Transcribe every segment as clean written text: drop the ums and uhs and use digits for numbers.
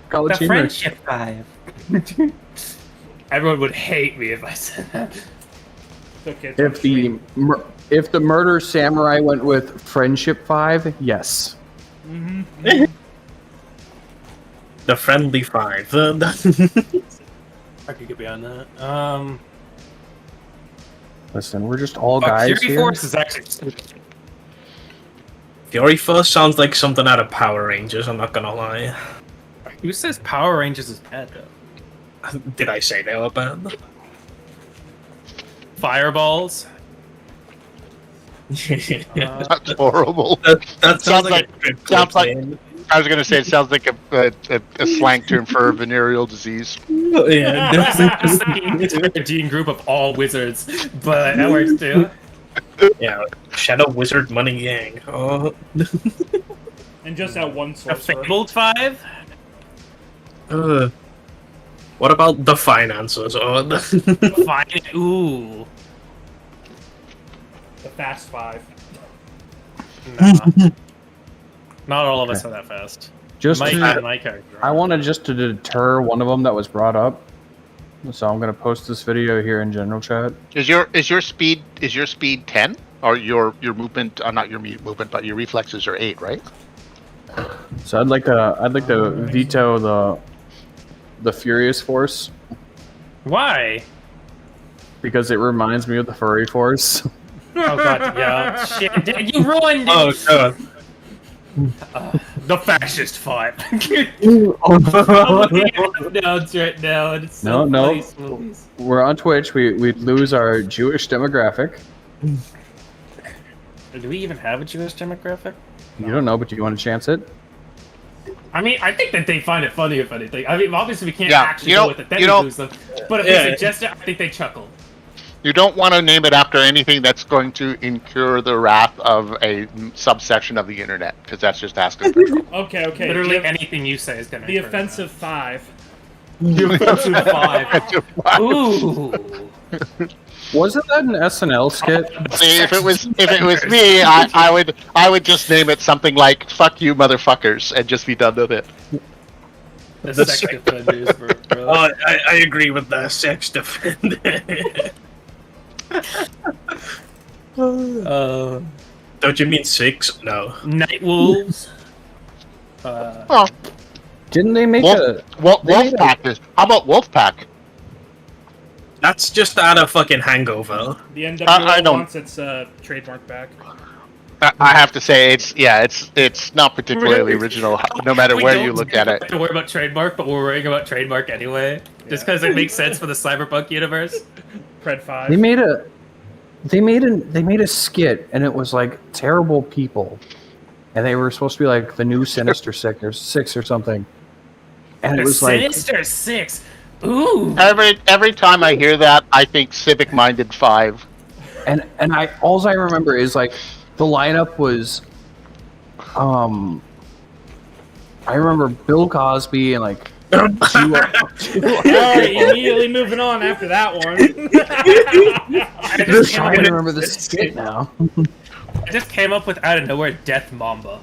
The Collegino. Friendship Five. Everyone would hate me if I said that. Okay, If the murder samurai went with Friendship 5, yes. The friendly five. I could get behind that. Listen, we're just all guys Fury here. Force is actually. Fury Force sounds like something out of Power Rangers, I'm not gonna lie. Who says Power Rangers is bad though? Did I say they were bad? Fireballs. That's horrible. That sounds like a good sounds like- name. I was gonna say it sounds like a slang term for venereal disease. Yeah, It's a gene group of all wizards, but that works too. yeah. Shadow Wizard Money Yang. Oh. And just that one A sorcerer. Fabled Five. What about the finances? Oh, Fine. Ooh. The Fast Five. Nah. Not all of us are that fast. Just Mike to, and my character. I wanted just to deter one of them that was brought up. So I'm gonna post this video here in general chat. Is your speed 10 or your movement? Not your movement, but your reflexes are 8, right? So I'd like to veto the Furious Force Why? because it reminds me of the Furry Force. Oh god, yeah. Shit, you ruined it! oh god. The Fascist Five. Oh, No, it's right now, and it's so No. funny, smoothies. We're on Twitch. We'd lose our Jewish demographic. Do we even have a Jewish demographic? You don't know, but do you want to chance it? I mean, I think that they find it funny if anything. I mean, obviously we can't Yeah, actually you go don't- with it, then you we don't- lose them. But if Yeah. we suggest it, I think they chuckle. You don't want to name it after anything that's going to incur the wrath of a subsection of the internet, because that's just asking for trouble. Okay, okay. Literally anything you say is gonna The incur offensive five. that. The offensive five. Ooh. Wasn't that an SNL skit? See, if it was me, I would just name it something like "fuck you, motherfuckers" and just be done with it. The The sex sex- defenders, bro. Oh, I agree with the sex defender. Don't you mean 6? No. Night Wolves. Oh, Didn't they make Wolf, a? they made a- Wolfpack is. How about Wolfpack? That's just out of fucking Hangover. The NWO I don't- wants its trademark back. I have to say it's not particularly original, no matter We where don't you look at have it. to worry about trademark, but we're worrying about trademark anyway. Just because it makes sense for the cyberpunk universe. Pred 5. They made a skit, and it was like terrible people, and they were supposed to be like the new Sinister Six or something. And it The was like, Sinister Six. Ooh. Every time I hear that, I think civic-minded 5. and I remember is like the lineup was, I remember Bill Cosby and like. Alright, immediately moving on after that one. I just, I remember the skit now. I just came up with out of nowhere Death Mamba.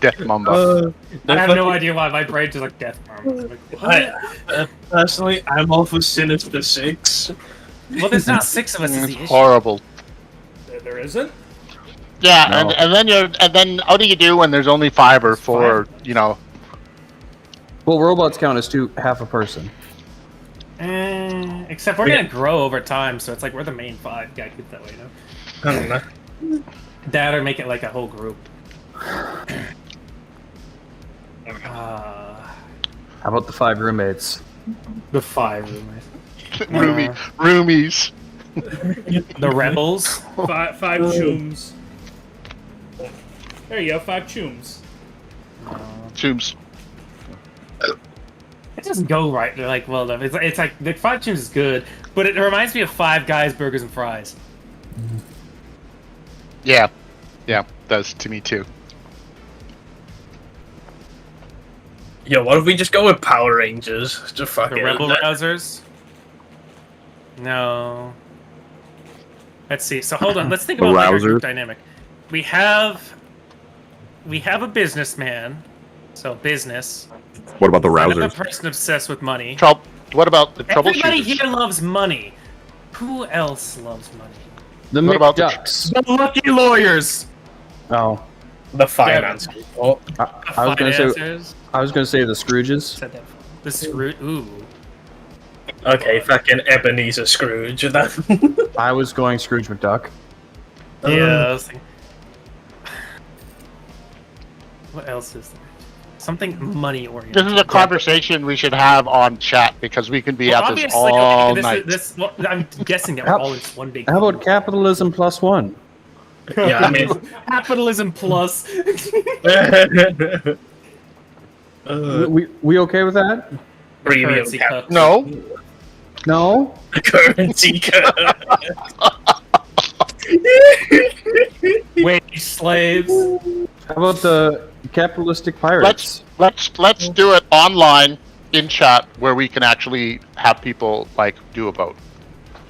Death Mamba. I have no idea why my brain just like Death Mamba. Like, what? Personally, I'm all for Sinister 6. Well, there's not 6 of us. Is the issue. Horrible. There isn't? Yeah, No. and then how do you do when there's only 5 or 4? You know. Well, robots count as half a person. Except we're gonna grow over time, so it's like we're the main 5. Gotta keep it that way, you know? I don't know. That or make it like a whole group. How about the 5 roommates? The 5 Roomies. The Rebels. Five chooms. There you go, 5 chooms. Tombs. It doesn't go right. They're like, well, it's like the 5 tunes is good, but it reminds me of 5 Guys, Burgers and Fries. Yeah. Yeah, does to me too. Yo, what if we just go with Power Rangers? Just fuck The it. Rebel Rousers. No. Let's see. So hold on. Let's think about like our group dynamic. We have a businessman. So business. What about the Another rousers? person obsessed with money. What about the Everybody troubleshooters? here loves money. Who else loves money? The What about the McDucks. The lucky lawyers. Oh, The finance people. I was gonna say. Financiers. I was gonna say the Scrooges. Said that. The Scrooge. Ooh. Okay, fucking Ebenezer Scrooge. That. I was going Scrooge McDuck. Yeah. I was thinking... What else is there? Something money oriented. This is a conversation we should have on chat because we can be at this Obviously, all okay, night. well, I'm guessing that we're How- all in one big. How about capitalism plus one? Yeah, I mean. capitalism plus? We okay with that? Premium Currency cap. cup. No, No. Currency cut. Wage slaves. How about the capitalistic pirates? let's do it online in chat where we can actually have people like do a vote.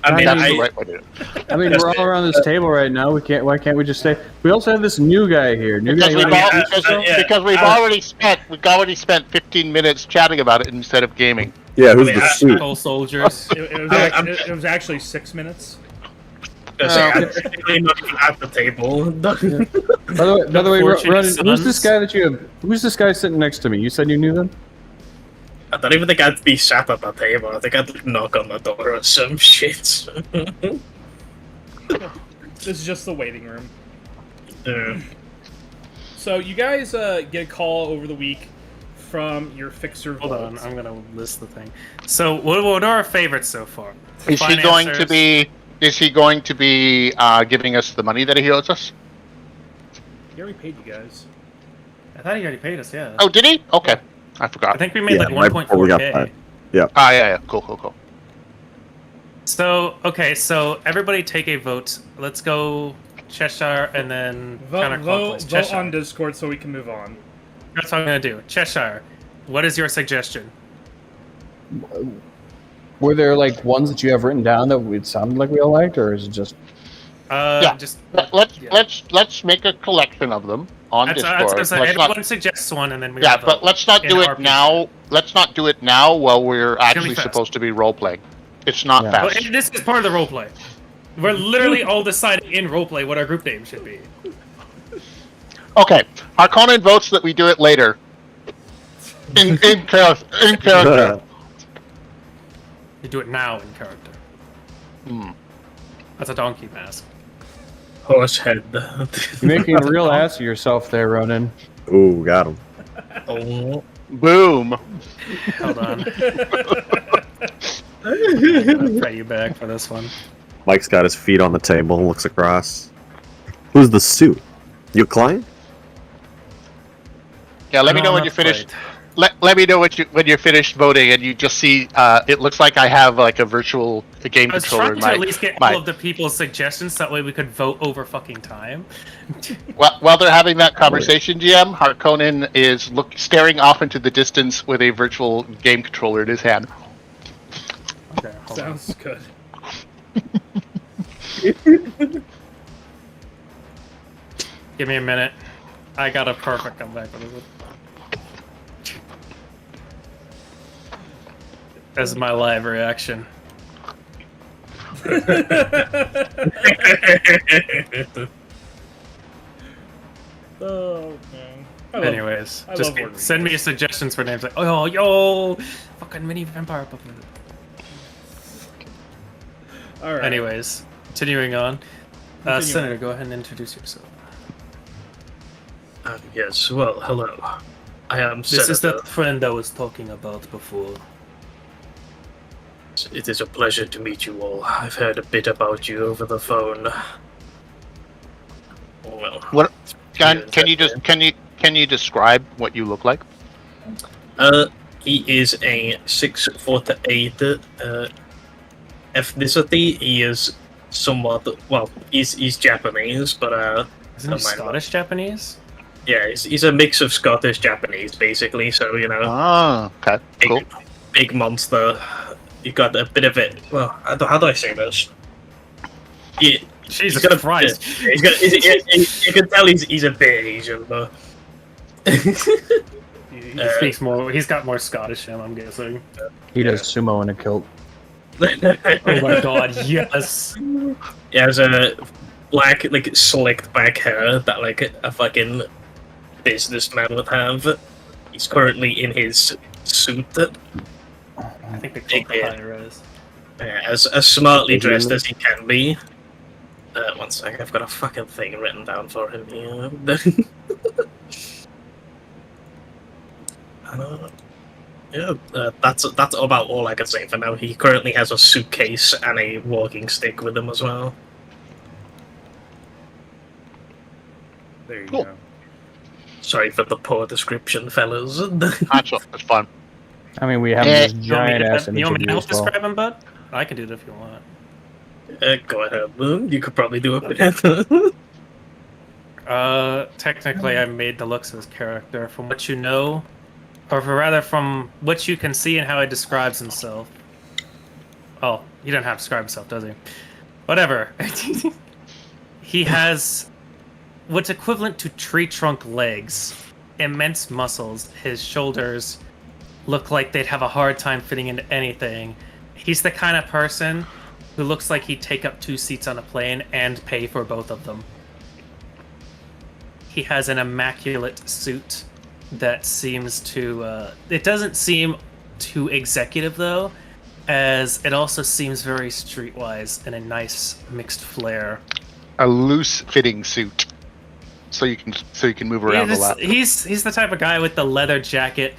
I mean, That's the I, right way to do it. I mean, we're all around this table right now. We can't. Why can't we just say? We also have this new guy here. New guy. Because we've, here. because we've already spent 15 minutes chatting about it instead of gaming. Yeah, who's I mean, the I- suit? Old soldiers. It was actually 6 minutes. I'm technically not even at the table. By the way, Unfortunate Ronan, who's this sons. guy that you have? Who's this guy sitting next to me? You said you knew them. I don't even think I'd be sat at the table. I think I'd knock on the door or some shit. This is just the waiting room. Yeah. So you guys get a call over the week from your fixer Hold vault. on, I'm gonna list the thing. So, what are our favorites so far? Is he going to Financiers. be? Is he going to be giving us the money that he owes us? He already paid you guys. I thought he already paid us. Yeah. Oh, did he? Okay, I forgot. I think we made Yeah, like right before we got 1.4k. paid. Yeah. Cool. So, okay, so everybody take a vote. Let's go Cheshire and then Vote counterclockwise. vote Cheshire. on Discord so we can move on. That's what I'm gonna do. Cheshire, what is your suggestion? Were there like ones that you have written down that it sounded like we all liked, or is it just? Yeah. Just Let's make a collection of them on that's Discord. what I was saying. Let's Everyone not, suggests one, and then we yeah, all vote. but let's not in do it RPG. now. Let's not do it now while we're actually fast. supposed to be role playing. It's not Yeah. Well, fast. this is part of the roleplay. We're literally all deciding in roleplay what our group name should be. Okay, Harkonnen votes that we do it later. In character. You do it now in character. Hmm. That's a donkey mask. Horse head. You're making a real ass of yourself there, Ronan. Ooh, got him. Oh. Boom. Hold on. I'm gonna pray you back for this one. Mike's got his feet on the table, looks across. Who's the suit? You a client? Yeah, let me No, know when not you're finished. quite. Let me know when you're finished voting, and you just see. It looks like I have like a virtual game I was controller trying in to my. at least get my- all of the people's suggestions, so that way we could vote over fucking time. While they're having that conversation, GM Harkonnen is staring off into the distance with a virtual game controller in his hand. Okay, hold on. Sounds good. Give me a minute. I got a perfect comeback for this one. This is my live reaction. Oh man. I love- Anyways, I just love Warner send me Games. suggestions for names like, oh, yo, fucking mini vampire puppet. All right. Anyways, continuing on. Continue. Senator, go ahead and introduce yourself. Yes, well, hello. I am This is Senator. the friend I was talking about before. It is a pleasure to meet you all. I've heard a bit about you over the phone. Well, What? Can Yeah, you describe what you look like? he is a 6'8" ethnicity. He is somewhat well. He's Japanese, but Isn't he Don't mind Scottish Japanese? yeah, he's a mix of Scottish Japanese, basically. So you know, Oh, okay, big, cool. big monster. You got a bit of it. Well, how do I say this? Yeah, Jesus got a- Christ. yeah, you can tell he's a bit Asian, though. You He speaks more. He's got more Scottish in him, I'm guessing. He does sumo in a kilt. Oh my god, yes. He has a black, like, slicked back hair that, like, a fucking businessman would have. He's currently in his suit. I think they call it the high res. As smartly dressed as he can be. One sec, I've got a fucking thing written down for him here. That's about all I can say for now. He currently has a suitcase and a walking stick with him as well. There you Cool. go. Sorry for the poor description, fellas. That's fun. I mean, we have Eh, this giant ass You want me image to of help you as well. describe him, bud? I can do it if you want. Go ahead, Moon. You could probably do it better. Technically, I made the looks of his character from what you know, or rather from what you can see and how he describes himself. Oh, he doesn't have to describe himself, does he? Whatever. He has what's equivalent to tree trunk legs, immense muscles. His shoulders look like they'd have a hard time fitting into anything. He's the kind of person who looks like he'd take up 2 seats on a plane and pay for both of them. He has an immaculate suit that seems to... it doesn't seem too executive, though, as it also seems very streetwise and a nice mixed flair. A loose fitting suit, so you can move around a lot. He's the type of guy with the leather jacket,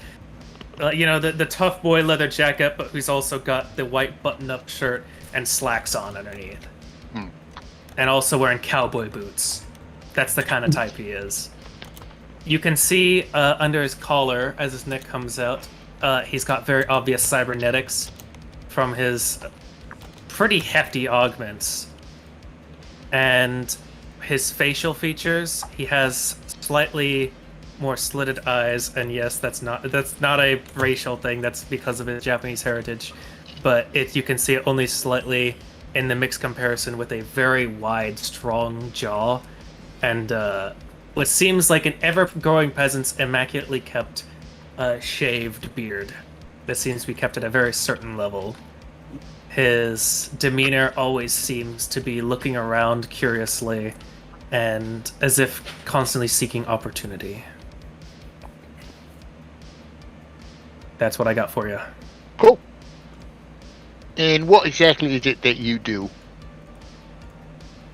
the tough boy leather jacket, but who's also got the white button-up shirt and slacks on underneath, and also wearing cowboy boots. That's the kind of type he is. You can see under his collar, as his neck comes out, he's got very obvious cybernetics from his pretty hefty augments. And his facial features, he has slightly more slitted eyes, and yes, that's not a racial thing, that's because of his Japanese heritage. But you can see it only slightly in the mixed comparison with a very wide, strong jaw, and what seems like an ever-growing peasant's immaculately kept shaved beard that seems to be kept at a very certain level. His demeanor always seems to be looking around curiously and as if constantly seeking opportunity. That's what I got for you. Cool. And what exactly is it that you do?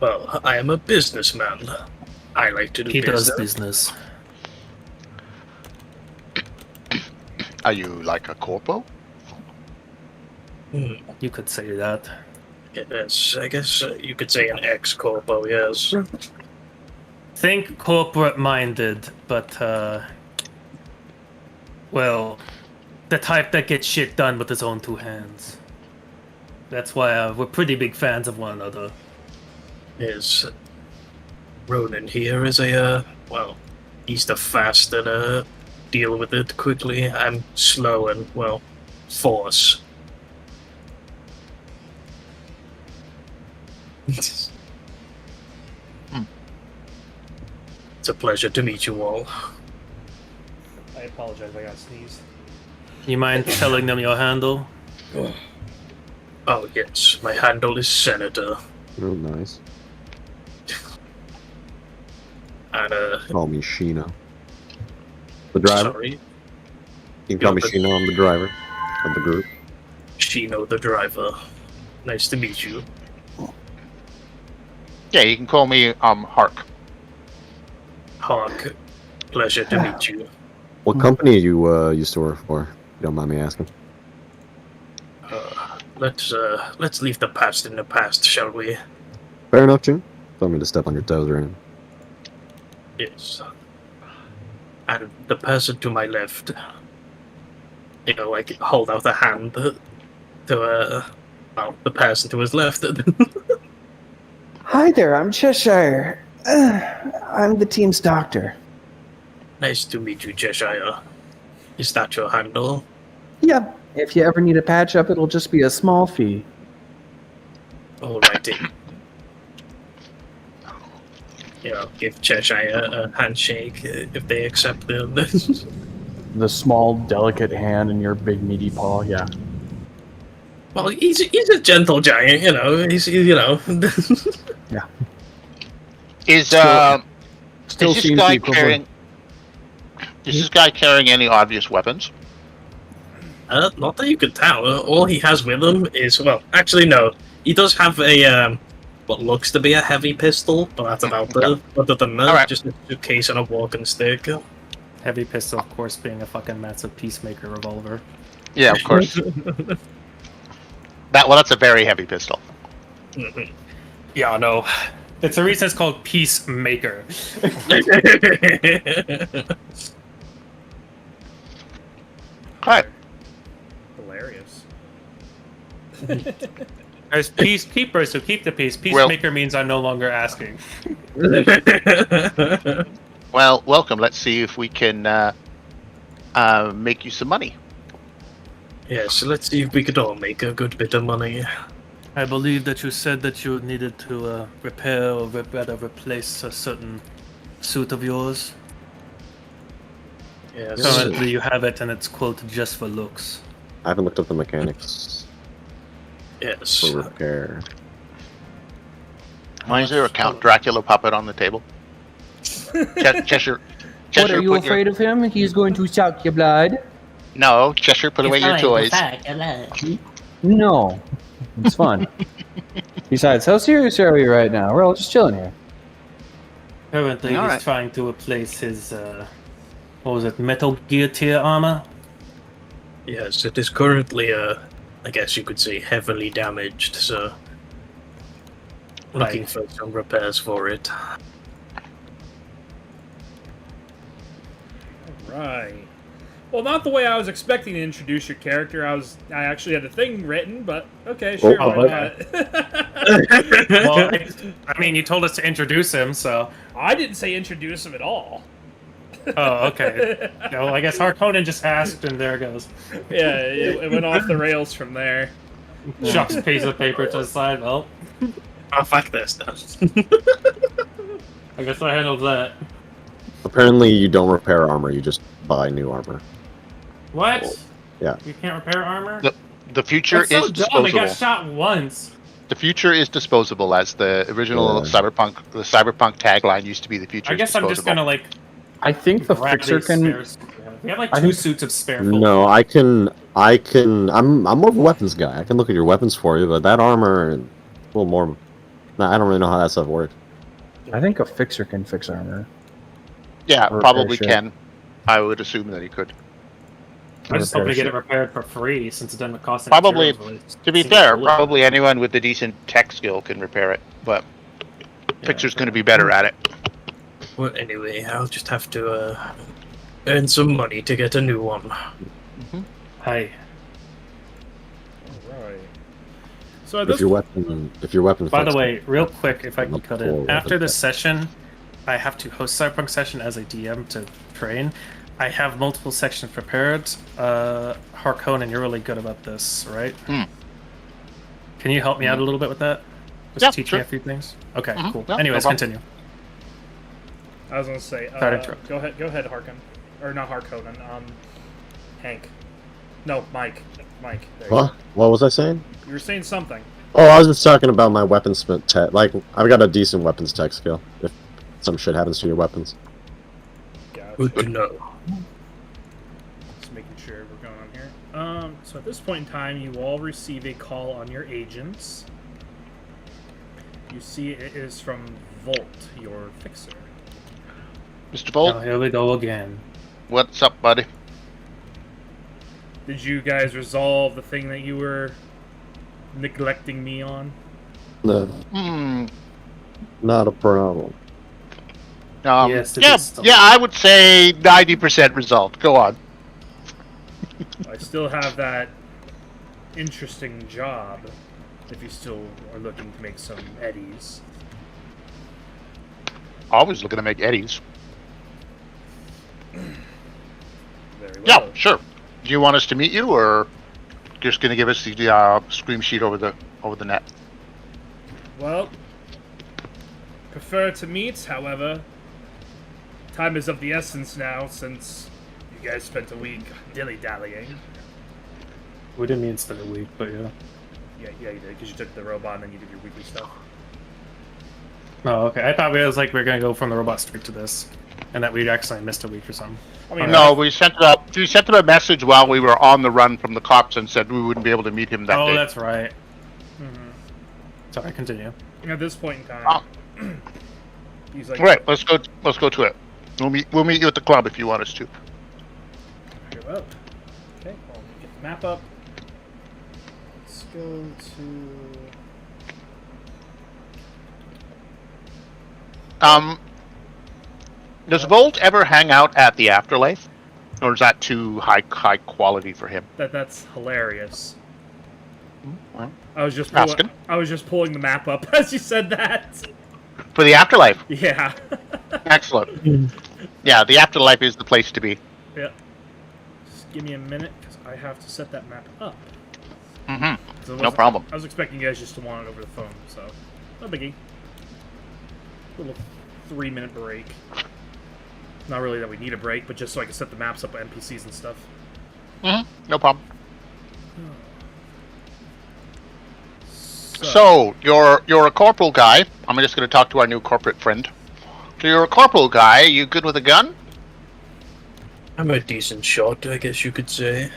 Well, I am a businessman. I like to do He business. does business. Are you like a corpo? You could say that. Yes, I guess you could say an ex-corpo, yes. Think corporate-minded, but, well, the type that gets shit done with his own 2 hands. That's why we're pretty big fans of one another. Is Ronan here is well, he's the fast and, deal with it quickly. I'm slow and, well, force. It's a pleasure to meet you all. I apologize, I got sneezed. You mind telling them your handle? Oh, yes, my handle is Senator. Oh, nice. And, Call me Sheena. The driver? sorry, You can call me Yeah, but- Sheena, I'm the driver of the group. Shino the driver. Nice to meet you. Yeah, you can call me Hark. Hawk, pleasure to meet you. What company you used to work for? If you don't mind me asking. Let's leave the past in the past, shall we? Fair enough, Jim. Don't mean to step on your toes or anything. Yes. And the person to my left, like hold out a hand to the person to his left. Hi there, I'm Cheshire. I'm the team's doctor. Nice to meet you, Cheshire. Is that your handle? Yep. If you ever need a patch up, it'll just be a small fee. Alrighty. Give Cheshire a handshake if they accept them. the small, delicate hand in your big, meaty paw. Yeah. Well, he's a gentle giant, you know. He's you know. Is Still this seems guy the equivalent. carrying? Is this guy carrying any obvious weapons? Not that you could tell. All he has with him is, well, actually no. He does have a what looks to be a heavy pistol, but that's about it. Other than that, Alright. just a case and a walking stick. Heavy pistol, of course, being a fucking massive peacemaker revolver. Yeah, of course. That's a very heavy pistol. Yeah, I know. It's the reason it's called Peacemaker. Alright. Hilarious. There's peacekeepers who keep the peace. Peacemaker means I'm no longer asking. Well, welcome. Let's see if we can make you some money. Yeah, so let's see if we could all make a good bit of money. I believe that you said that you needed to repair or rather replace a certain suit of yours. Yes. Currently, you have it, and it's quote just for looks. I haven't looked up the mechanics Yes. for repair. Why is there a Count Dracula puppet on the table? Cheshire. What are you put afraid of him? He's going to suck your blood. No, Cheshire, put away your toys. No, it's fun. Besides, how serious are we right now? We're all just chilling here. Currently, Alright. he's trying to replace his, what was it, Metal Gear tier armor? Yes, it is currently, I guess you could say, heavily damaged, so looking Right. for some repairs for it. Right. Well, not the way I was expecting to introduce your character. I actually had a thing written, but okay, sure. Oh, why okay. not? Well, I mean, you told us to introduce him, so. I didn't say introduce him at all. Oh, okay. Yeah, well, I guess Harkonnen just asked, and there it goes. Yeah, it went off the rails from there. Chucks a piece of paper to the side. Well, Oh, fuck this now. I guess I handled that. Apparently, you don't repair armor; you just buy new armor. What? Yeah. You can't repair armor? The future That's so is dumb. They got disposable. shot once. The future is disposable, as the original Yeah. the cyberpunk tagline used to be. The future I is guess I'm just disposable. gonna like I think the grab fixer these can. spares. We have like I two think- suits of spare full. No, I can. I'm more of a weapons guy. I can look at your weapons for you, but that armor, a little more. Nah, I don't really know how that stuff works. I think a fixer can fix armor. Yeah, Repair probably shit. can. I would assume that he could. I just hope Repair to get shit. it repaired for free since it doesn't cost any Probably, materials, really. To be Seems fair, cool. probably anyone with a decent tech skill can repair it, but Fixer's going to be better at it. Well, anyway, I'll just have to earn some money to get a new one. Hey, Right. So at If this your weapon. by the fixed- way, real quick, if I can cut Cool. in. After this session, I have to host Cyberpunk session as a DM to train. I have multiple sections prepared. Harkonnen, you're really good about this, right? Hmm. Can you help me out a little bit with that? Just Yeah, teach sure. me a few things. Okay, Mhm. cool. Yeah, no Anyways, problem. continue. I was gonna say, Sorry to interrupt. go ahead, Harkon, or not Harkonnen, Hank. No, Mike. There you go. What was I saying? You were saying something. Oh, I was just talking about my weapons tech. Like, I've got a decent weapons tech skill. If some shit happens to your weapons. Gotcha. Good to know. Just making sure we're going on here. So at this point in time, you all receive a call on your agents. You see it is from Volt, your fixer. Mr. Volt, Oh, here we go again. what's up, buddy? Did you guys resolve the thing that you were neglecting me on? No, Hmm. not a problem. Yes, it is yeah, I would say 90% resolved. Go on. I still have that interesting job. If you still are looking to make some eddies. Always looking to make eddies. Very well. Yeah, sure. Do you want us to meet you, or just going to give us the scream sheet over the net? Well, prefer to meet, however. Time is of the essence now, since you You guys spent a week dilly-dallying. We didn't mean spend a week, but yeah. Yeah, you did, because you took the robot and then you did your weekly stuff. Oh, okay. I thought it was like we were gonna go from the robot straight to this, and that we'd actually missed a week or something. I mean, No, we sent him a message while we were on the run from the cops and said we wouldn't be able to meet him that Oh, day. that's right. Mhm. Sorry, continue. At this point in time, he's like, All right, let's go to it. We'll meet you at the club if you want us to. Go up. Okay, well, get the map up. Let's go to. Does Volt ever hang out at the Afterlife, or is that too high quality for him? That's hilarious. Well, I was just Asking. pulling the map up as you said that. for the Afterlife. Yeah. Excellent. Yeah, the Afterlife is the place to be. Yeah. Just give me a minute because I have to set that map up. Mm-hmm. 'Cause I No wasn't- problem. I was expecting you guys just to want it over the phone, so no biggie. Little 3-minute break. Not really that we need a break, but just so I can set the maps up with NPCs and stuff. Mm-hmm. No problem. So, So you're a corporal guy. I'm just going to talk to our new corporate friend. So you're a corporal guy. You good with a gun? I'm a decent shot, I guess you could say.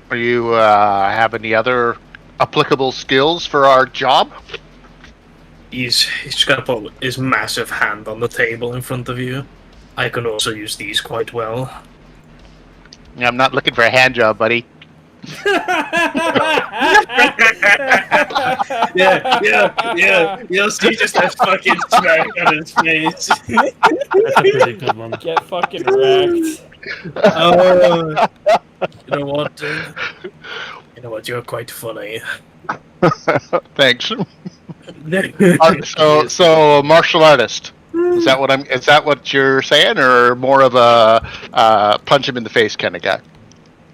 Or you have any other applicable skills for our job? He's got to put his massive hand on the table in front of you. I can also use these quite well. Yeah, I'm not looking for a hand job, buddy. yeah. You'll see just that fucking smack on his face. That's a pretty good one. get fucking wrecked. Oh, you know what, dude? You know what? You're quite funny. Thanks. So martial artist. Is that what you're saying, or more of a punch him in the face kind of guy?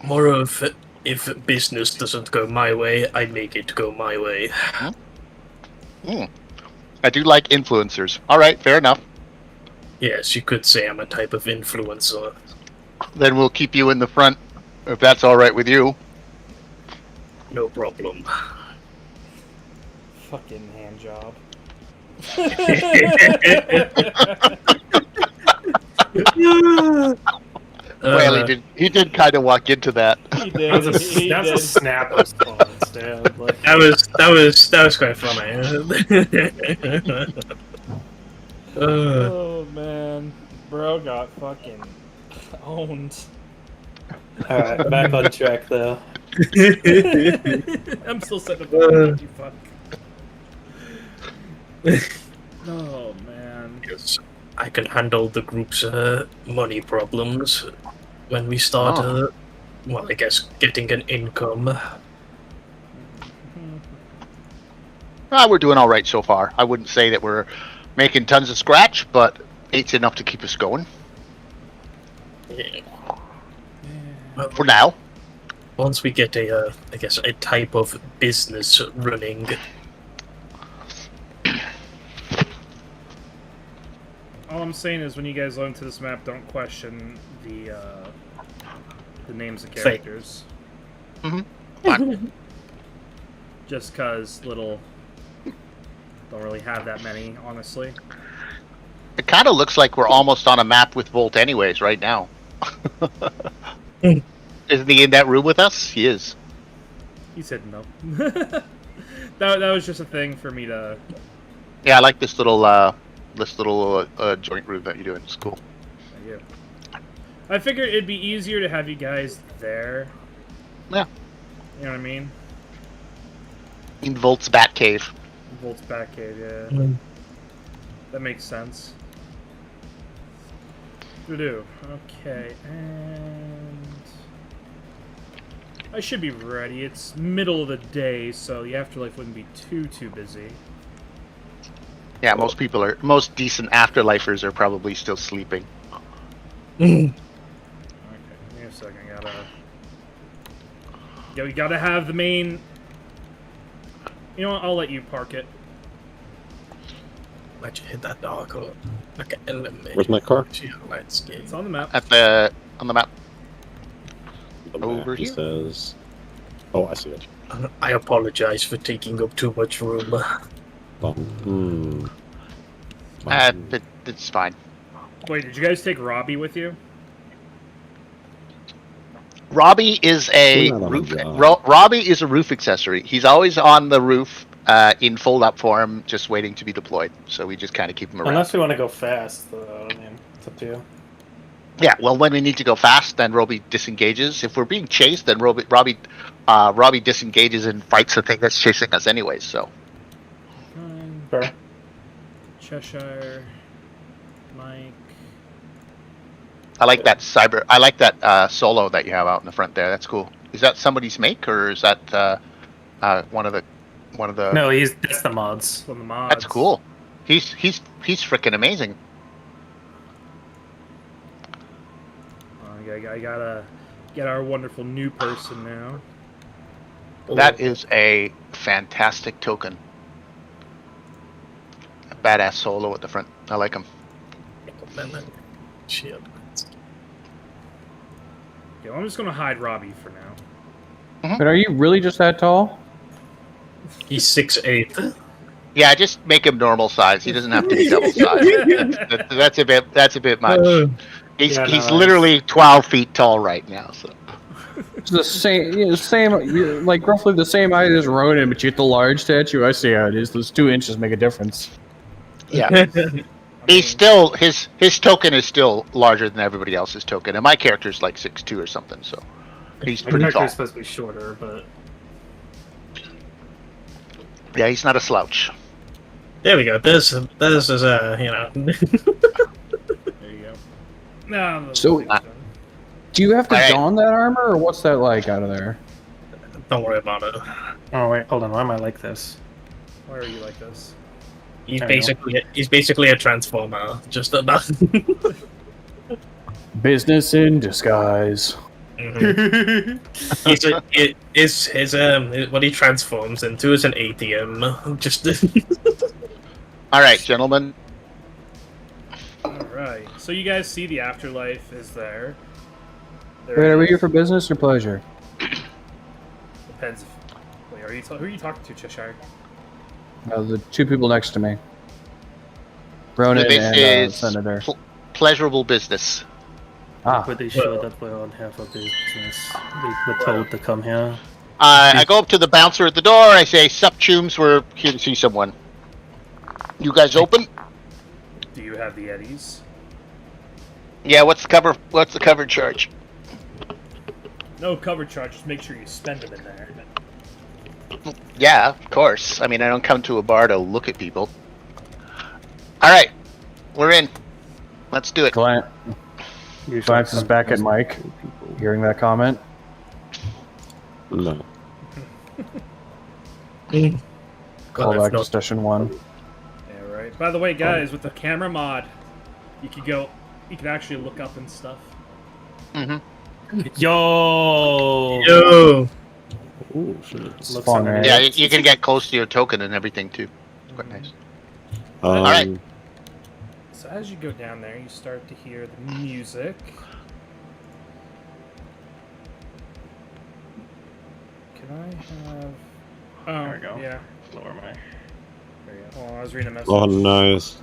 More of if business doesn't go my way, I make it go my way. I do like influencers. All right, fair enough. Yes, you could say I'm a type of influencer. Then we'll keep you in the front, if that's all right with you. No problem. Fucking hand job. Well, he did kind of walk into that. He did. That's a snap response, dude. Like, That was quite funny. Oh man, bro got fucking owned. all right, back on track though. I'm still setting up the you fuck. Oh man. Yes, I can handle the group's money problems when we start. Well, I guess getting an income. We're doing all right so far. I wouldn't say that we're making tons of scratch, but it's enough to keep us going Yeah. for now. Once we get a type of business running, All I'm saying is when you guys load into this map, don't question the names of Fake. characters. Mhm. Just cause don't really have that many, honestly. It kind of looks like we're almost on a map with Volt anyways right now. Isn't he in that room with us? He is. He said no. that was just a thing for me to. Yeah, I like this little joint room that you're doing. It's cool. Yeah. I figured it'd be easier to have you guys there. Yeah. You know what I mean? In Volt's Bat Cave. Volt's Batcave, yeah. That makes sense. Do. Okay, and I should be ready. It's middle of the day, so the afterlife wouldn't be too busy. Yeah, most decent afterlifers are probably still sleeping. Okay, give me a second. We gotta have the main. You know what? I'll let you park it. let you hit that dog. Okay, Where's my car? Let's get. It's on the map. On the map. the Over map. He here. says, "Oh, I see it." I apologize for taking up too much room. It's fine. Wait, did you guys take Robbie with you? Robbie is a We're not on roof. the job. Robbie is a roof accessory. He's always on the roof in fold-up form, just waiting to be deployed. So we just kind of keep him around. Unless we want to go fast, though. I mean, it's up to you. Yeah, well, when we need to go fast, then Robbie disengages. If we're being chased, then Robbie disengages and fights the thing that's chasing us anyways. So Fine. Fair. Cheshire, Mike. I like that solo that you have out in the front there. That's cool. Is that somebody's make, or is that one of the? No, that's the mods. From the mods. That's cool. He's freaking amazing. I gotta get our wonderful new person now. That is a fantastic token. A badass solo at the front. I like him. Shit. Okay, well, I'm just gonna hide Robbie for now. But are you really just that tall? He's 6'8". Yeah, just make him normal size. He doesn't have to be double size. That's a bit much. He's literally 12 feet tall right now. So It's the same, like roughly the same height as Ronan, but you get the large statue. I see how it is. Those 2 inches make a difference. yeah, he's still his token is still larger than everybody else's token, and my character's like 6'2" or something. So he's My pretty character tall. is supposed to be shorter, but Yeah, he's not a slouch. There we go. This is There you go. No, So- Do you have to Alright. don that armor, or what's that like out of there? don't worry about it. oh wait, hold on. Why am I like this? why are you like this? He's There you basically a transformer. Just about. Business in disguise. What he transforms into is an ATM. Just All right, gentlemen. Alright, so you guys see the afterlife is there. Wait, are we here for business or pleasure? Depends. Wait, who are you talking to, Cheshire? The 2 people next to me. Ronan This and is Senator. pleasurable business. Ah, Pretty sure that we're on half of business. We were told to come here. I go up to the bouncer at the door. I say, "Sup, chooms, we're here to see someone. You guys open?" Do you have the Eddies? Yeah. What's the cover charge? No cover charge, just make sure you spend them in there. Yeah, of course. I mean, I don't come to a bar to look at people. All right, we're in. Let's do it. glances back at Mike, hearing that comment. No. Call back to not- session 1. Yeah, right. By the way, guys, with the camera mod, you can actually look up and stuff. Mm-hmm. Yo! Yo. Ooh, shit. Looks fun, underneath. right? Yeah, you can get close to your token and everything too. Quite nice. Um, So as you go down there, you start to hear the music. Can I have... Oh, There we go. yeah. Lower my. There you go. Oh, I was reading a message. Oh, nice.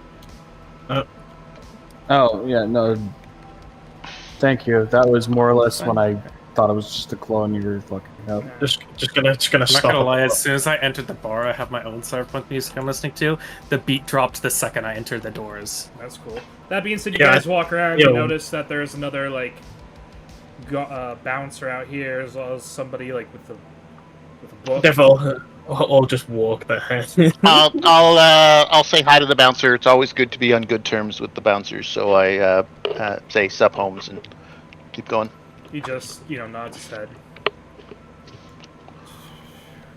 Oh, yeah, no. Thank you. That was more or less when I thought it was just a clone you were fucking up. Just gonna I'm not stop. gonna lie, as soon as I entered the bar, I have my own cyberpunk music I'm listening to. The beat dropped the second I entered the doors. That's cool. That being said, you Yeah, guys walk around, yo. you notice that there's another, like, bouncer out here, as well as somebody, like, with a book. Devil, or just walk there. I'll say hi to the bouncer. It's always good to be on good terms with the bouncers. So I say sup, Holmes, and keep going. He just, nods his head.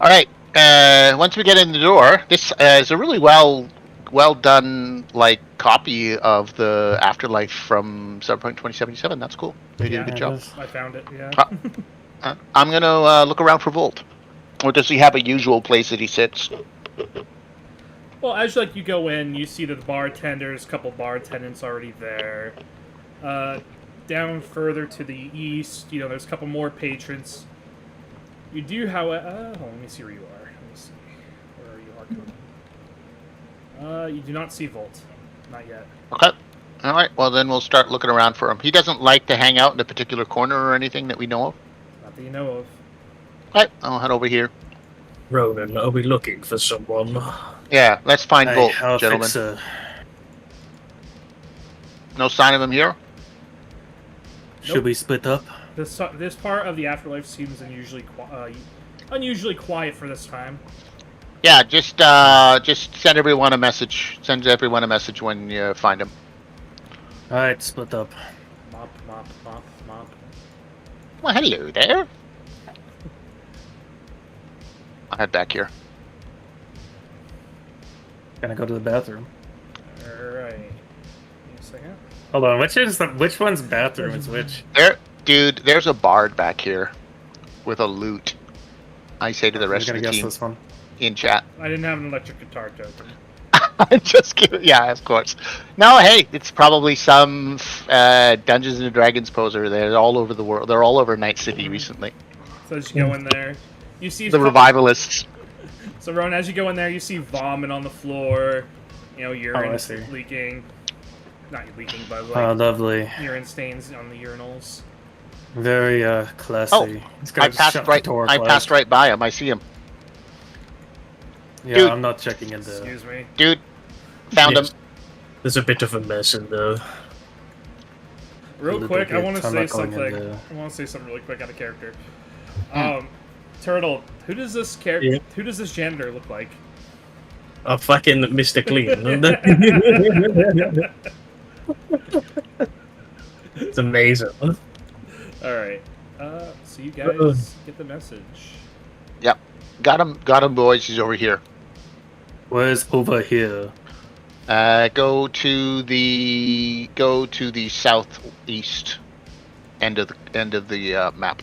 All right. Once we get in the door, this is a really well done like copy of the Afterlife from Cyberpunk 2077. That's cool. They did a good job. I found it, yeah. I'm gonna look around for Volt. Or does he have a usual place that he sits? Well, as you go in, you see that the bartenders, a couple bar attendants already there. down further to the east, there's a couple more patrons. You do, however... hold on, let me see where you are. Let me see. Where are you, Arkham? You do not see Volt. Not yet. Okay. All right. Well, then we'll start looking around for him. He doesn't like to hang out in a particular corner or anything that we know of. Not that you know of. Okay. I'll head over here. Ronan, are we looking for someone? Yeah. Let's find Volt, I'll gentlemen. fix, No sign of him here. Should we split up? This part of the afterlife seems unusually quiet for this time. Yeah. Just send everyone a message. Send everyone a message when you find him. All right, split up. Mop, mop, mop, mop. Well, hello there. I'll head back here. Gonna go to the bathroom. Alright. Give me a second. Hold on, which one's bathroom is which? Dude, there's a bard back here with a lute. I say to the rest I'm of gonna the guess team this one. in chat. I didn't have an electric guitar token. I'm just kidding. Yeah, of course. No, hey, it's probably some Dungeons and Dragons poser. They're all over the world. They're all over Night City recently. So as you go in there, you see The revivalists. So Ron, as you go in there, you see vomit on the floor. Urine I see. leaking. Not leaking, but Oh, lovely. urine stains on the urinals. Very classy. Oh, He's I gonna passed shut the right. door I closed. passed right by him. I see him, Yeah, Dude. I'm not checking into. Excuse me. dude. Found Yes. him. There's a bit of a mess in there. Real Little quick, I bit, want to I'm say not going something. into- I want to say something really quick out of character. Turtle, who does this character? Yeah. Who does this janitor look like? Oh, fucking Mr. Clean. It's amazing. All right. So you guys get the message. Got him, boys. He's over here. Where's over here? Go to the southeast end of the map.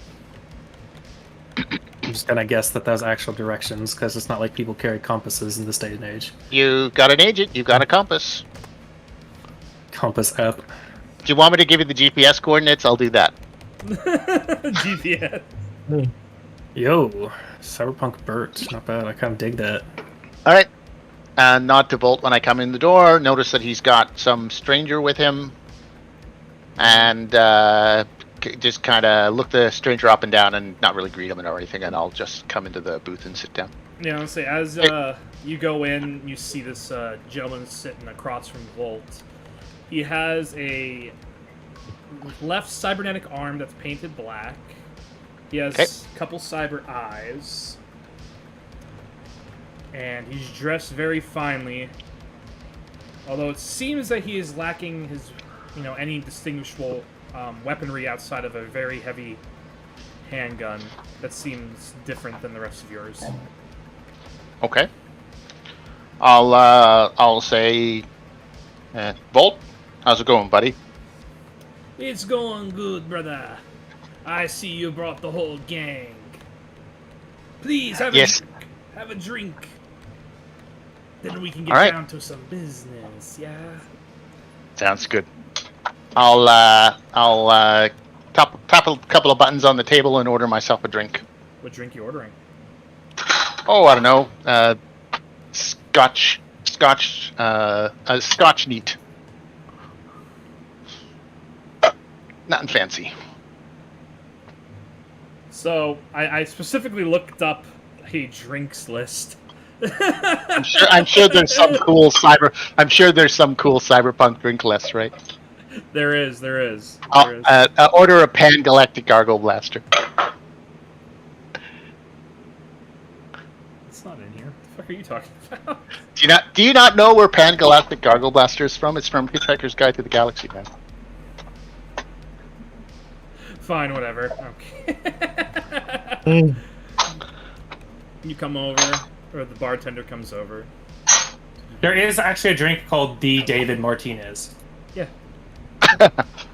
I'm just gonna guess that that's actual directions because it's not like people carry compasses in this day and age. You got an agent. You got a compass. Compass app. Do you want me to give you the GPS coordinates? I'll do that. GPS. Yo, Cyberpunk Bert. Not bad. I kind of dig that. All right. Nod to Bolt when I come in the door. Notice that he's got some stranger with him, and just kind of look the stranger up and down and not really greet him or anything. And I'll just come into the booth and sit down. Yeah, I'll say as you go in, you see this gentleman sitting across from Volt. He has a left cybernetic arm that's painted black. He has a couple cyber eyes. And he's dressed very finely. Although it seems that he is lacking his, any distinguishable weaponry outside of a very heavy handgun that seems different than the rest of yours. Okay. I'll say, Bolt, how's it going, buddy? It's going good, brother. I see you brought the whole gang. Please have Yes. have a drink. Then we can get All right. down to some business, yeah? Sounds good. I'll tap a couple of buttons on the table and order myself a drink. What drink you ordering? Oh, I don't know. Scotch neat. Nothing fancy. So, I specifically looked up a drinks list. I'm sure there's some cool cyberpunk drink list, right? There is. I'll order a Pan-Galactic Gargle Blaster. It's not in here. What the fuck are you talking about? Do you not know where Pan-Galactic Gargle Blaster is from? It's from Hitchhiker's Guide to the Galaxy, man. Fine, whatever. Okay. You come over, or the bartender comes over. There is actually a drink called the David Martinez. Yeah.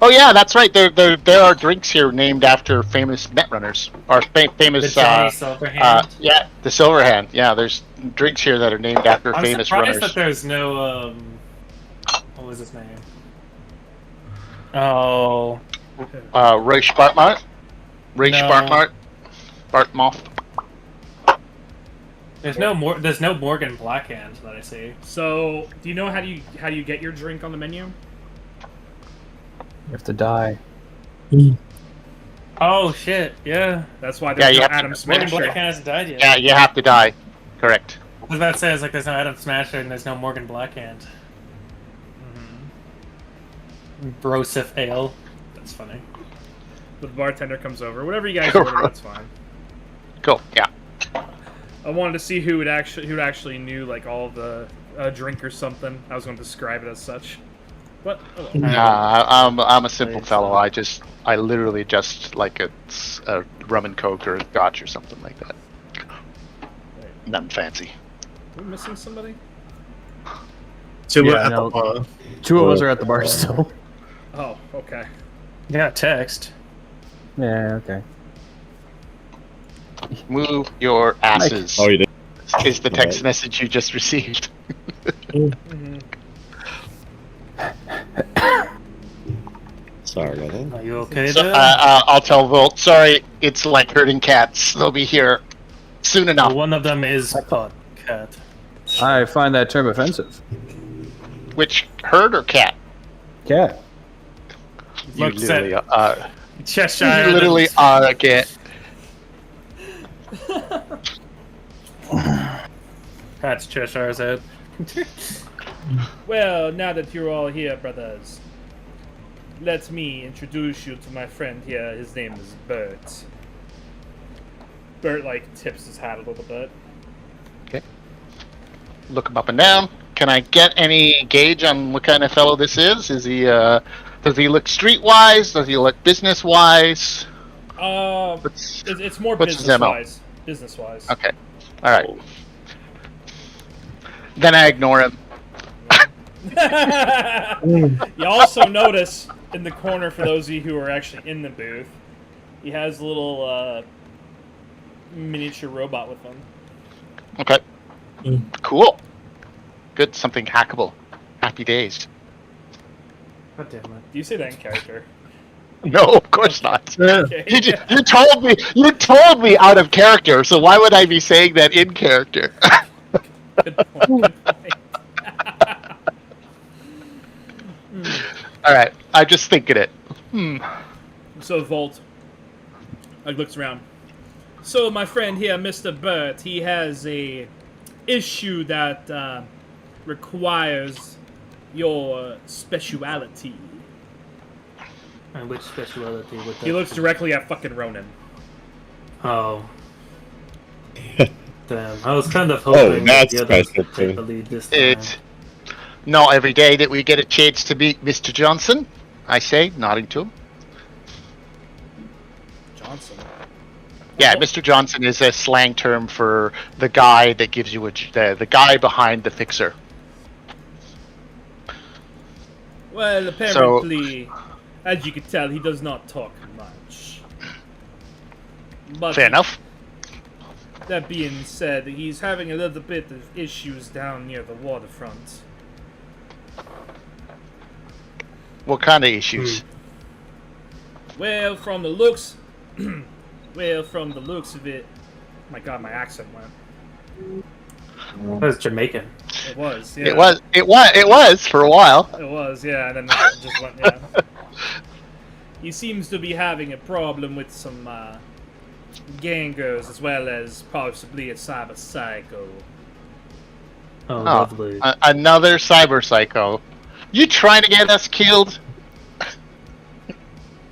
Oh yeah, that's right. There are drinks here named after famous Netrunners or famous. The Johnny Silverhand. Yeah, the Silverhand. Yeah, there's drinks here that are named after I'm famous surprised runners. that there's no what was his name? Oh, Roy Spartmart? Ray No. Spartmart? Bartmoth? There's no Morgan Blackhand that I see. So, do you know how do you get your drink on the menu? You have to die. Oh shit! Yeah. That's why Yeah, there's you no have to- Adam Morgan Smasher. Blackhand hasn't died yet. Yeah, you have to die. Correct. I was about to say, it's like there's no Adam Smasher and there's no Morgan Blackhand. Broseph Ale. That's funny. The bartender comes over. Whatever you guys Cool. order, that's fine. Cool. Yeah. I wanted to see who actually knew like all the drink or something. I was going to describe it as such. But oh well. I'm a simple fellow. I literally just like it's a rum and coke or a scotch or something like that. Nothing fancy. Are we missing somebody? So we're Yeah, at no. the bar. Two of us are at the bar still. Oh, okay. Yeah, text. Yeah, okay. Move your asses. Oh, you did. Is the text Right. message you just received? Sorry about that. Are you okay So, there? I'll tell Volt. Sorry, it's like herding cats. They'll be here soon enough. One of them is Podcat. I find that term offensive. Which herd or cat? Cat. You Looks literally, at Cheshire. you literally are a cat. Pat's Cheshire's head. Well, now that you're all here, brothers, let me introduce you to my friend here. His name is Bert. Bert, like, tips his hat a little bit. Look him up and down. Can I get any gauge on what kind of fellow this is? Is he, does he look streetwise? Does he look business-wise? It's more what's his MO? business-wise. Business-wise. Okay. Alright. Then I ignore him. You also notice in the corner, for those of you who are actually in the booth, he has a little miniature robot with him. Okay. Cool. Good, something hackable. Happy days. God damn it. Do you say that in character? No, of course not. Okay. You told me out of character, so why would I be saying that in character? Good point. Good point. Alright, I'm just thinking it. So Volt looks around. So my friend here, Mr. Burt, he has a issue that requires your speciality. And which speciality would that He looks directly at fucking Ronan. Oh. Damn. I was kind of hoping that that's the others special would take too. the lead this time. It's not every day that we get a chance to meet Mr. Johnson, I say, nodding to him. Johnson. Yeah, Mr. Johnson is a slang term for the guy that gives you the guy behind the fixer. Well, apparently, as you can tell, he does not talk much. But Fair enough. that being said, he's having a little bit of issues down near the waterfront. What kind of issues? Well, from the looks, of it, my God, my accent went. That was Jamaican. It was, yeah. It was for a while. It was, yeah, and then it just went, yeah. He seems to be having a problem with some gangers as well as possibly a cyber psycho. Oh, Oh, lovely. another cyber psycho. You trying to get us killed?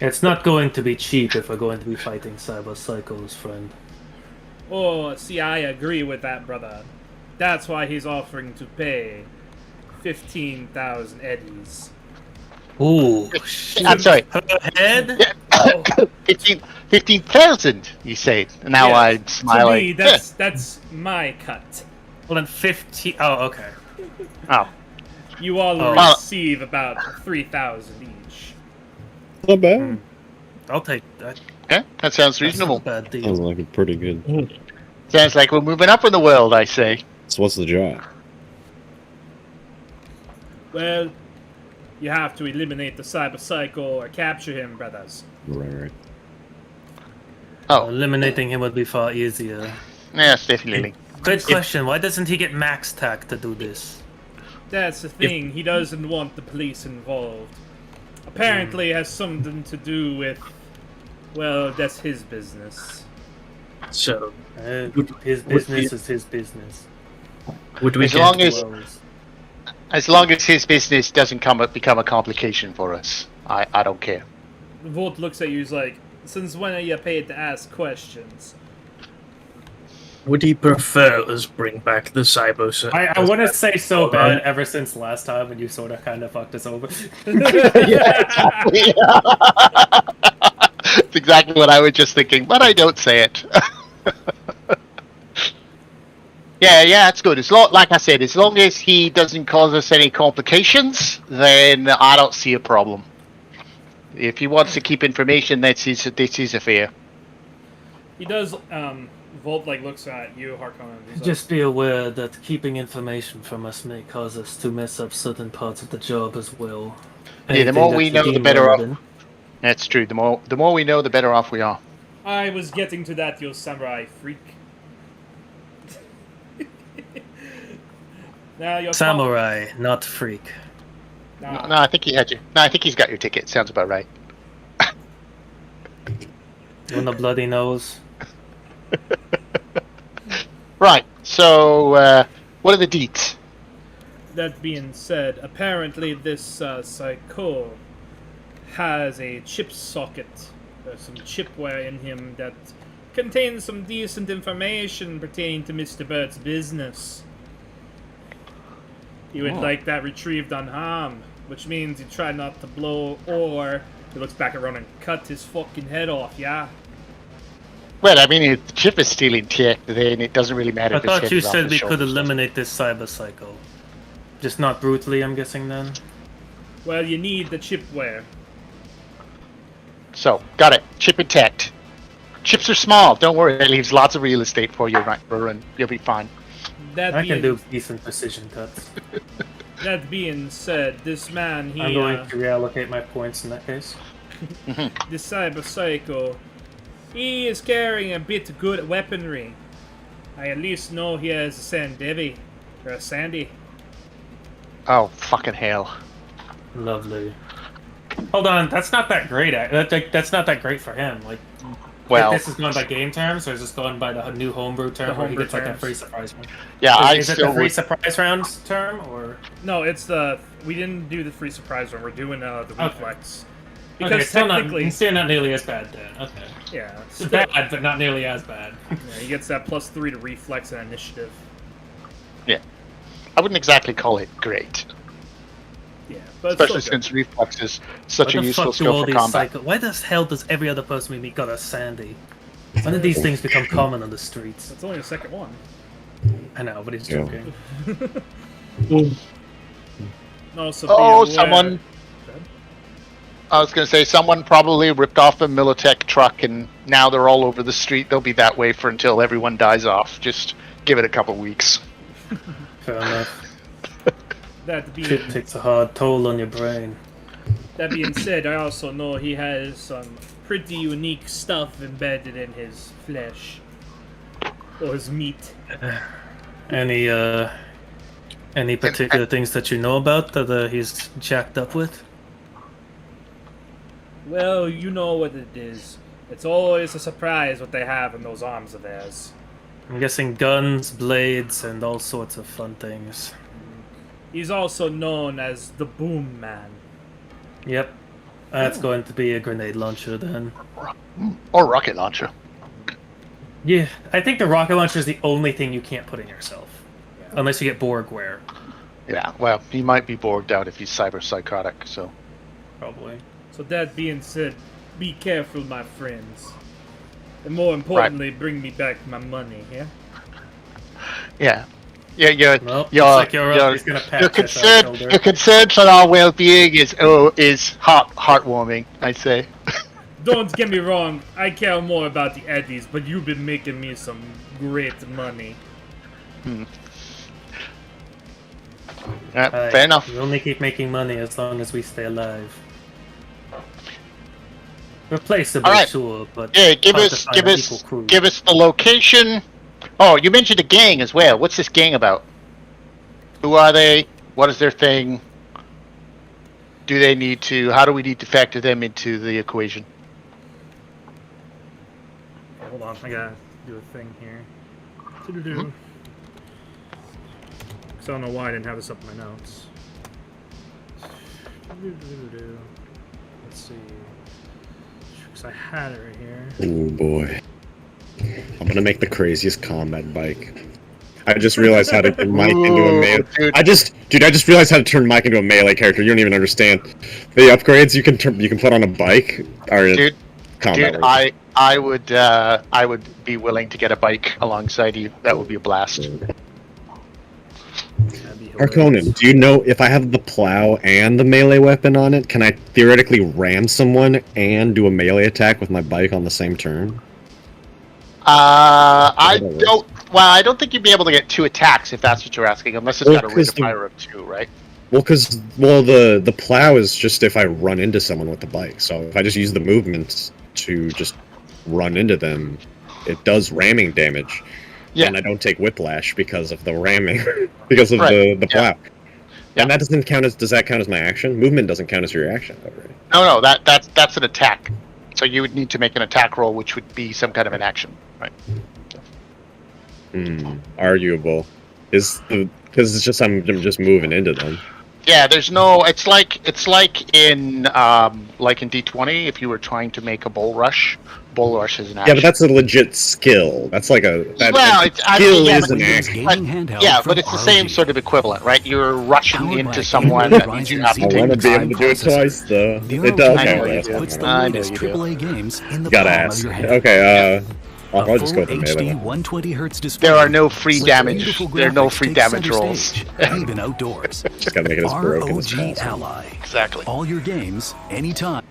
It's not going to be cheap if we're going to be fighting cyber psychos, friend. Oh, see, I agree with that, brother. That's why he's offering to pay 15,000 eddies. Ooh. I'm sorry. Per head? Oh, 15,000, you say. Now yeah, I'm smiling. To me, that's my cut. Well, then 15. Oh, okay. Oh, You all will Well- receive about 3,000 each. Not bad. I'll take that. okay. That sounds That's reasonable. not a bad deal. Sounds like a pretty good. Sounds like we're moving up in the world, I say. So what's the job? Well, You have to eliminate the cyber psycho or capture him, brothers. Right. Oh, Eliminating him would be far easier. yes, definitely. Good question. Why doesn't he get max tack to do this? That's the thing. He doesn't want the police involved. Apparently, it has something to do with. Well, that's his business. So, His business is his business. would we As get long as Blows. as long as his business doesn't become a complication for us, I don't care. Volt looks at you. He's like, "Since when are you paid to ask questions?" Would he prefer us bring back the cyber? I want to say so bad ever since last time when you sort of kind of fucked us over. That's exactly what I was just thinking, but I don't say it. Yeah, it's good. Like I said, as long as he doesn't cause us any complications, then I don't see a problem. If he wants to keep information, this is affair. He does. Volt looks at you, Harkonnen. He's Just be aware that keeping information from us may cause us to mess up certain parts of the job as well. Yeah, the more we know, the better off. That's true. The more we know, the better off we are. I was getting to that, you samurai freak. Now your Samurai, not freak. Nah. No, I think he had you. No, I think he's got your ticket. Sounds about right. You want a bloody nose? Right. So, what are the deets? That being said, apparently this psycho has a chip socket. There's some chipware in him that contains some decent information pertaining to Mr. Bird's business. He would like that retrieved unharmed, which means he tried not to blow, or he looks back around and cut his fucking head off, yeah? Well, I mean, if the chip is still intact, then it doesn't really matter. I if his thought head you is off said the we could shoulders. eliminate this cyber psycho. Just not brutally, I'm guessing then? Well, you need the chipware. So, got it. Chip intact. Chips are small. Don't worry. That leaves lots of real estate for you, right, and you'll be fine. That I being, can do decent precision cuts. That being said, this man, he, I'm going to reallocate my points in that case. the cyber psycho, he is carrying a bit good weaponry. I at least know he has a Sandevi, or a Sandy. Oh, fucking hell. Lovely. Hold on, that's not that great. That's not that great for him. Like, Well, this is going by game terms, or is this going by the new homebrew term where he homebrew gets like a terms. free surprise round? yeah, Is it the free surprise round term, or No, it's we didn't do the free surprise one, we're doing the reflex. okay, Because technically, still not nearly as bad then. Okay, yeah, it's still, bad, but not nearly as bad. yeah, he gets that +3 to reflex and initiative. I wouldn't exactly call it great, Yeah, but it's especially still good. since reflex is such Why a the useful fuck do skill all for these combat. Why the hell does every other person we meet got a Sandy? When did these things become common on the streets? It's only the second one. I know, but he's Yeah. joking. Also, Oh, be aware- someone. I was going to say someone probably ripped off a Militech truck, and now they're all over the street. They'll be that way for until everyone dies off. Just give it a couple weeks. Fair enough. That Chip being takes a hard toll on your brain. That being said, I also know he has some pretty unique stuff embedded in his flesh. Or his meat. Any particular things that you know about that he's jacked up with? Well, you know what it is. It's always a surprise what they have in those arms of theirs. I'm guessing guns, blades, and all sorts of fun things. He's also known as the Boom Man. Yep. That's going to be a grenade launcher then. Or rocket launcher. Yeah, I think the rocket launcher is the only thing you can't put in yourself. Unless you get Borgware, Yeah, well, he might be bored out if he's cyber psychotic, so. probably. So that being said, be careful, my friends. And more importantly, bring me back my money, yeah? Yeah. Yeah, Well, looks like you're up. He's gonna pat your Chet on the shoulder. your concern for our well-being is heartwarming, I say. Don't get me wrong, I care more about the Eddies, but you've been making me some great money. Fair enough. We only keep making money as long as we stay alive. Replaceable, All right. sure, but Yeah, give hard to us find an equal crew. the location. Oh, you mentioned a gang as well. What's this gang about? Who are they? What is their thing? Do they need to? How do we need to factor them into the equation? Hold on, I gotta do a thing here. Because I don't know why I didn't have this up in my notes. Let's see. Because I had it right here. Oh boy. I'm gonna make the craziest combat bike. I just realized how to turn Mike into a melee. Dude. I just realized how to turn Mike into a melee character. You don't even understand. The upgrades you can put on a bike are Dude, combat. Dude, races. I would be willing to get a bike alongside you. That would be a blast. That'd be hilarious. Harkonnen, do you know if I have the plow and the melee weapon on it, can I theoretically ram someone and do a melee attack with my bike on the same turn? I don't think you'd be able to get 2 attacks if that's what you're asking, unless it's got a rate of fire of 2, right? Well, the plow is just if I run into someone with the bike. So if I just use the movements to just run into them, it does ramming damage. Yeah. And I don't take whiplash because of the ramming, because of Right. the plow. Yeah. And that doesn't count as. Does that count as my action? Movement doesn't count as your action, though, right? No, that's an attack. So you would need to make an attack roll, which would be some kind of an action, right? Arguable. Because it's just I'm just moving into them. Yeah, there's no. It's like in D20 if you were trying to make a bull rush. Bull rush is an action. Yeah, but that's a legit skill. That's like a skill yeah, is but- an action. But it's the same sort of equivalent, right? You're rushing into someone. That means you have to I take want to the be time. able to do it twice, though. The It does. I know Okay, you that's do. puts the fine. I know latest you do. AAA games in the Gotta palm ask. of your hand. Okay, I'll just go Full for HD melee. 120 hertz display. There are no free with damage. beautiful There are no graphics free take damage center rolls. stage, even outdoors. Just gotta make it as broken as ROG possible. Ally. Exactly. All your games, anytime.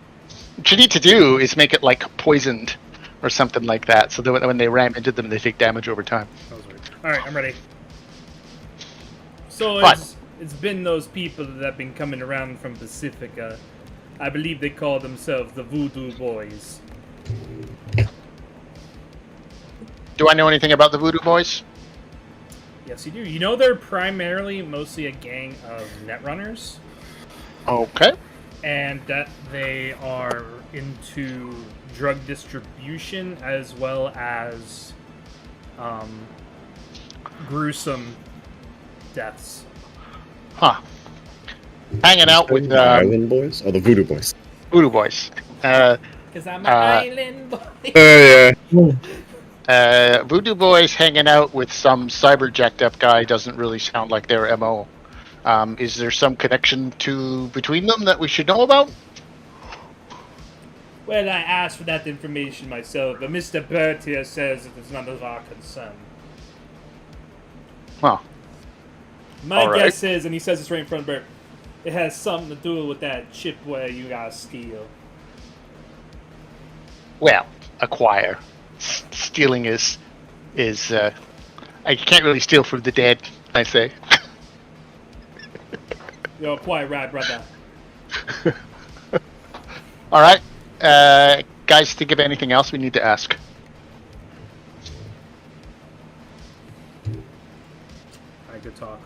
What you need to do is make it like poisoned or something like that, so that when they ram into them, they take damage over time. That was weird. Alright, I'm ready. So Fine. it's been those people that have been coming around from Pacifica. I believe they call themselves the Voodoo Boys. Do I know anything about the Voodoo Boys? Yes, you do. You know they're mostly a gang of netrunners, Okay. and that they are into drug distribution as well as gruesome deaths. Huh. Hanging out with The Island Boys? Oh, the Voodoo Boys. Voodoo Boys. Because I'm an island boy. Yeah. Voodoo Boys hanging out with some cyber jacked up guy doesn't really sound like their MO. Is there some connection between them that we should know about? Well, I asked for that information myself, but Mr. Burt here says it is none of our concern. Huh. My All right. guess is, and he says this right in front of Burt, it has something to do with that chipware you gotta steal. Well, acquire. Stealing is I can't really steal from the dead, I say. You're quite right, brother. All right. Guys, think of anything else we need to ask? Alright, good talk.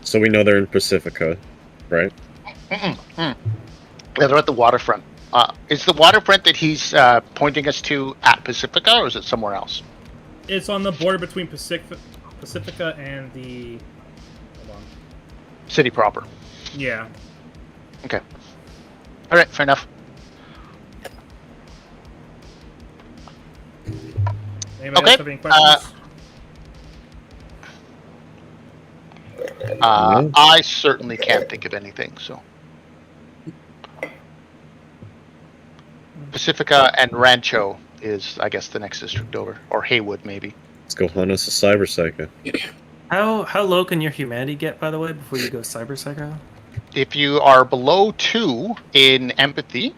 So we know they're in Pacifica, right? Yeah, they're at the waterfront. Is the waterfront that he's pointing us to at Pacifica, or is it somewhere else? It's on the border between Pacifica and the... Hold on. City proper. Yeah. Okay. All right, fair enough. Anybody Okay, else have any questions? I certainly can't think of anything, so. Pacifica and Rancho is, I guess, the next district over. Or Haywood, maybe. Let's go hunt us a Cyber Psycho. How low can your humanity get, by the way, before you go cyber psycho? If you are below 2 in empathy,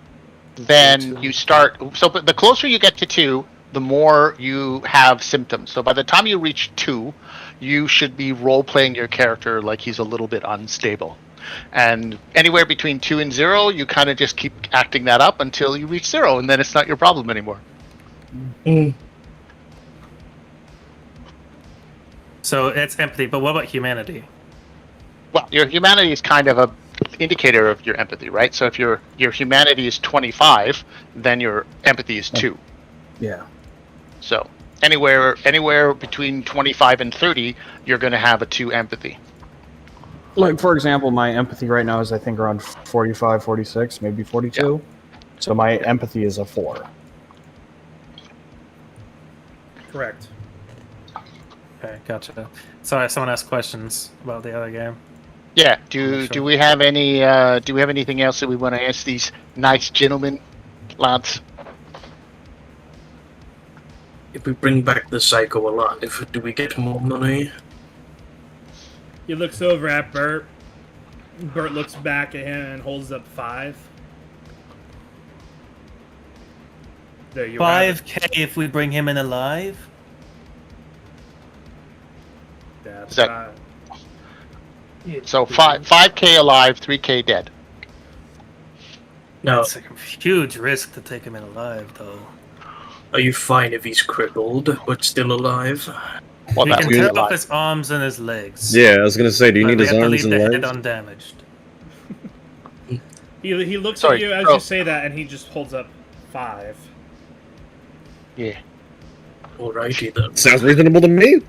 then you start... So but the closer you get to 2, the more you have symptoms. So by the time you reach 2, you should be role playing your character like he's a little bit unstable. And anywhere between 2 and 0, you kind of just keep acting that up until you reach 0, and then it's not your problem anymore. So it's empathy, but what about humanity? Well, your humanity is kind of a indicator of your empathy, right? So if your humanity is 25, then your empathy is 2. Yeah. So anywhere between 25 and 30, you're going to have a 2 empathy. Like, for example, my empathy right now is, I think, around 45, 46, maybe 42. So my empathy is a 4. Correct. Okay, gotcha. Sorry, someone asked questions about the other game. Yeah. Do we have anything else that we want to ask these nice gentlemen, lads? If we bring back the Psycho alive, do we get more money? He looks over at Bert. Bert looks back at him and holds up 5. There you have it. 5K if we bring him in alive? That's Is that- right. So 5K alive, 3K dead. Now, It's a huge risk to take him in alive, though. are you fine if he's crippled but still alive? Well, We that can would be cut off alive. his arms and his legs. Yeah, I was gonna say, do you but need we his have to arms leave and the head legs? undamaged. He looks Sorry, at you as oh. you say that, and he just holds up 5. Yeah. Alrighty then. Sounds reasonable to me.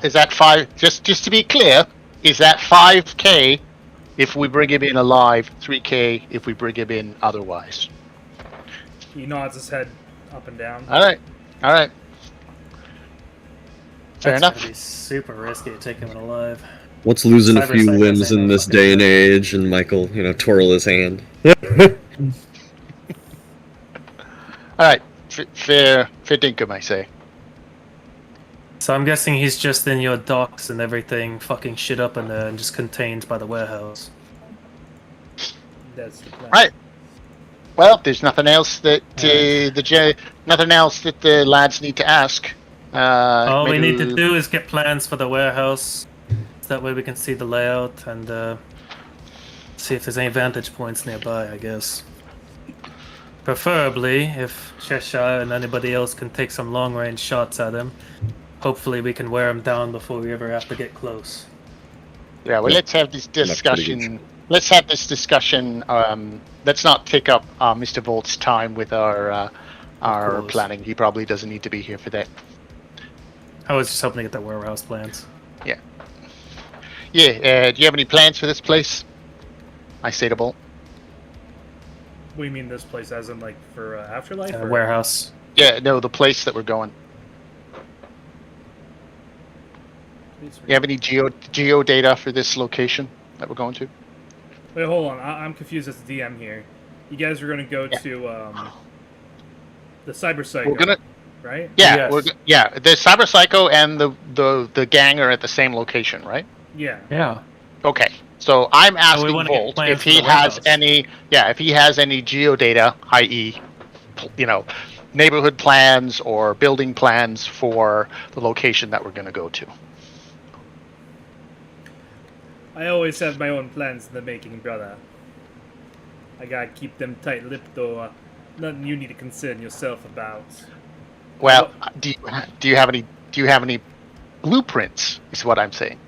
Is that 5? Just to be clear, is that 5K if we bring him in alive, 3K if we bring him in otherwise? He nods his head up and down. All right. Fair That's enough. gonna be super risky to take him in alive. What's losing a Cyber few Psycho limbs saying in no this fucking day and thing. age? And Michael, twirl his hand. All right. Fair dinkum, I say. So I'm guessing he's just in your docks and everything, fucking shit up in there and just contained by the warehouse. That's the plan. Right. Well, there's nothing else that nothing else that the lads need to ask. All we maybe need to do is get plans for the warehouse. So that way we can see the layout and see if there's any vantage points nearby, I guess. Preferably, if Cheshire and anybody else can take some long-range shots at him. Hopefully we can wear him down before we ever have to get close. Yeah, well, let's have this That's pretty discussion. Let's have this discussion. Let's not take up Mr. Volt's time with our course. planning. He probably doesn't need to be here for that. I was just hoping to get the warehouse plans. Yeah. Do you have any plans for this place? I say to Bolt. We mean this place as in, like, for Afterlife? or- Warehouse. Yeah, no, the place that we're going. You have any geo data for this location that we're going to? Wait, hold on. I'm confused as the DM here. You guys are going to go to the Cyber Psycho, We're gonna. right? Yeah, Yes. The Cyber Psycho and the gang are at the same location, right? Yeah. Yeah. Okay. So I'm we asking wanna get Volt plans if for he the has warehouse. if he has any geodata, i.e., neighborhood plans or building plans for the location that we're going to go to. I always have my own plans in the making, brother. I gotta keep them tight-lipped, though. Nothing you need to concern yourself about. Well, do you have any blueprints? Is what I'm saying.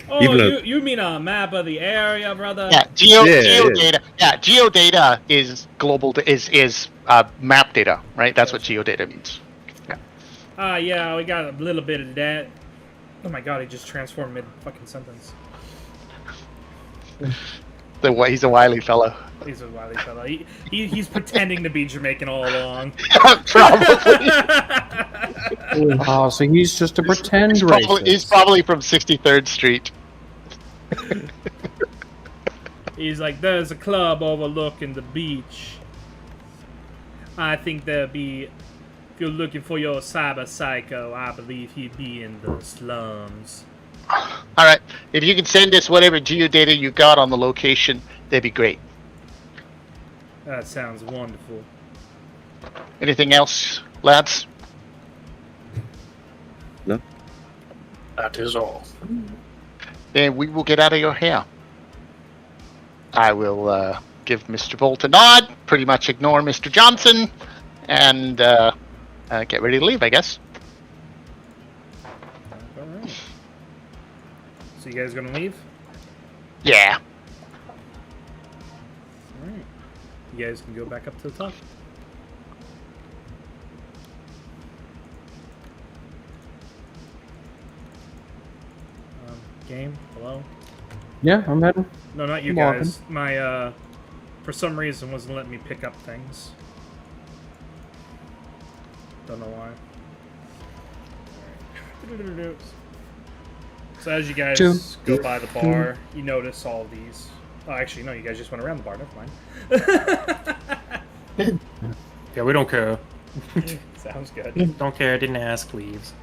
Oh, Even you mean a map of the area, brother? Yeah, Yeah, geodata. Yeah, geodata is global. Is map data, right? That's what geodata means. Ah, yeah, we got a little bit of that. Oh my god, he just transformed mid-fucking sentence. He's a wily fellow. He's a wily fella. He's pretending to be Jamaican all along. Probably. Oh, so he's just a pretend racist. He's probably from 63rd Street. He's like, there's a club overlooking the beach. I think there'd be... If you're looking for your Cyber Psycho, I believe he'd be in the slums. All right. If you can send us whatever geodata you got on the location, that'd be great. That sounds wonderful. Anything else, lads? No. That is all. Then we will get out of your hair. I will give Mr. Bolt a nod, pretty much ignore Mr. Johnson, and get ready to leave, I guess. All right. So you guys gonna leave? Yeah. All right. You guys can go back up to the top. Game. Hello. Yeah, I'm heading. No, not you I'm guys. My for some reason wasn't letting me pick up things. Don't know why. Alright. So as you guys go by the bar, you notice all of these. Oh, actually, no, you guys just went around the bar. Never mind. Yeah, we don't care. Sounds good. Don't care. Didn't ask. Leaves.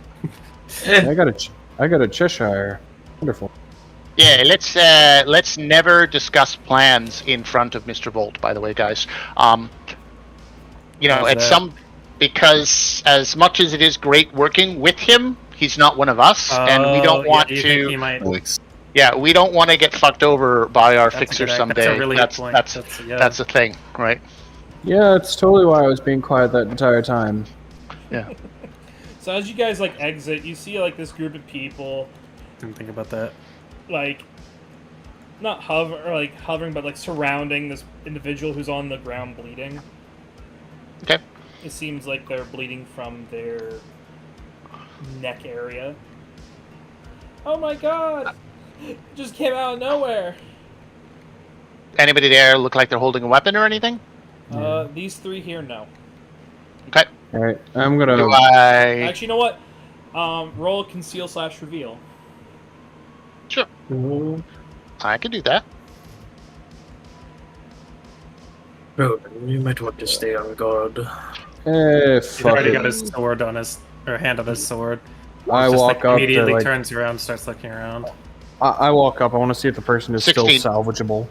I got a Cheshire. Wonderful. Yeah, let's never discuss plans in front of Mr. Bolt, by the way, guys. Because as much as it is great working with him, he's not one of us, and we don't want you to. think he might... Yeah, we don't want to get fucked over by our That's a fixer good- someday. That's a really good point. That's the thing, right? Yeah, it's totally why I was being quiet that entire time. Yeah. So as you guys like exit, you see like this group of people, Didn't think about that. like not hovering, but like surrounding this individual who's on the ground bleeding. Okay. It seems like they're bleeding from their neck area. Oh my god! It just came out of nowhere. Anybody there look like they're holding a weapon or anything? These three here, no. Okay. All right, I'm gonna. Do I? Actually, you know what? Roll conceal/reveal. Sure. I can do that. Ronan, you might want to stay on guard. He's Fuck already it. got his sword on his, or hand on his sword. I Just, walk like, up immediately to, like, turns around, starts looking around. I walk up. I want to see if the person is 16. still salvageable.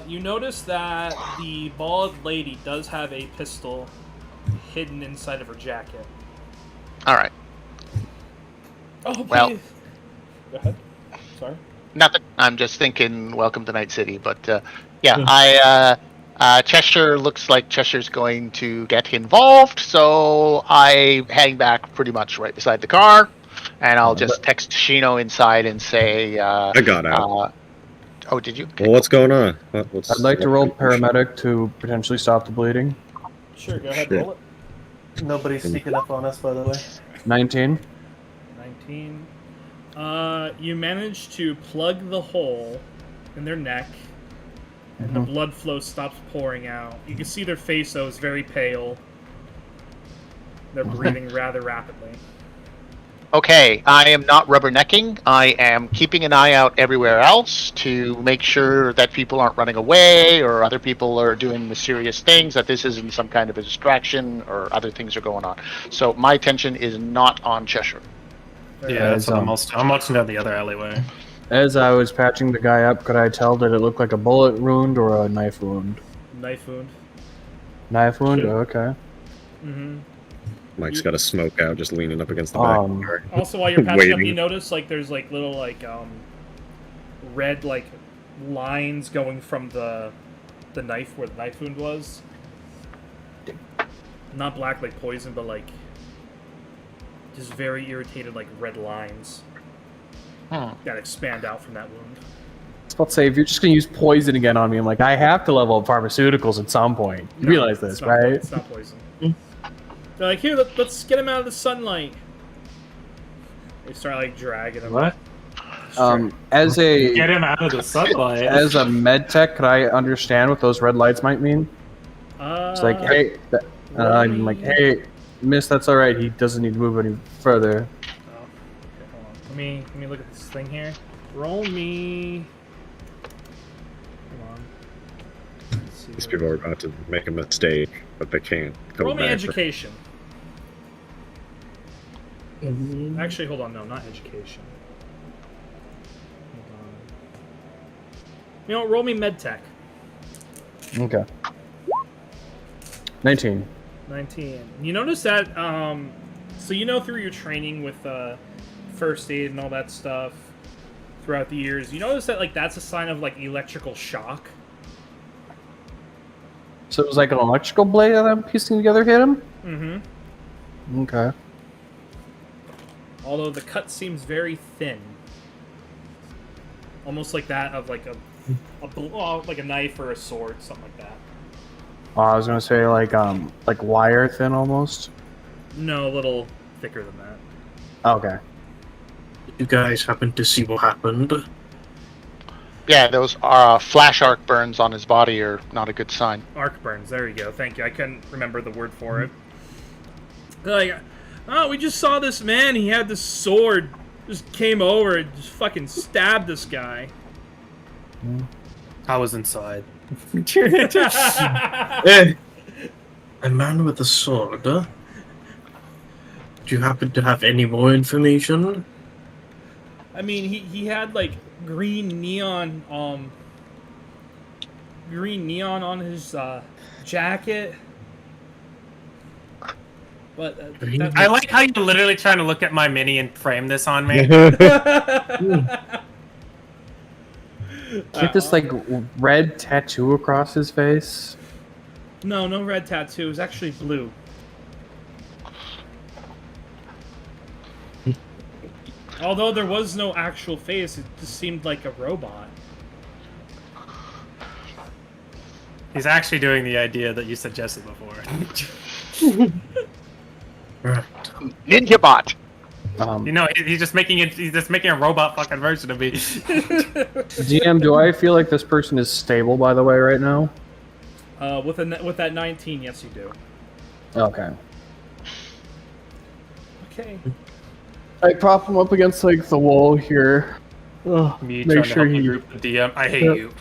You notice that the bald lady does have a pistol hidden inside of her jacket. All right. Oh, Well- please. Go ahead. Sorry. Nothing. I'm just thinking, welcome to Night City. But yeah, Cheshire looks like Cheshire's going to get involved, so I hang back pretty much right beside the car, and I'll just text Shino inside and say, I got out. oh, did you? Okay. Well, what's going on? I'd like to roll paramedic to potentially stop the bleeding. Sure, go ahead, Shit. roll it. Nobody's sneaking up on us, by the way. 19. 19. You manage to plug the hole in their neck, and the blood flow stops pouring out. You can see their face, though, is very pale. They're breathing rather rapidly. Okay, I am not rubbernecking. I am keeping an eye out everywhere else to make sure that people aren't running away or other people are doing mysterious things, that this isn't some kind of a distraction or other things are going on. So my attention is not on Cheshire. Yeah, that's what I'm watching down the other alleyway. As I was patching the guy up, could I tell that it looked like a bullet wound or a knife wound? Knife wound. Knife wound? Sure. Oh, okay. Mm-hmm. Mike's got a smoke out, just leaning up against the back. of the car. Also, while you're patching up, Waiting. you notice like there's like little like red like lines going from the knife where the knife wound was. Not black like poison, but like just very irritated like red lines that expand out from that wound. I was about to say, if you're just going to use poison again on me, I'm like, I have to level up pharmaceuticals at some point. You realize this, It's not, right? It's not poison. They're like, here, let's get him out of the sunlight. They start like dragging him. What? As a Get him out of the sunlight. as a med tech, could I understand what those red lights might mean? It's like, hey, I'm like, hey, miss, that's all right. He doesn't need to move any further. Okay, hold on. Let me look at this thing here. Roll me. Hold on. Let's see These what- people are about to make a mistake, but they can't come Roll me back. education. Actually, hold on. No, not education. Hold on. You know, roll me medtech. Okay. 19. 19. You notice that, so you know through your training with first aid and all that stuff throughout the years. You notice that like that's a sign of like electrical shock. So it was like an electrical blade that I'm piecing together hit him? Mm-hmm. Okay. Although the cut seems very thin. Almost like that of like like a knife or a sword, something like that. Oh, I was gonna say like wire thin almost. No, a little thicker than that. Okay. You guys happen to see what happened? Yeah, those flash arc burns on his body are not a good sign. Arc burns, there you go. Thank you. I couldn't remember the word for it. Like, oh, we just saw this man. He had this sword. Just came over and just fucking stabbed this guy. I was inside. Eh, a man with a sword, huh? Do you happen to have any more information? I mean, he had like green neon on his jacket. But I like how you're literally trying to look at my mini and frame this on me. Get this like red tattoo across his face. no red tattoo. It was actually blue. Although there was no actual face, it just seemed like a robot. He's actually doing the idea that you suggested before. Right. Ninja bot. You know, he's just making a robot fucking version of me. DM, do I feel like this person is stable, by the way, right now? With that 19, yes, you do. Okay. Okay. I prop him up against like the wall here. Me Make trying sure to help he- the group the DM. I hate Yep.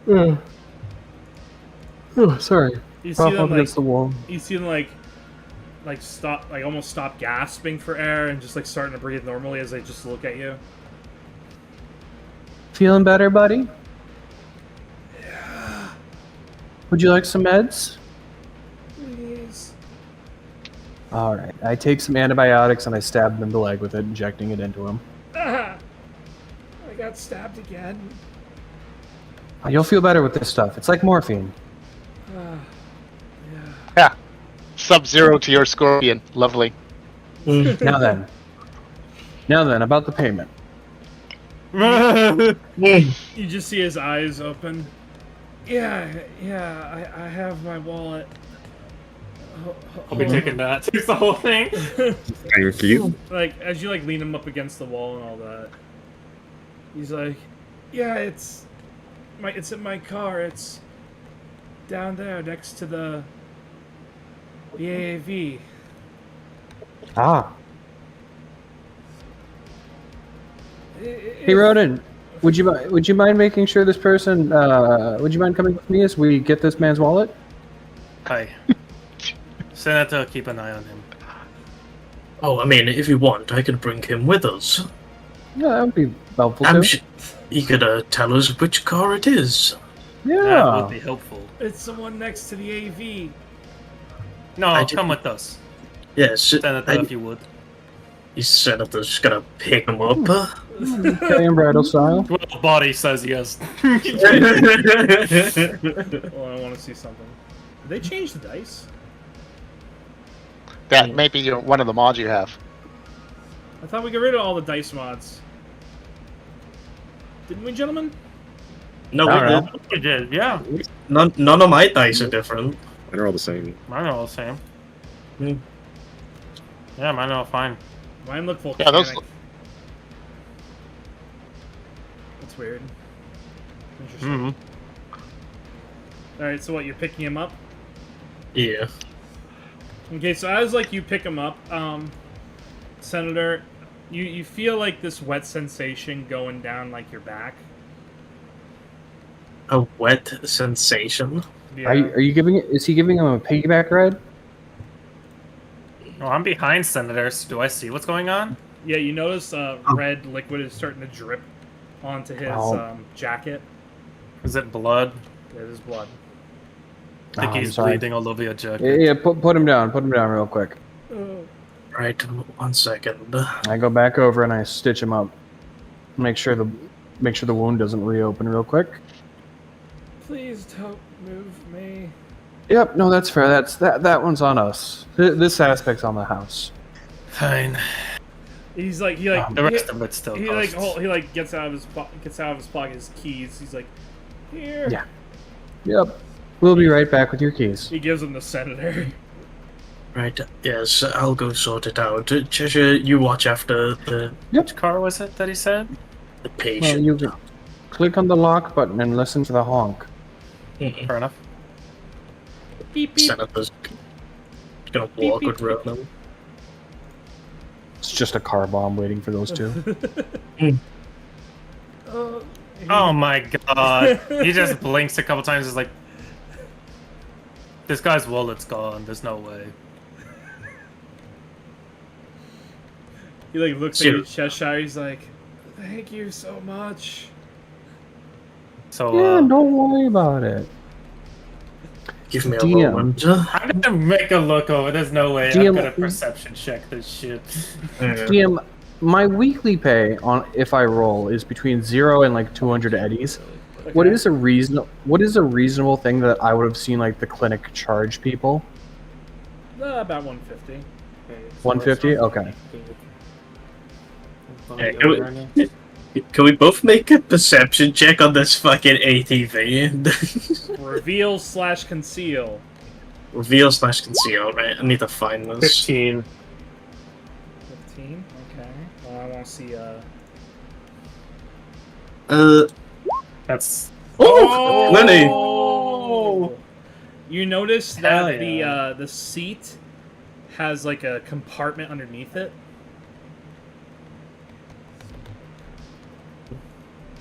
you. Oh, sorry. You see Prop them up like against the wall. you see them like stop, like almost stop gasping for air and just like starting to breathe normally as they just look at you. Feeling better, buddy? Yeah. Would you like some meds? Please. All right. I take some antibiotics and I stab him in the leg with it, injecting it into him. Ah, I got stabbed again. You'll feel better with this stuff. It's like morphine. Yeah. Sub-Zero to your Scorpion. Lovely. Now then. About the payment. You just see his eyes open. Yeah, I have my wallet. I'll be taking that. It's the whole thing. Thank you. Like as you like lean him up against the wall and all that. He's like, yeah, it's in my car. It's down there next to the AAV. Ah. Hey, Ronan. Would you mind making sure this person? Would you mind coming with me as we get this man's wallet? Hi. Senator, keep an eye on him. Oh, I mean, if you want, I could bring him with us. Yeah, that would be helpful I'm too. sure he could tell us which car it is. That Yeah. would be helpful. It's someone next to the AV. No, I did- come with us. Yes, Senator, if you would. he said that just gonna pick him up. Okay, and bridal style. Well, the body says yes. Oh, I want to see something. Did they change the dice? That may be one of the mods you have. I thought we got rid of all the dice mods. Didn't we, gentlemen? No, All we right. did. You did, yeah. None of my dice are different. Mine are all the same. Mine are all the same. Hmm. Yeah, mine are all fine. Mine look Yeah, those- volcanic. That's weird. Interesting. Mm-hmm. Alright, so what, you're picking him up? Yeah. Okay, so as like you pick him up, Senator, you feel like this wet sensation going down like your back. A wet sensation. Yeah. Are you giving it? Is he giving him a piggyback ride? Oh, I'm behind Senator, so do I see what's going on? Yeah, you notice red liquid is starting to drip onto his Oh. jacket. Is it blood? It is blood. I think Oh, I'm he's sorry. bleeding all over your jacket. Yeah, put him down. Put him down real quick. Right, 1 second. I go back over and I stitch him up. Make sure the wound doesn't reopen real quick. Please don't move me. Yep, no, that's fair. That one's on us. This aspect's on the house. Fine. He's like The rest of it still he costs. gets out of his pocket his keys. He's like, here. Yeah. Yep. We'll be right back with your keys. He gives him the senator. Right, yes, I'll go sort it out. Cheshire, you watch after the Which car was it that he said? Well, patient. you can click on the lock button and listen to the honk. Fair enough. Beep beep. Senator's gonna walk with Ronan. It's just a car bomb waiting for those two. Oh my god. He just blinks a couple times. It's like, this guy's wallet's gone. There's no way. He like looks Sure. at Cheshire. He's like, thank you so much. So, Yeah, don't worry about it. Give me a DM. moment. I'm gonna make a look over. There's no way I'm DM gonna perception check this shit. DM, my weekly pay on if I roll is between 0 and like 200 eddies. What is a reasonable thing that I would have seen like the clinic charge people? About 150. 150? Okay. Can we both make a perception check on this fucking ATV? Reveal/conceal. Reveal/conceal, right? I need to find this. 15. 15. Okay. Well, I want to see. That's Oh, Lenny! Oh! You notice Hell that yeah. the seat has like a compartment underneath it.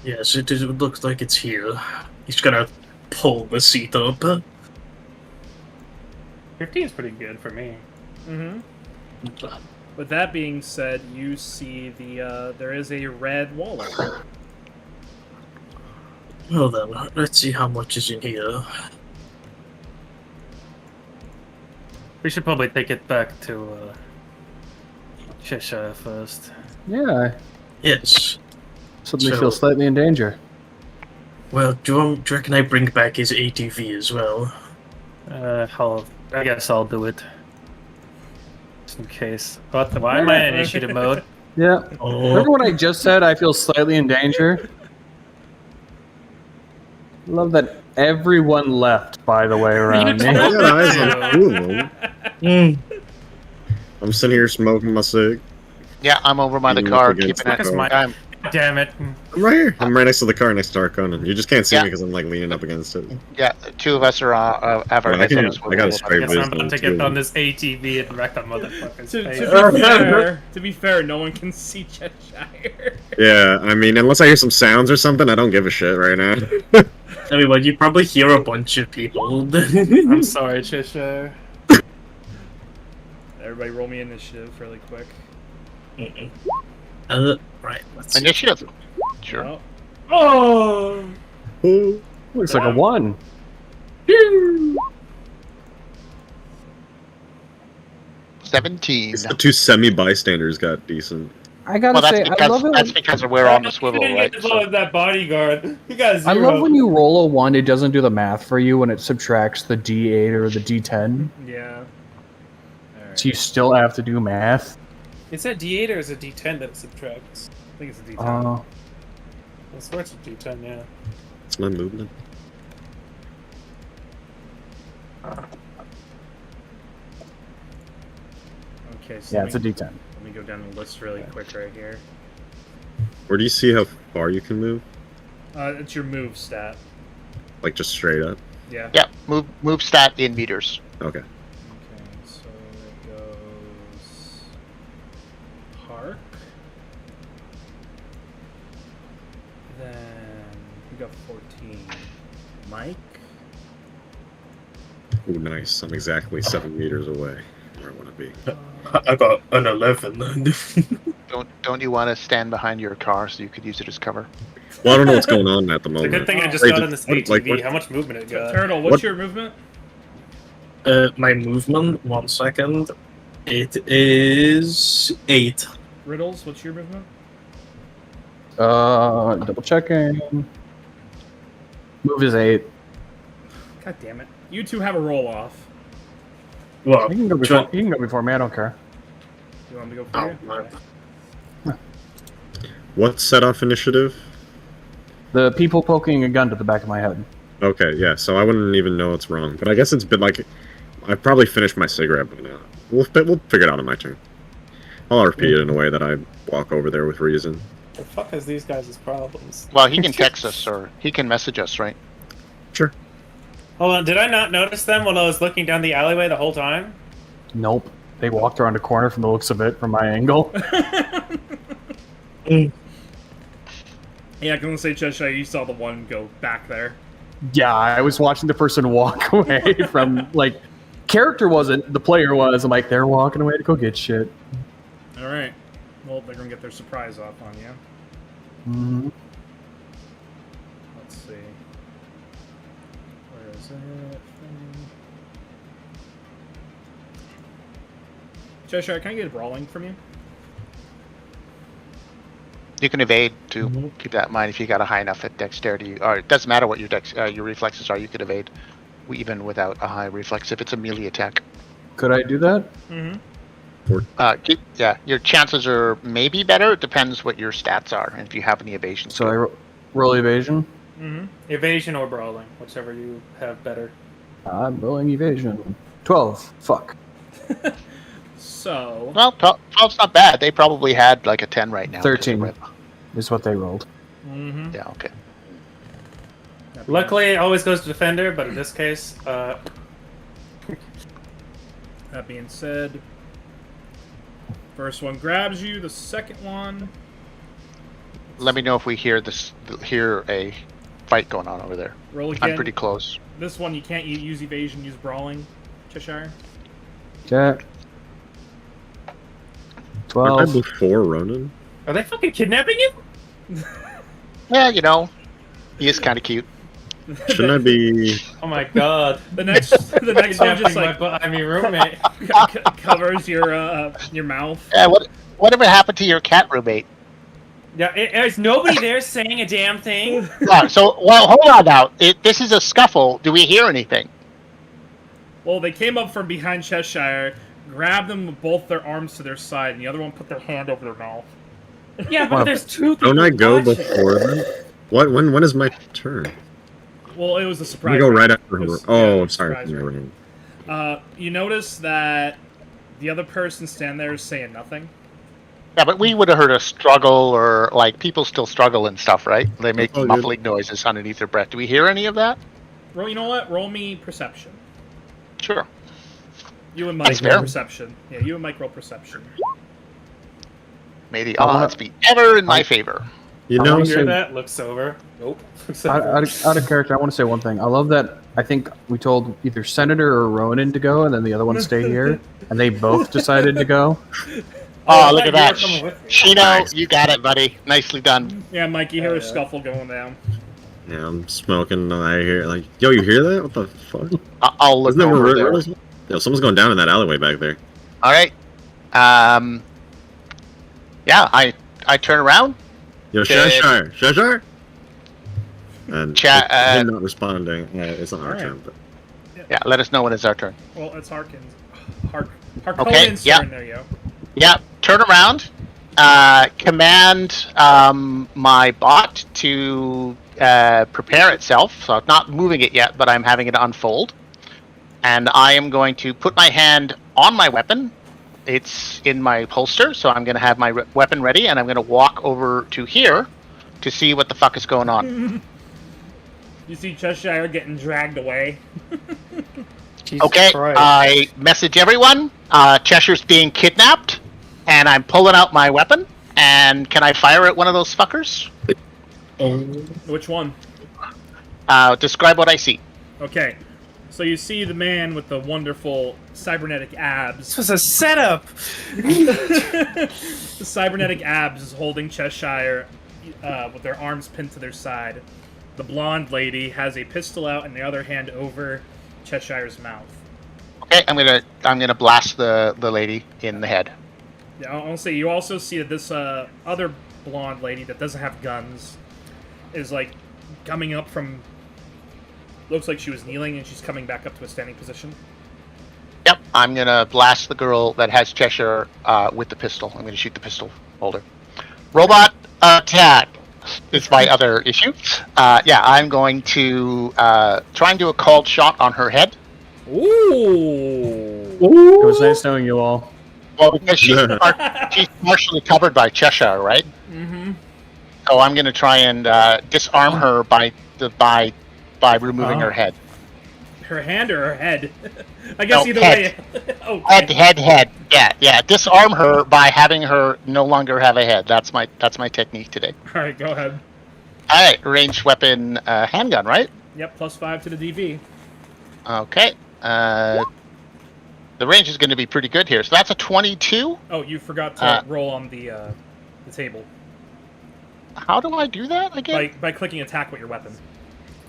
Yes, it looks like it's here. He's gonna pull the seat up. 15 is pretty good for me. Mm-hmm. With that being said, you see there is a red wallet. Well then, let's see how much is in here. We should probably take it back to Cheshire first. Yeah, Yes. suddenly So- feel slightly in danger. Well, do you reckon I bring back his ATV as well? I guess I'll do it. Just in case. What? Why am I in initiative mode? Yeah. Oh, Remember what I just said? I feel slightly in danger. Love that everyone left, by the way, around me. I got eyes on two of them. mm, I'm sitting here smoking my cig. Yeah, I'm over by the You car, look against keeping the it. car. I'm Damn it. I'm right here. I'm right next to the car next to Harkonnen. You just can't see Yeah. me because I'm like leaning up against it. Yeah, two of us are have our Well, I heads on can- us. I got a straight Guess vision. I'm about to get on this ATV and wreck a motherfucker's face. To be fair, no one can see Cheshire. Yeah, I mean, unless I hear some sounds or something, I don't give a shit right now. I mean, well, you probably hear a bunch of people. I'm sorry, Cheshire. Everybody, roll me initiative really quick. Mm-mm. Right, let's see. Initiative. Sure. Oh, Oh! Ooh. Looks like a 1. 17. The two semi-bystanders got decent. I gotta Well, that's say, I because love it. that's because we're on the swivel, right? So, that bodyguard. You guys. I love when you roll a 1, it doesn't do the math for you when it subtracts the D8 or the D10. yeah. So you still have to do math. Is that D8 or is it D10 that it subtracts? I think it's a D10. I swear it's a D10, yeah. It's my movement. Okay, so Yeah, let it's a me, D10. let me go down the list really quick right here. Where do you see how far you can move? It's your move stat. Like just straight up? Yeah. yeah, move stat in meters. Okay. Okay, so it goes Hark. Then we got 14. Mike. Ooh, nice. I'm exactly 7 meters away where I want to be. I got an 11. Don't you want to stand behind your car so you could use it as cover? Well, I don't know what's going on at the It's a moment. good thing I just Wait, got on this what- ATV. like, what- How much movement it got? Turtle, what's What- your movement? My movement, 1 second. It is 8. Riddles, what's your movement? Double checking. Move is 8. God damn it. You two have a roll off. Well, You can go before. You can go before me. I don't care. You want me to go for Oh, you? my. Okay. What set off initiative? The people poking a gun to the back of my head. Okay, yeah, so I wouldn't even know what's wrong. But I guess it's been like... I've probably finished my cigarette by now. We'll figure it out on my turn. I'll repeat it in a way that I walk over there with reason. The fuck is these guys' problems? Well, he can text us or he can message us, right? Sure. Hold on, did I not notice them when I was looking down the alleyway the whole time? Nope. They walked around a corner from the looks of it, from my angle. Yeah, I can say, Cheshire, you saw the one go back there. Yeah, I was watching the person walk away from, like, character wasn't, the player was. I'm like, they're walking away to go get shit. Alright. Well, they're gonna get their surprise off on you. Mm-hmm. Let's see. Where is it? Cheshire, can I get a brawling from you? You can evade to keep that in mind if you got a high enough at dexterity. Or it doesn't matter what your reflexes are. You could evade even without a high reflex if it's a melee attack. Could I do that? Mm-hmm. Yeah, your chances are maybe better. It depends what your stats are and if you have any evasion. So I roll evasion. Mm-hmm. Evasion or brawling, whichever you have better. I'm rolling evasion. 12. Fuck. So... Well, 12's not bad. They probably had like a 10 right now. 13 is what they rolled. Mm-hmm. Yeah, okay. Luckily, it always goes to defender, but in this case, That being said, first one grabs you, the second one... Let me know if we hear a fight going on over there. Roll again. I'm pretty close. This one you can't use evasion, use brawling. Cheshire. Okay. Aren't I 12. before Ronan? are they fucking kidnapping you? Yeah, you know, he is kind of cute. Shouldn't I be... Oh my god. The next one just Kidnapping like my roommate. covers your mouth. Yeah, whatever happened to your cat roommate? Yeah, is nobody there saying a damn thing? Well, hold on now. This is a scuffle. Do we hear anything? Well, they came up from behind Cheshire, grabbed them with both their arms to their side, and the other one put their hand over their mouth. Yeah, but there's two people Don't I go watching. before them? What? When is my turn? Well, it was a Let surprise. me go right after It her. was- yeah, Oh, it was a sorry. surprise Never round. mind. You notice that the other person standing there is saying nothing. Yeah, but we would have heard a struggle or like people still struggle and stuff, right? They make all good. muffling noises underneath their breath. Do we hear any of that? Roll. You know what? Roll me perception. Sure. You and That's Mike roll fair. perception. Yeah, you and Mike roll perception. May the odds be ever in my favor. You I know, wanna Hear say- that? Looks over. Nope. Out of character, I want to say one thing. I love that. I think we told either Senator or Ronan to go, and then the other one stay here, and they both decided to go. Oh, I look thought at you that. were coming with me. Shino, you got it, buddy. Nicely done. Yeah, Mike, you hear Oh, a yeah. scuffle going down. yeah, I'm smoking. And I hear like, yo, you hear that? What the fuck? I'll look Isn't that over where there. Riddles? Yo, someone's going down in that alleyway back there. All right. Yeah, I turn around. Yo, Good. Shashar. And Chat, him not responding. It's not our Alright. turn, but Yeah, let us know when it's our turn. Well, it's Harkins. Harkonnen's Okay, yeah. turn. There you go. Yeah, turn around. Command my bot to prepare itself. So I'm not moving it yet, but I'm having it unfold. And I am going to put my hand on my weapon. It's in my holster, so I'm going to have my weapon ready, and I'm going to walk over to here to see what the fuck is going on. You see Cheshire getting dragged away. Okay, I message everyone. Cheshire's being kidnapped, and I'm pulling out my weapon. And can I fire at one of those fuckers? Which one? Describe what I see. Okay. So you see the man with the wonderful cybernetic abs. This was a setup. The cybernetic abs is holding Cheshire with their arms pinned to their side. The blonde lady has a pistol out and the other hand over Cheshire's mouth. Okay, I'm gonna blast the lady in the head. Yeah, I'll say you also see that this other blonde lady that doesn't have guns is like coming up from. Looks like she was kneeling and she's coming back up to a standing position. Yep, I'm gonna blast the girl that has Cheshire with the pistol. I'm gonna shoot the pistol holder. Robot attack is my other issue. Yeah, I'm going to try and do a called shot on her head. Ooh. It was nice knowing you all. Well, because she's partially covered by Cheshire, right? Mm-hmm. So I'm gonna try and disarm her by removing her head. Her hand or her head? I guess No, either head. way. Okay. Head. Yeah. Disarm her by having her no longer have a head. That's my technique today. All right, go ahead. All right, ranged weapon, handgun, right? Yep, +5 to the DV. Okay. The range is going to be pretty good here. So that's a 22. Oh, you forgot to roll on the table How do I do that again? by clicking attack with your weapon.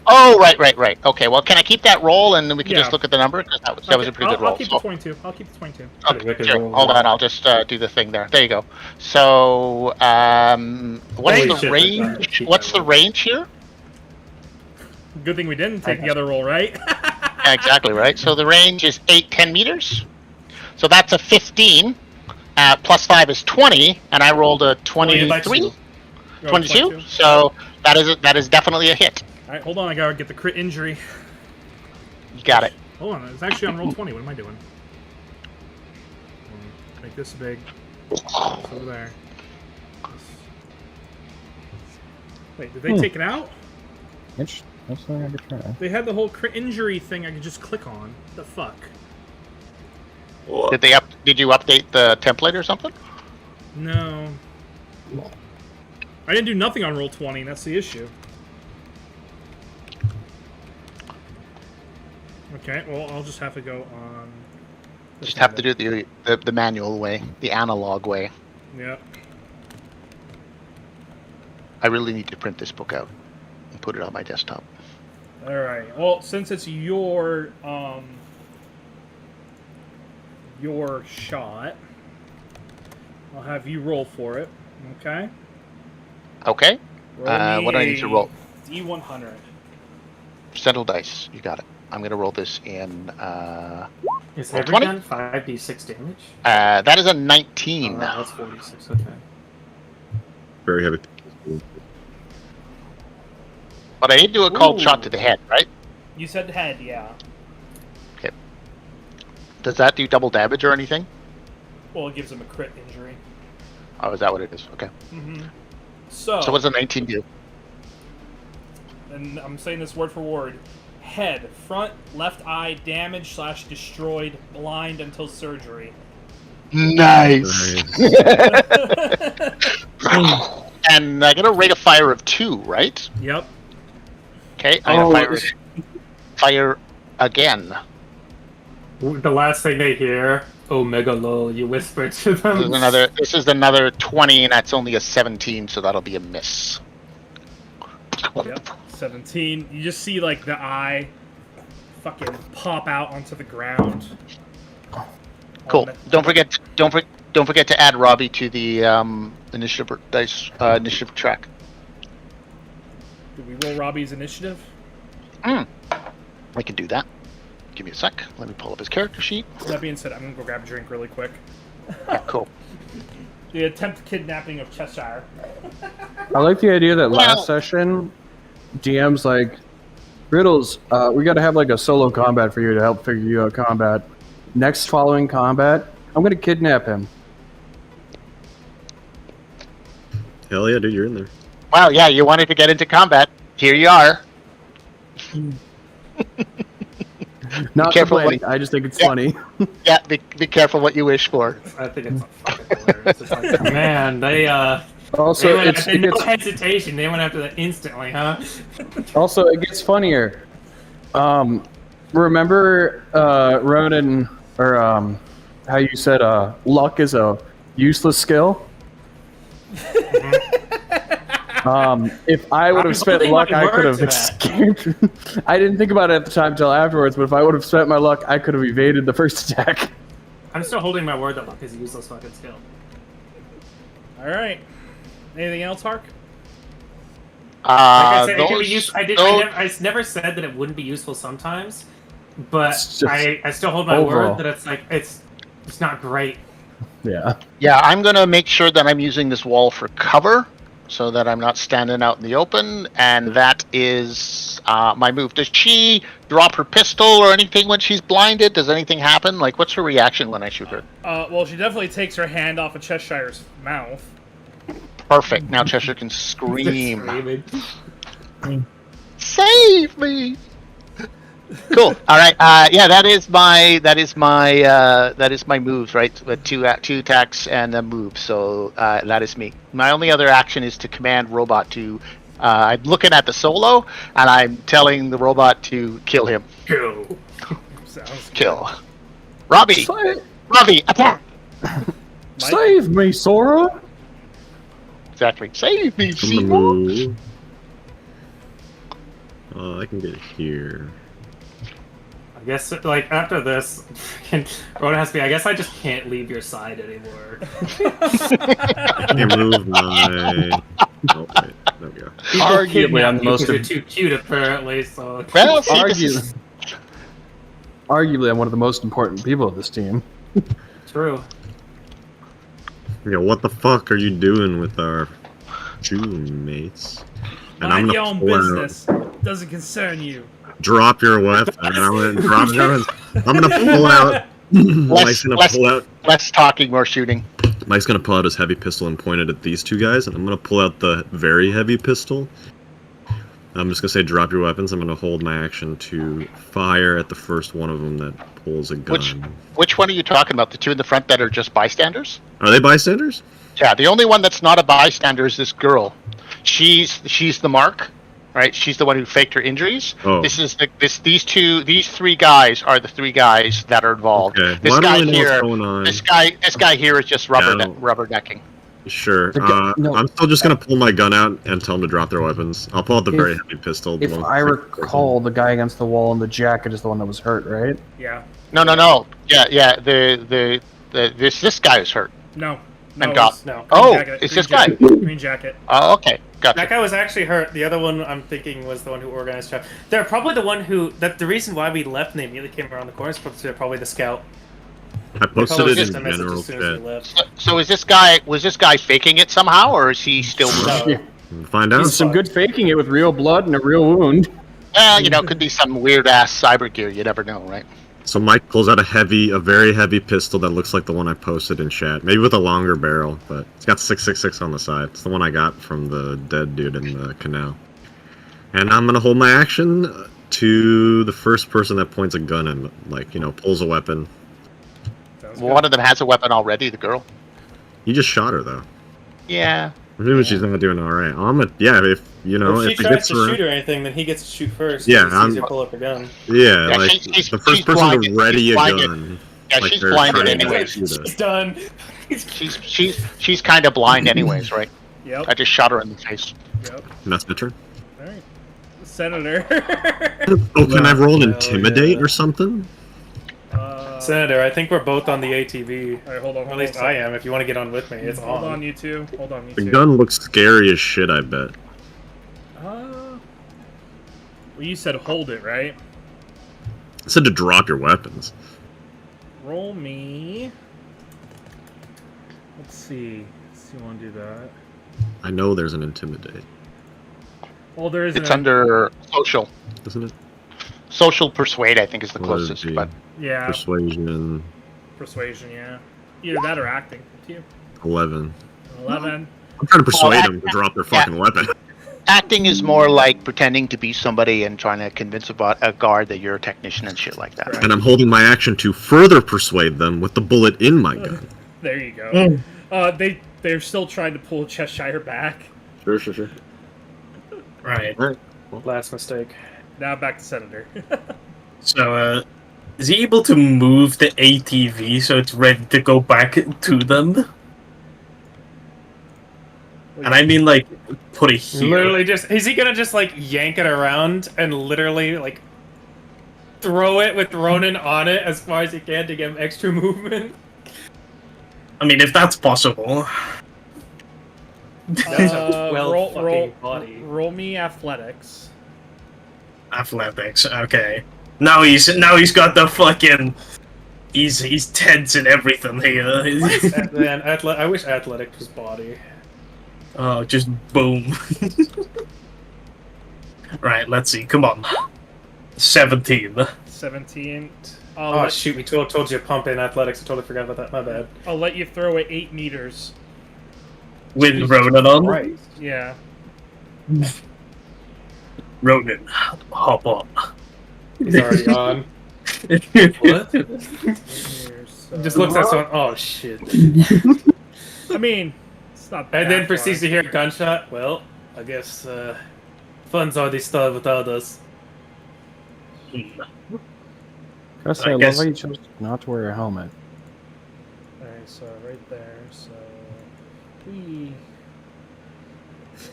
Oh, right. Okay, well, can I keep that roll and then we can Yeah. just look at the number? Because that was a pretty good roll. I'll keep the 22. I'll keep the 22. Okay, sure. Hold on, I'll just do the thing there. There you go. So, what's Holy the shit, range? What's the range here? Good thing we didn't take the other roll, right? Yeah, exactly, right? So the range is 10 meters. So that's a 15. +5 is 20, and I rolled a 23. 22. So that is definitely a hit. All right, hold on. I gotta get the crit injury. You got it. Hold on. It's actually on roll 20. What am I doing? Make this big. This over there. Wait, did they take it out? They had the whole crit injury thing I could just click on. The fuck? Did you update the template or something? No. I didn't do nothing on roll 20. That's the issue. Okay, well, I'll just have to go on... Just have to do it the manual way, the analog way. Yep. I really need to print this book out and put it on my desktop. Alright, well, since it's your shot, I'll have you roll for it, okay? Okay. Roll What do I need to roll? D100. Settle dice. You got it. I'm going to roll this in... Is roll every 20? gun 5d6 damage? That is a 19. Oh, that's 46, okay. Very heavy. But I did do a cold Ooh. shot to the head, right? You said head, yeah. Okay. Does that do double damage or anything? Well, it gives him a crit injury. Oh, is that what it is? Okay. Mm-hmm. So So what does a 19 do? and I'm saying this word for word. Head, front, left eye, damaged / destroyed, blind until surgery. Nice. And I get a rate of fire of 2, right? Yep. Okay, I'm gonna fire again. The last thing they hear, Omega lol, you whisper to them. This is another 20, and that's only a 17, so that'll be a miss. Yep. 17. You just see like the eye fucking pop out onto the ground. Cool. Don't forget to add Robbie to the initiative dice initiative track. Did we roll Robbie's initiative? I can do that. Give me a sec. Let me pull up his character sheet. That being said, I'm gonna go grab a drink really quick. Yeah, cool. The attempt kidnapping of Cheshire. I like the idea that last session, DM's like, Riddles, we gotta have like a solo combat for you to help figure you out combat. Next following combat, I'm gonna kidnap him. Hell yeah, dude, you're in there. Wow, yeah, you wanted to get into combat. Here you are. Not careful complaining, I just think it's Yeah. funny. Yeah, be careful what you wish for. I think it's fucking hilarious. It's like, man, they Also, went it's, after, it no gets, hesitation. They went after that instantly, huh? also, it gets funnier. Remember, Ronan, or how you said luck is a useless skill? If I would have spent holding luck, my I could word have to escaped. I didn't think about it at the time till afterwards, but if I would have spent my luck, I could have evaded the first attack. I'm still holding my word that luck is a useless fucking skill. All right. Anything else, Hark? Like I said, it can be Those- used. those- I never said that it wouldn't be useful sometimes, but It's just I still hold my overall. word that it's like it's not great. Yeah. Yeah, I'm gonna make sure that I'm using this wall for cover, so that I'm not standing out in the open, and that is my move. Does she drop her pistol or anything when she's blinded? Does anything happen? Like, what's her reaction when I shoot her? Well, she definitely takes her hand off of Cheshire's mouth. Perfect. Now Cheshire can scream. Screaming. Save me! Cool. All right. Yeah, that is my moves, right? With two attacks and a move. So that is me. My only other action is to command robot to. I'm looking at the solo, and I'm telling the robot to kill him. Go. Sounds good. Kill. Robbie, attack! Save me, Sora! Exactly. Save me, I'm gonna Seymour. move. I can get here. I guess like after this, Ronan has to be. I guess I just can't leave your side anymore. I can move my. Oh wait, there we go. People Arguably, kidnap I'm the you most 'cause you're too cute, apparently. So Well, see, this is- Arguably, I'm one of the most important people of this team. true. Yeah, what the fuck are you doing with our June mates? And Mind your gonna own pull out- business. Doesn't concern you. Drop your weapon. And I'm gonna drop your weapon. I'm gonna pull out. Mike's gonna pull out. less talking, more shooting. Mike's gonna pull out his heavy pistol and point it at these two guys, and I'm gonna pull out the very heavy pistol. I'm just gonna say, drop your weapons. I'm gonna hold my action to fire at the first one of them that pulls a gun. Which one are you talking about? The two in the front that are just bystanders? Are they bystanders? Yeah, the only one that's not a bystander is this girl. She's the mark, right? She's the one who faked her injuries. Oh. These three guys are the three guys that are involved. Okay. This Well, I guy don't really know here, what's going on. this guy here is just rubbernecking. Sure. No. I'm still just gonna pull my gun out and tell them to drop their weapons. I'll pull out the very heavy pistol. the If one- I recall, the guy against the wall in the jacket is the one that was hurt, right? Yeah. No. Yeah. This guy is hurt. No. And No. got- It's No. Oh, jacket, it's green this guy. jacket, Green jacket. Oh, okay, gotcha. That guy was actually hurt. The other one I'm thinking was the one who organized trap. They're probably the one who. The reason why we left and they immediately came around the corner is because they're probably the scout. I posted Probably it just in a message general as soon as we chat. left. So was this guy faking it somehow, or is he still? No. Find out. He's some good faking it with real blood and a real wound. Well, could be some weird ass cyber gear. You never know, right? So Mike pulls out a very heavy pistol that looks like the one I posted in chat. Maybe with a longer barrel, but it's got 666 on the side. It's the one I got from the dead dude in the canal. And I'm gonna hold my action to the first person that points a gun and pulls a weapon. Sounds Well, one of them has a weapon already. The girl. You just shot her though. Yeah. Maybe she's not doing all right. If if she it tries gets to around, shoot or anything, then he gets to shoot first. Yeah, He sees I'm- her pull up her gun. yeah, Yeah, like she's the first person blinded. to ready She's a blinded. gun. Yeah, like she's they're blinded trying to anyways. shoot her. She's done. She's kind of blind anyways, right? Yep. I just shot her in the face. Yep. And that's my turn. All right. Senator. Oh, can I roll an Hell intimidate yeah. or something? Senator, I think we're both on the ATV. All right, hold on. Or at least I am. If you want to get on with me, it's Hold on. on, you two. Hold on, you The two. gun looks scary as shit, I bet. Well, you said hold it, right? I said to drop your weapons. Roll me. Let's see. You want to do that? I know there's an intimidate, Well, there isn't. It's under social. isn't it? Social persuade, I think, is the What is closest. the But Yeah, persuasion? persuasion. Yeah, either that or acting. Up to you. 11. 11. I'm trying to persuade Well, them to drop their fucking weapon. acting is more like pretending to be somebody and trying to convince a guard that you're a technician and shit like that. And I'm holding my action to further persuade them with the bullet in my gun. There you go. They're still trying to pull Cheshire back. Sure. Right. Last mistake. Now back to Senator. So, is he able to move the ATV so it's ready to go back to them? And I mean, like, put it here. Literally just, is he gonna just like yank it around and literally like throw it with Ronan on it as far as he can to give him extra movement? I mean, if that's possible. That's a well fucking body. Roll me athletics. Athletics, okay. Now he's got the fucking... He's tense and everything here. Man, I wish athletics was body. Oh, just boom. Right, let's see. Come on. 17. 17. Oh shoot, we told you to pump in athletics. I totally forgot about that. My bad. I'll let you throw it 8 meters. With Ronan on? Right. Yeah. Ronan, hop on. He's already on. What? Just looks at someone. Oh shit. I mean, it's not bad. And then proceeds to hear a gunshot. Well, I guess fun's already started without us. Gotta say, I love how you chose not to wear a helmet. Alright, so right there, so... Whee.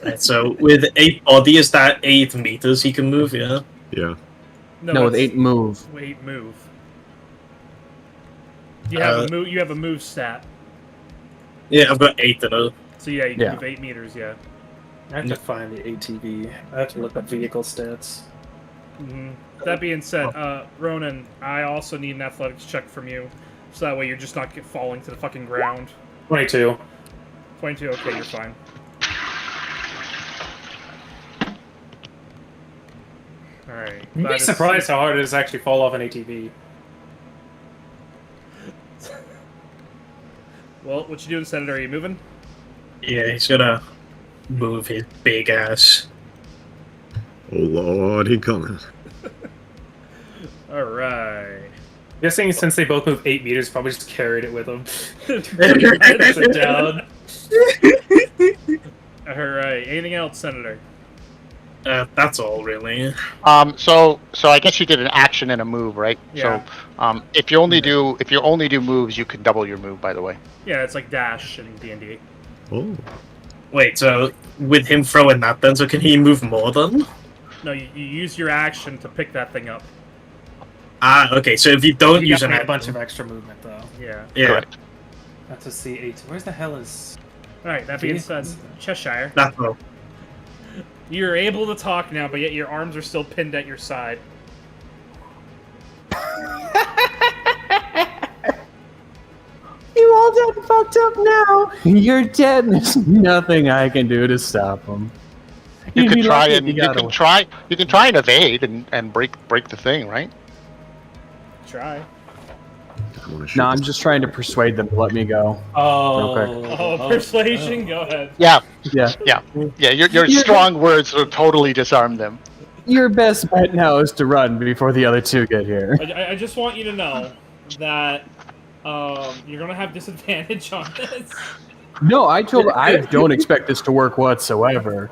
Right, so with 8 body, is that 8 meters he can move, yeah? Yeah. No, with 8 move. 8 move. You have you have a move stat. Yeah, I've got 8 in it. So yeah, you can move 8 meters, yeah. I have to find the ATV. I have to look up vehicle stats. That being said, Ronan, I also need an athletics check from you, so that way you're just not falling to the fucking ground. 22. 22, okay, you're fine. Alright. You'd be surprised how hard it is to actually fall off an ATV. Well, what you doing, Senator? Are you moving? Yeah, he's gonna move his big ass. Oh lord, he coming. Alright. Guessing since they both move 8 meters, probably just carried it with them. Sit down. Alright, anything else, Senator? That's all, really. So I guess you did an action and a move, right? Yeah. So, if you only do moves, you can double your move. By the way. Yeah, it's like dash in D&D. Oh. Wait, so with him throwing that then, so can he move more then? No, you use your action to pick that thing up. Ah, okay, so if you don't You use got an a bunch of extra movement though. Yeah. Yeah. Correct. That's a C8. Where's the hell is? Alright, that being said, Cheshire, That's all. you're able to talk now, but yet your arms are still pinned at your side. You all done fucked up now. You're dead. There's nothing I can do to stop them. You can try and you can try and evade and break the thing, right? Try. No, I'm just trying to persuade them to let me go. Oh, persuasion? Go ahead. Yeah. Yeah. Your strong words will totally disarm them. Your best bet now is to run before the other two get here. I just want you to know that you're gonna have disadvantage on this. No, I don't expect this to work whatsoever.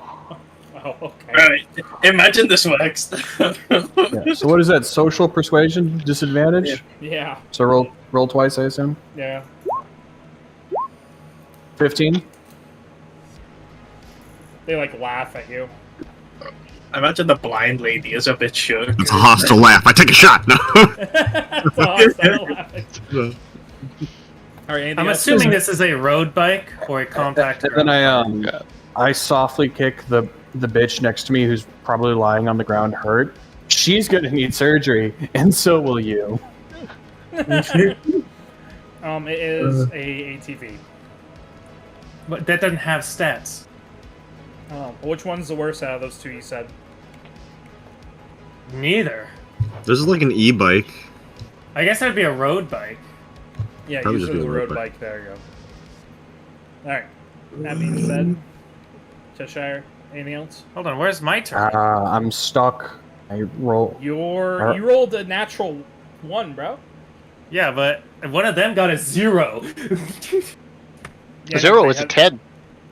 Oh, okay. Alright, imagine this works. Yeah, so what is that? Social persuasion disadvantage? Yeah. So roll twice, I assume. Yeah. 15. They like laugh at you. I imagine the blind lady is a bit shook. It's a hostile laugh. I take a shot. No. It's a hostile laugh. All right, I'm assuming this is a road bike or a compact. And then I softly kick the bitch next to me who's probably lying on the ground hurt. She's gonna need surgery, and so will you. It is a ATV. But that doesn't have stats. Which one's the worst out of those two you said? Neither. This is like an e-bike. I guess that'd be a road bike. Yeah, Probably usually just the be a road road bike. There you go. Alright. That being said, Cheshire, anything else? Hold on, where's my turn? I'm stuck. I roll. You rolled a natural 1, bro. Yeah, but one of them got a 0. Yeah, 0 they is a had- 10.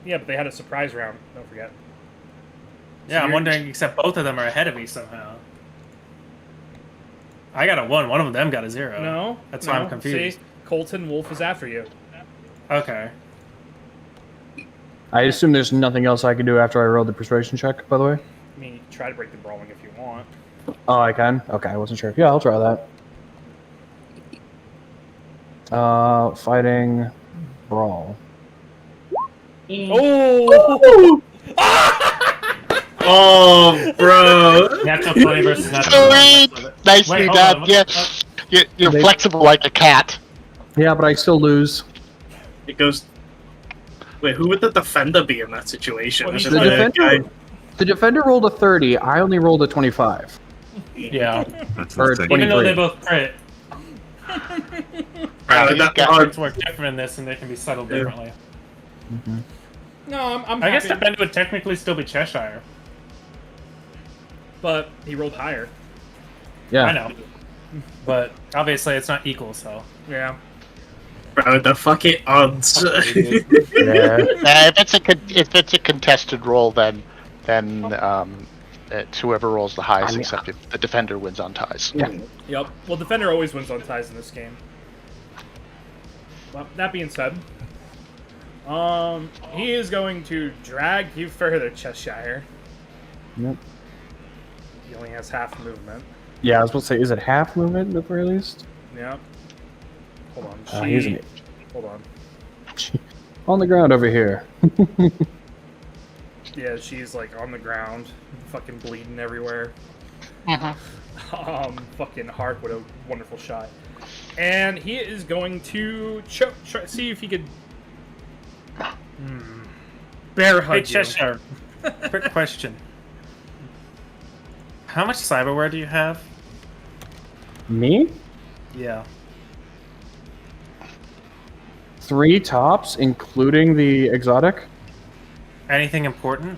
Yeah, but they had a surprise round. Don't forget. Yeah, I'm wondering, except both of them are ahead of me somehow. I got a 1, one of them got a 0. No. That's why I'm confused. See, Colton Wolf is after you. Okay. I assume there's nothing else I can do after I roll the persuasion check, by the way? I mean, you can try to break the brawling if you want. Oh, I can? Okay, I wasn't sure. Yeah, I'll try that. Fighting brawl. Oh! Oh, bro. Natural 20 versus natural Sweet! 1. Nicely hold done. on, Yeah, what- you're They- flexible like a cat. Yeah, but I still lose. It goes. Wait, who would the defender be in that situation? Well, Is he's it The like- defender, guy- the defender rolled a 30. I only rolled a 25. Yeah. That's Or insane. 20. Even though they 23. both crit, that got- hard. it's work different in this, and they can be settled Yeah. differently. No, I'm I guess happy, defender would technically still be Cheshire. but he rolled higher. Yeah. I know. But obviously it's not equal, so. Yeah. Bro, the fucking odds. Yeah. If it's a contested roll, then it's whoever rolls the highest, I mean, except if the defender wins on ties. Yeah. Yep. Well, defender always wins on ties in this game. Well, that being said, he is going to drag you further, Cheshire. Yep. He only has half movement. Yeah, I was supposed to say, is it half movement at the very least? Yep. Hold on. He's an- Hold on. on the ground over here. Yeah, she's like on the ground, fucking bleeding everywhere. Fucking Hark with a wonderful shot. And he is going to see if he could bear hug Hey, you. Cheshire. Quick question. How much cyberware do you have? Me? Yeah. 3 tops, including the exotic. Anything important?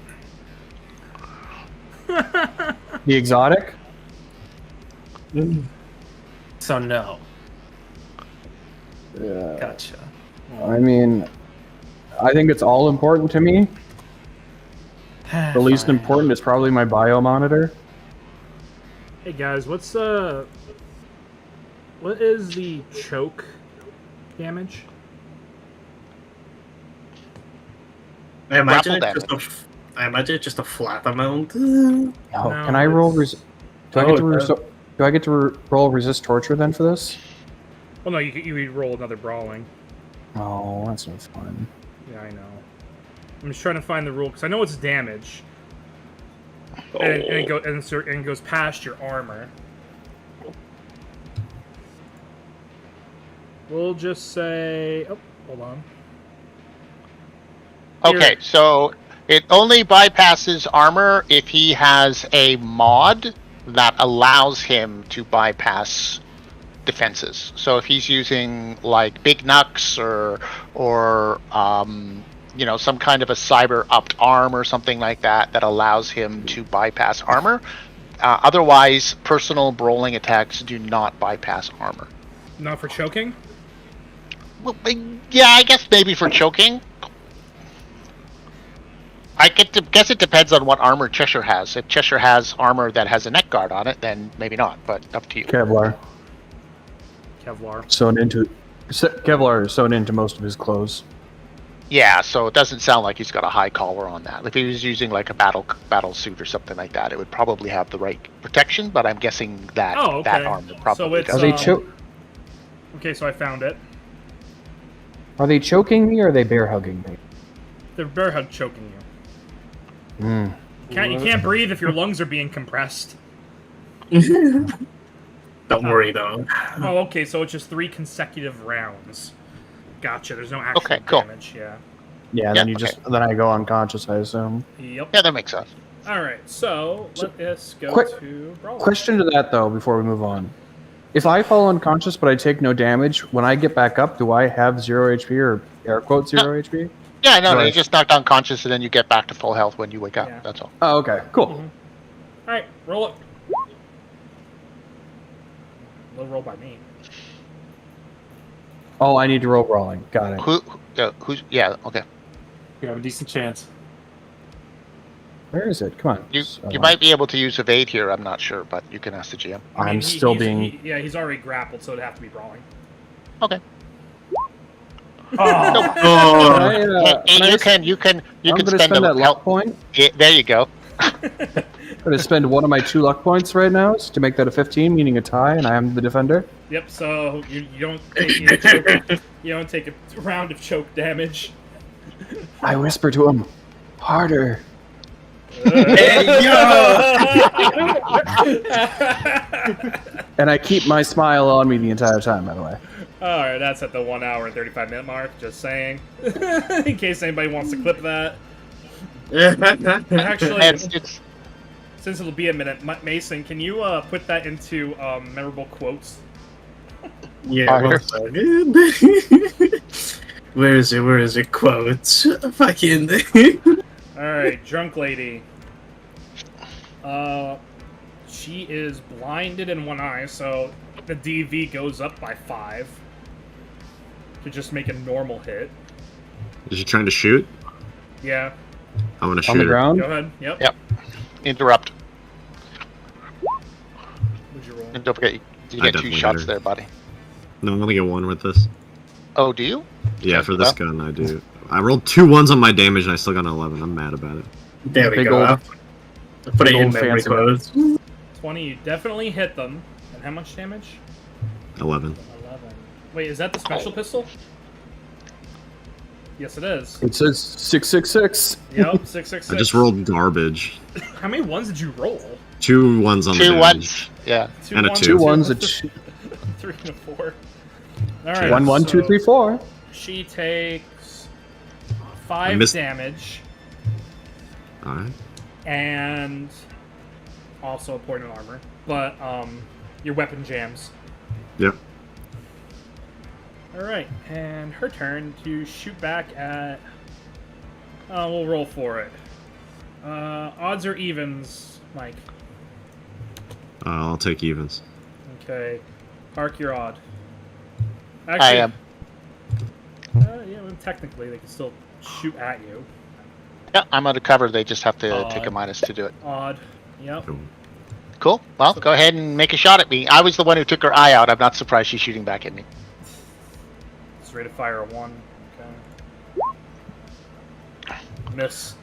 The exotic? So no. Yeah. Gotcha. I mean, I think it's all important to me. The least Fine. important is probably my bio monitor. Hey guys, what is the choke damage? I imagine Grapple it's just a flat amount. Oh, No, can I roll? it's- Do I get to roll resist torture then for this? Well, no, you would roll another brawling. Oh, that's no fun. Yeah, I know. I'm just trying to find the rule because I know it's damage, and it goes past your armor. We'll just say, oh, hold on. Okay, Here. so it only bypasses armor if he has a mod that allows him to bypass defenses. So if he's using like Big Nux or some kind of a cyber upped arm or something like that that allows him to bypass armor. Otherwise, personal brawling attacks do not bypass armor. Not for choking. Well, yeah, I guess maybe for choking. I guess it depends on what armor Cheshire has. If Cheshire has armor that has a neck guard on it, then maybe not, but up to you. Kevlar. Kevlar. Kevlar is sewn into most of his clothes. Yeah, so it doesn't sound like he's got a high collar on that. If he was using like a battle suit or something like that, it would probably have the right protection, but I'm guessing that Oh, okay. that armor probably So it's, Are they doesn't. Okay, so I found it. Are they choking me or are they bear hugging me? They're bear hug choking you. Mm. You can't breathe if your lungs are being compressed. Don't worry though. Oh, okay, so it's just 3 consecutive rounds. Gotcha. There's no actual Okay, cool. damage. Yeah. Yeah, then then I go unconscious, I assume. Yep. Yeah, that makes sense. All right. So let us go quick- to brawl. Question to that though, before we move on. If I fall unconscious but I take no damage, when I get back up, do I have 0 HP or air quote 0 HP? Yeah, no, Right. you just knocked unconscious and then you get back to full health when you wake up. Yeah. That's all. Oh, okay, cool. All right, roll it. We'll roll by me. Oh, I need to roll brawling. Got it. Who's? Yeah, okay. You have a decent chance. Where is it? Come on. You might be able to use evade here. I'm not sure, but you can ask the GM. I mean, I'm still being. he's already grappled, so it'd have to be brawling. Okay. Nope. Oh, You can I'm spend gonna spend a that luck point. Yeah, there you go. I'm gonna spend one of my 2 luck points right now to make that a 15, meaning a tie, and I am the defender. Yep. So you don't take any choke, you don't take a round of choke damage. I whisper to him, harder. hey, And I keep my smile on me the entire time, by the way. Alright, that's at the 1 hour and 35 minute mark, just saying. In case anybody wants to clip that. Actually, It's since it'll be a minute, Mason, can you put that into memorable quotes? Yeah, Fire. 1 second. Where is it? Quotes. Fucking. Alright, drunk lady. She is blinded in one eye, so the DV goes up by 5 to just make a normal hit. Is she trying to shoot? Yeah, I'm gonna shoot On the her. ground? go ahead. Yep. Yep. Interrupt. Would you roll? And don't forget, you I get 2 definitely shots hit her. there, buddy. No, I'm only get 1 with this. Oh, do you? Yeah, Okay, for this well. gun, I do. I rolled 2 1s on my damage, and I still got an 11. I'm mad about it. There we Big go. old- I'll put it big in old memory fancy quotes. 20, you definitely hit them. And how much damage? 11. 11. Wait, is that the special pistol? Yes, it is. It says 666. Yep, 666. I just rolled garbage. How many ones did you roll? 2 1s on the 2 damage. ones. Yeah. And a ones, 2. 2 1s, a 2. 3 and a 4. Alright. 1 1 2 so 3 4. She takes I 5 missed- damage Alright. and also a point of armor. But your weapon jams. Yep. Alright, and her turn to shoot back at... we'll roll for it. Odds or evens, Mike? I'll take evens. Okay. Park your odd. I am. Yeah, well, technically, they can still shoot at you. Yeah, I'm under cover. They just have to take a Odd. minus to do it. Odd. Yep. Cool. Cool. Well, go ahead and make a shot at me. I was the one who took her eye out. I'm not surprised she's shooting back at me. It's rate of fire a 1. Okay. Miss.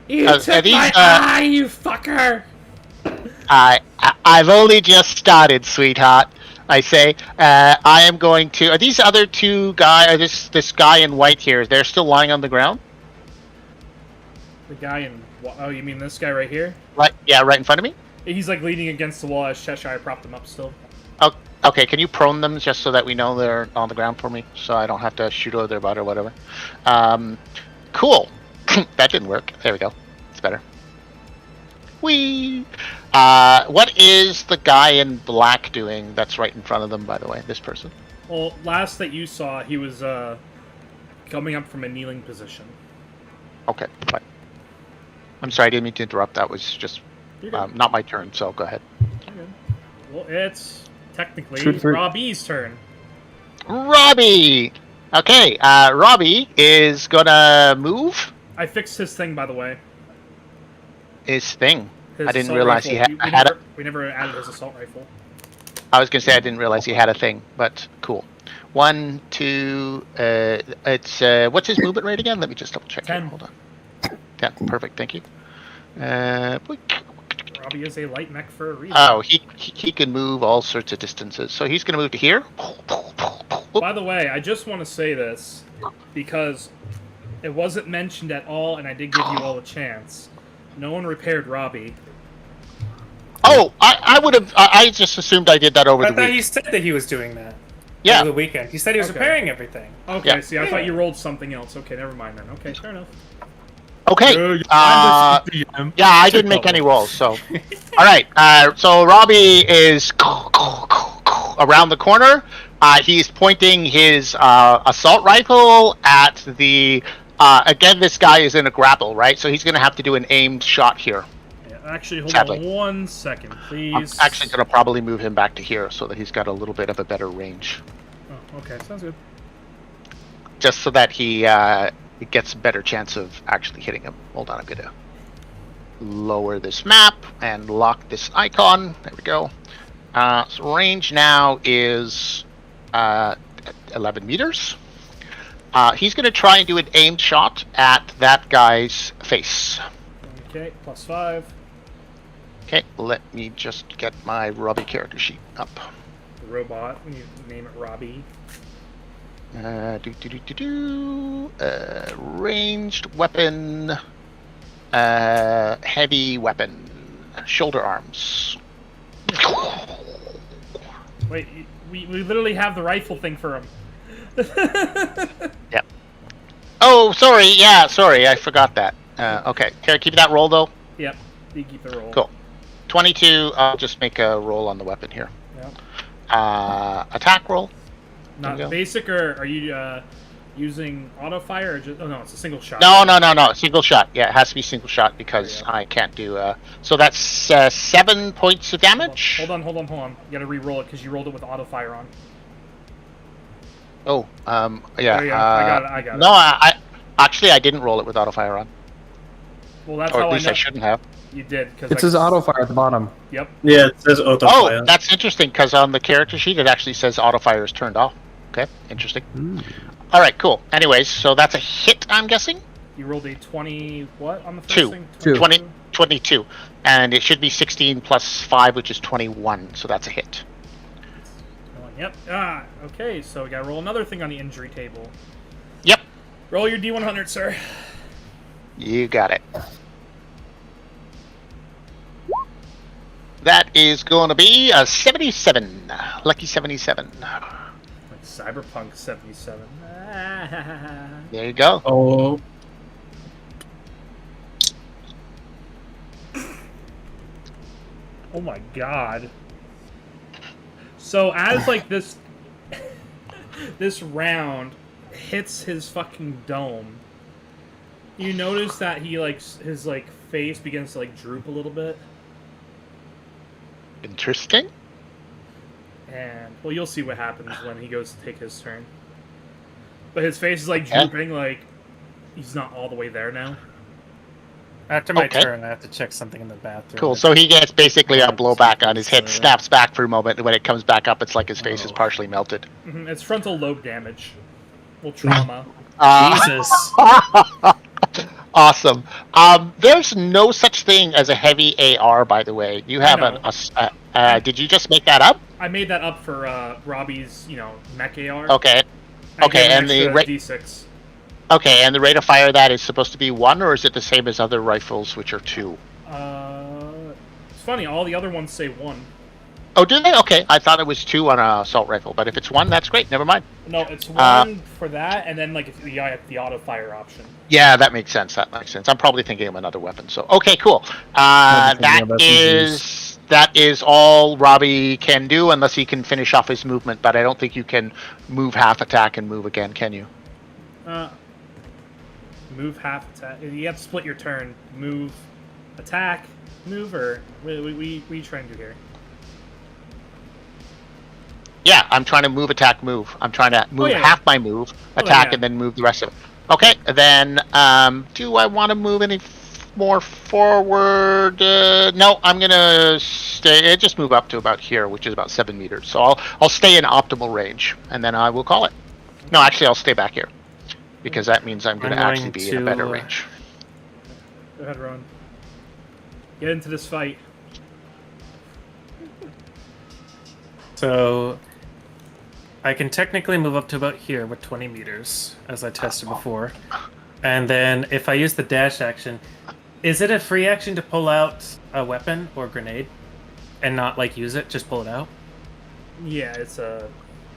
You Are took these, my eye, you fucker! I've only just started, sweetheart. I say, I am going to. Are these other 2 guys? This guy in white here? They're still lying on the ground. The guy in... Oh, you mean this guy right here? Right. Yeah, right in front of me. He's like leaning against the wall as Cheshire propped him up still. Oh, okay. Can you prone them just so that we know they're on the ground for me, so I don't have to shoot over their butt or whatever? Cool. That didn't work. There we go. It's better. Whee! What is the guy in black doing that's right in front of them, by the way? This person? Well, last that you saw, he was coming up from a kneeling position. Okay, fine. I'm sorry, I didn't mean to interrupt. That was just You're good. not my turn, so go ahead. You're good. Well, it's technically Shoot for- Robbie's turn. Robbie! Okay, Robbie is gonna move I fixed his thing, by the way. his thing. His I didn't assault realize rifle. he had- We, I had never, we never added his assault rifle. I was gonna say I didn't realize he had a thing, but cool. 1, 2, it's, what's his movement rate again? Let me just double check. 10. Here. Hold on. 10, perfect, thank you. Robbie is a light mech for a reason. Oh, he can move all sorts of distances. So he's gonna move to here. By the way, I just want to say this because it wasn't mentioned at all, and I did give you all a chance. No one repaired Robbie. Oh, I would have. I just assumed I did that over I the thought week. he said that he was doing that Yeah. over the weekend. He said he was Okay. repairing everything. Okay, Yeah. see, I thought you rolled something else. Okay, never mind then. Okay, fair enough. Okay. I'm the CPM. Yeah, I didn't make any rolls, so. All right. So Robbie is around the corner. He's pointing his assault rifle at the. Again, this guy is in a grapple, right? So he's going to have to do an aimed shot here. Yeah, actually, hold Sadly. on 1 second, I'm please. actually going to probably move him back to here so that he's got a little bit of a better range, Oh, okay, sounds good. just so that he gets a better chance of actually hitting him. Hold on, I'm going to lower this map and lock this icon. There we go. So range now is 11 meters. He's going to try and do an aimed shot at that guy's face. Okay, +5. Okay, let me just get my Robbie character sheet up. The robot, you name it Robbie. Ranged weapon, heavy weapon, shoulder arms. Wait, we literally have the rifle thing for him. Yep. Oh, sorry. Yeah, sorry. I forgot that. Okay. Can I keep that roll, though? Yep, you keep the roll. Cool. 22. I'll just make a roll on the weapon here. Yep. Attack roll. Not Bingo. basic, or are you using auto fire? Or just, oh, no, it's a single shot. No. Single shot. Yeah, it has to be single shot because I can't do... So that's 7 points of damage. Hold on. You gotta re-roll it because you rolled it with auto fire on. Oh, yeah. There you go. I got it. No, I actually I didn't roll it with auto fire on. Well, that's Or how at least I know. I shouldn't have. You did. Cause It says auto fire at the bottom. Yep. Yeah, it says auto Oh, fire. that's interesting because on the character sheet it actually says auto fire is turned off. Okay, interesting. All right, cool. Anyways, so that's a hit, I'm guessing. You rolled a 20, what, on the first Two. thing? 22. And it should be 16 plus 5, which is 21. So that's a hit. Yep. Okay, so we gotta roll another thing on the injury table. Yep. Roll your D100, sir. You got it. That is going to be a 77. Lucky 77. Like Cyberpunk 77. There you go. Oh, Oh my god. So as like this this round hits his fucking dome, you notice that he like his like face begins to like droop a little bit, Interesting. and well, you'll see what happens when he goes to take his turn. But his face is like Okay. drooping, like he's not all the way there now. After my Okay. turn, I have to check something in the bathroom. Cool. So he gets basically a blowback on his head, snaps back for a moment, and when it comes back up, it's like his face is partially melted. It's frontal lobe damage. Well, trauma. Jesus. Awesome. There's no such thing as a heavy AR, by the way. You have know. did you just make that up? I made that up for Robbie's, mech AR. Okay. I Okay, gave him and the extra D6. Okay, and the rate of fire of that is supposed to be 1, or is it the same as other rifles, which are 2? It's funny, all the other ones say 1. Oh, do they? Okay, I thought it was 2 on an assault rifle, but if it's 1, that's great. Never mind. No, it's 1 for that, and then like the auto fire option. Yeah, that makes sense. I'm probably thinking of another weapon. So, okay, cool. I'm thinking That of is all Robbie can do, unless he can finish off his movement. But I don't think you can move half attack and move again, can you? Move half attack. You have to split your turn. Move, attack, move, or we try and do here. Yeah, I'm trying to move, attack, move. I'm trying to move yeah. half my move, attack, yeah. and then move the rest of it. Okay, then, do I want to move any more forward? No, I'm gonna stay. Just move up to about here, which is about 7 meters. So I'll stay in optimal range, and then I will call it. No, actually, I'll stay back here, because that means I'm going to actually be in a better range. Go ahead, Ron. Get into this fight. So I can technically move up to about here with 20 meters, as I tested before. And then if I use the dash action, is it a free action to pull out a weapon or grenade and not like use it, just pull it out? Yeah, it's a.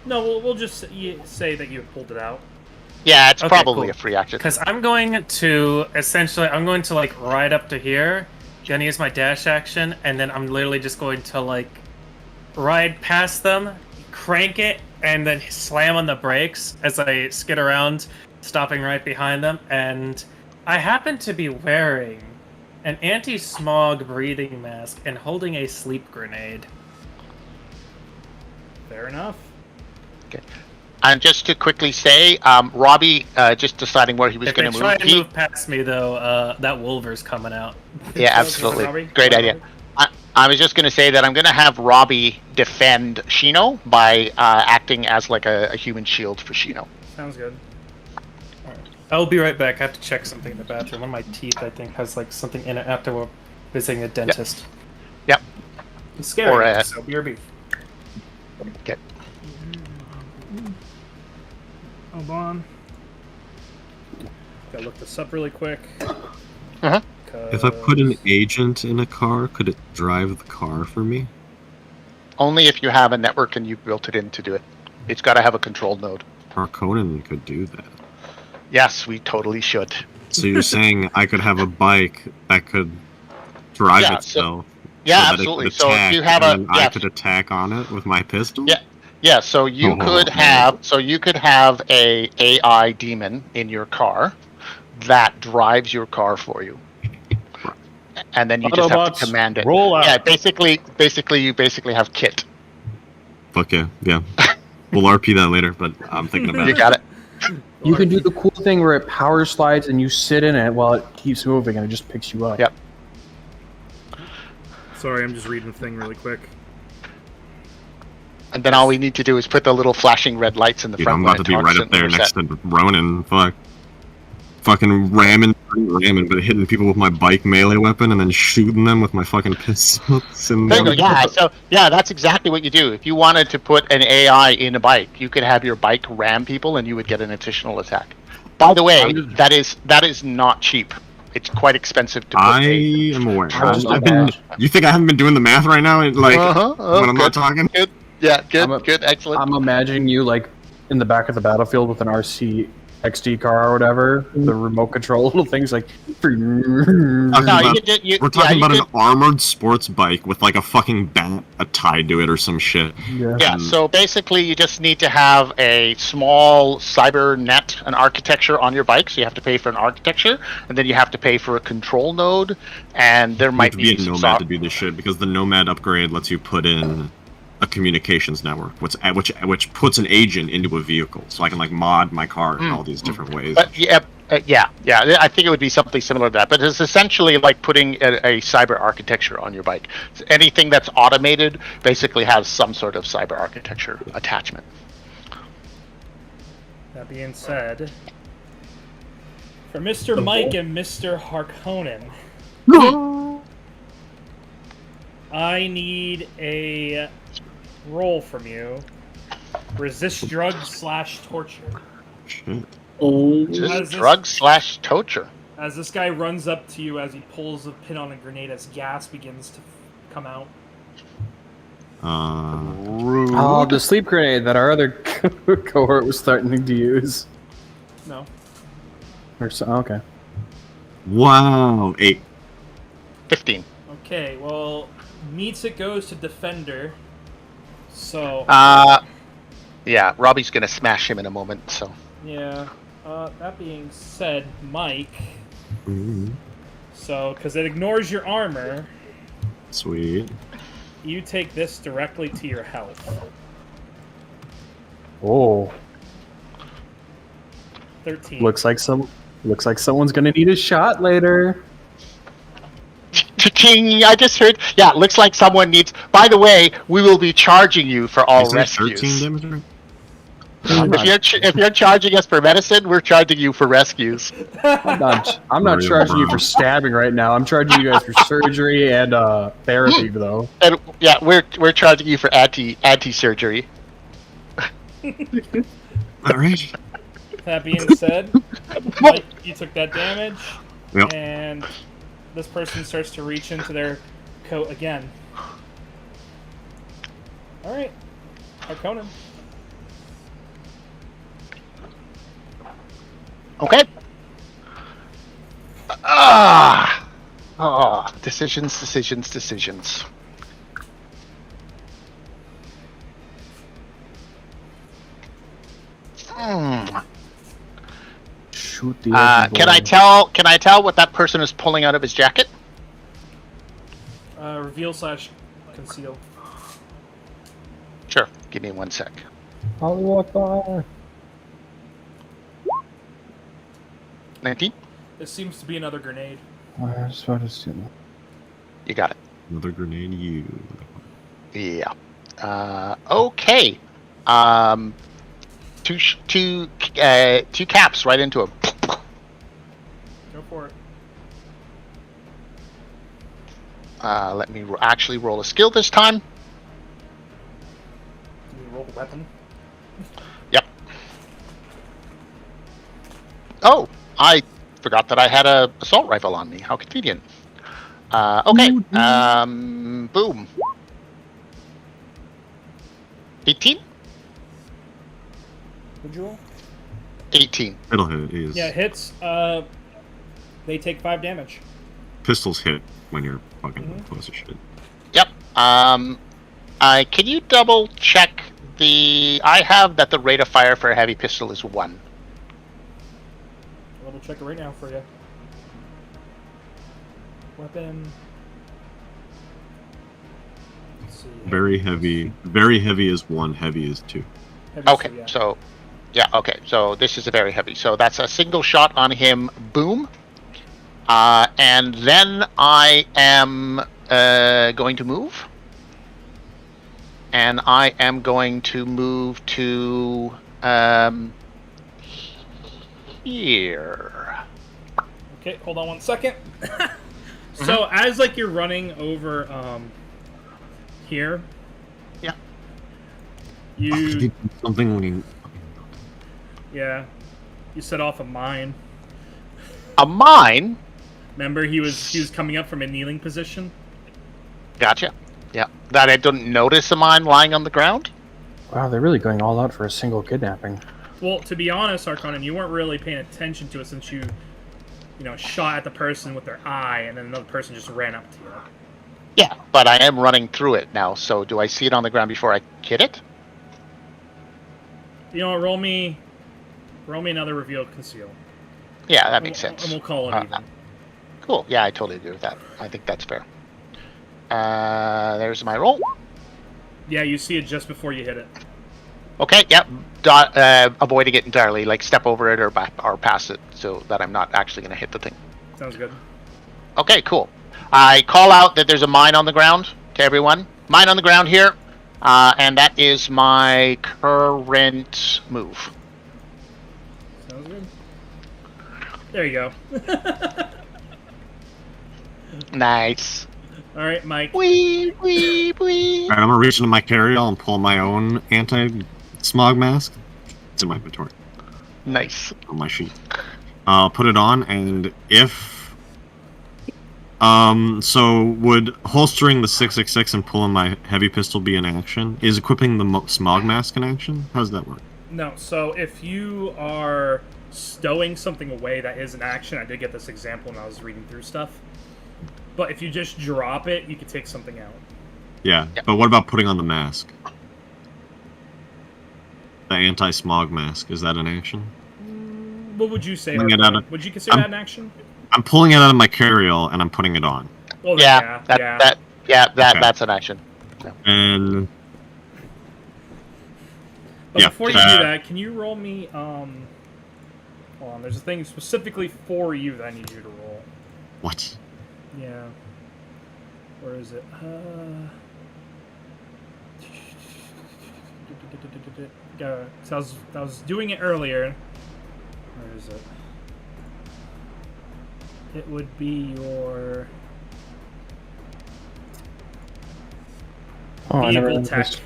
No, we'll just say that you pulled it out. Yeah, it's Okay, probably cool. a free action. Because I'm going to like ride up to here, gonna use my dash action, and then I'm literally just going to like ride past them, crank it, and then slam on the brakes as I skid around, stopping right behind them. And I happen to be wearing an anti-smog breathing mask and holding a sleep grenade. Fair enough. And just to quickly say, Robbie just deciding where he was If they going to try move. and move past me, though, that Wolver's coming out. Yeah, Robbie? absolutely. Great idea. I was just going to say that I'm going to have Robbie defend Shino by acting as like a human shield for Shino. Sounds good. I'll be right back. I have to check something in the bathroom. One of my teeth, I think, has like something in it after we're visiting a dentist. Yep. It's scary. Or, so BRB. Okay. Hold on. Gotta look this up really quick. Uh-huh. If I put an agent in a car, could it drive the car for me? Only if you have a network and you built it in to do it. It's got to have a control node. Harkonnen could do that. Yes, we totally should. So you're saying I could have a bike that could drive Yeah, itself? Yeah, that it absolutely. could So if attack, you have and a then I could attack on it with my pistol? Yeah. Yeah, so you could have a AI demon in your car that drives your car for you. And then you just have Autobots, to command it. roll out. Yeah, basically you have Kit. Fuck yeah, yeah. We'll RP that later, but I'm thinking about You it. got it. You can do the cool thing where it power slides and you sit in it while it keeps moving and it just picks you up. Yep. Sorry, I'm just reading the thing really quick. And then all we need to do is put the little flashing red lights in the Dude, front. I'm when about it to be talks right up and there we're next set. to Ronan. Fucking ramming, but hitting people with my bike melee weapon and then shooting them with my fucking pistols. And There you go. Yeah, so that's exactly what you do. If you wanted to put an AI in a bike, you could have your bike ram people and you would get an additional attack. By the way, that is not cheap. It's quite expensive to put. I am aware. I've been- You think I haven't been doing the math right now? Like when I'm not talking? Good. Yeah, good, I'm good, excellent. I'm imagining you like in the back of the battlefield with an RC XD car or whatever, the remote control little things like. No, We're talking about an armored sports bike with like a fucking bat tied to it or some shit. Yeah, so basically you just need to have a small cybernet, an architecture on your bike, so you have to pay for an architecture, and then you have to pay for a control node, and there You have might to be a some Nomad to do this shit because the Nomad upgrade lets you put in a communications network, which puts an agent into a vehicle, so I can like mod my car in all these different ways. But yeah, I think it would be something similar to that. But it's essentially like putting a cyber architecture on your bike. So anything that's automated basically has some sort of cyber architecture attachment. That being said, for Mr. Mike and Mr. Harkonnen, I need a roll from you. Resist drug/torture. Shit. Just drug/torture. As this guy runs up to you as he pulls a pin on a grenade as gas begins to come out. Oh, the sleep grenade that our other cohort was starting to use. No. Or so, okay. Wow, 8. 15. Okay, well, meets it goes to Defender. So. Yeah, Robbie's gonna smash him in a moment, so. Yeah. That being said, Mike. So, because it ignores your armor, Sweet. you take this directly to your health. Oh, 13. looks like someone's gonna need a shot later. Cha-ching! I just heard. Yeah, looks like someone needs. By the way, we will be charging you for all Is that rescues. 13 damage? Right? If you're charging us for medicine, we're charging you for rescues. I'm not Real charging you bro. for stabbing right now. I'm charging you guys for surgery and therapy though. And yeah, we're charging you for anti surgery. All right. That being said, Mike, you took that damage, Yep. and this person starts to reach into their coat again. Alright, Harkonnen. Okay. Decisions. Shoot the. Can I tell what that person is pulling out of his jacket? Reveal/conceal. Sure. Give me 1 sec. Allahu Akbar. 19. This seems to be another grenade. I was about to say. You got it. Another grenade, you. Yeah. Okay. Two caps right into him. Go for it. Let me actually roll a skill this time. Do you roll the weapon? Yep. Oh, I forgot that I had a assault rifle on me. How convenient. Okay. Boom. 18? Would you roll? 18. It'll hit. Is Yeah, hits. They take 5 damage. pistols hit when you're fucking close as shit. Yep. Can you double check the? I have that the rate of fire for a heavy pistol is 1. Double check it right now for you. Weapon. Let's see. Very heavy. Very heavy is 1. Heavy is 2. Heavy, Okay, yeah. so yeah, okay, so this is a very heavy. So that's a single shot on him. Boom. And then I am going to move. And I am going to move to here. Okay, hold on 1 second. So as like you're running over here. Yeah. You You did something when you. yeah. You set off a mine. A mine. Remember he was coming up from a kneeling position? Gotcha. Yeah. That I didn't notice a mine lying on the ground. Wow, they're really going all out for a single kidnapping. Well, to be honest, Arconin, you weren't really paying attention to it since you shot at the person with their eye and then another person just ran up to you. Yeah, but I am running through it now. So do I see it on the ground before I hit it? You know what, roll me another reveal conceal. Yeah, that makes And sense. we'll call it even. Cool. Yeah, I totally agree with that. I think that's fair. There's my roll. Yeah, you see it just before you hit it. Okay. Yep. Avoiding it entirely, like step over it or pass it, so that I'm not actually going to hit the thing. Sounds good. Okay. Cool. I call out that there's a mine on the ground to everyone. Mine on the ground here, and that is my current move. Sounds good. There you go. Nice. All right, Mike. Wee wee wee. Alright, I'm gonna reach into my carry-all and pull my own anti-smog mask. It's in my inventory Nice. on my sheet. I'll put it on, and if so would holstering the 666 and pulling my heavy pistol be an action? Is equipping the smog mask an action? How does that work? No, so if you are stowing something away, that is an action. I did get this example when I was reading through stuff. But if you just drop it, you can take something out. Yeah, Yep. but what about putting on the mask? The anti-smog mask, is that an action? What would you say? Pulling it out of- Would you consider I'm- that an action? I'm pulling it out of my carry-all and I'm putting it on. Well, Yeah. yeah. Okay. That's an action. And But Yeah, before you do that, can you roll me? Hold on. There's a thing specifically for you that I need you to roll. what? Yeah. Where is it? So I was doing it earlier. Where is it? It would be your Oh, I never vehicle tech. noticed.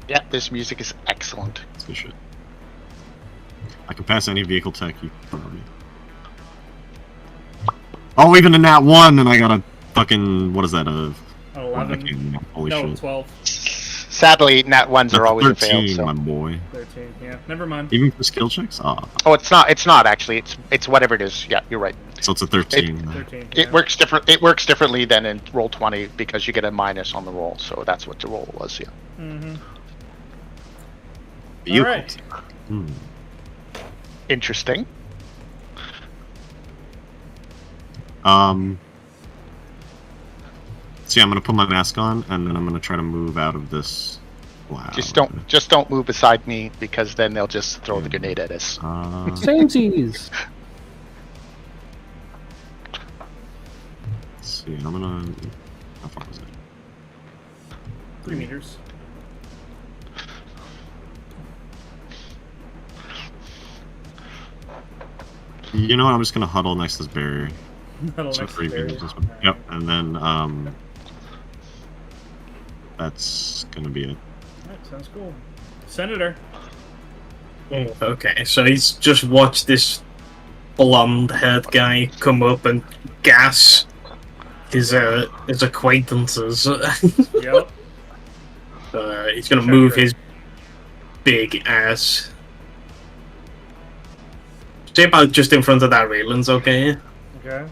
Yeah, this music is excellent. That's good shit. I can pass any vehicle tech you throw at me. Oh, even in that one, and I got a fucking, what is that, a... 11. Holy No, shit. 12. Sadly, nat ones That's are always a 13, fail. So. my boy. 13. Yeah. Never mind. Even for skill checks? Ah, Oh, it's not. It's not actually. It's whatever it is. Yeah, you're right. so it's a 13. 13. It works different. It works differently than in roll 20 because you get a minus on the roll. So that's what the roll was. Yeah. Mm-hmm. Vehicle Alright. tech. Hmm. Interesting. See, I'm gonna put my mask on, and then I'm gonna try to move out of this. Wow. Just don't move beside me because then they'll just throw the grenade at us. Samesies! see. I'm gonna. How far is it? 3 meters. You know what? I'm just gonna huddle next to this barrier. Huddle So next to 3 the barrier. meters. This one. Yep, and then that's gonna be it. Alright, sounds cool. Senator. Oh, okay, so he's just watched this blonde-haired guy come up and gas his acquaintances. Yep. He's gonna move his big ass. Stay about just in front of that railings, okay? Okay.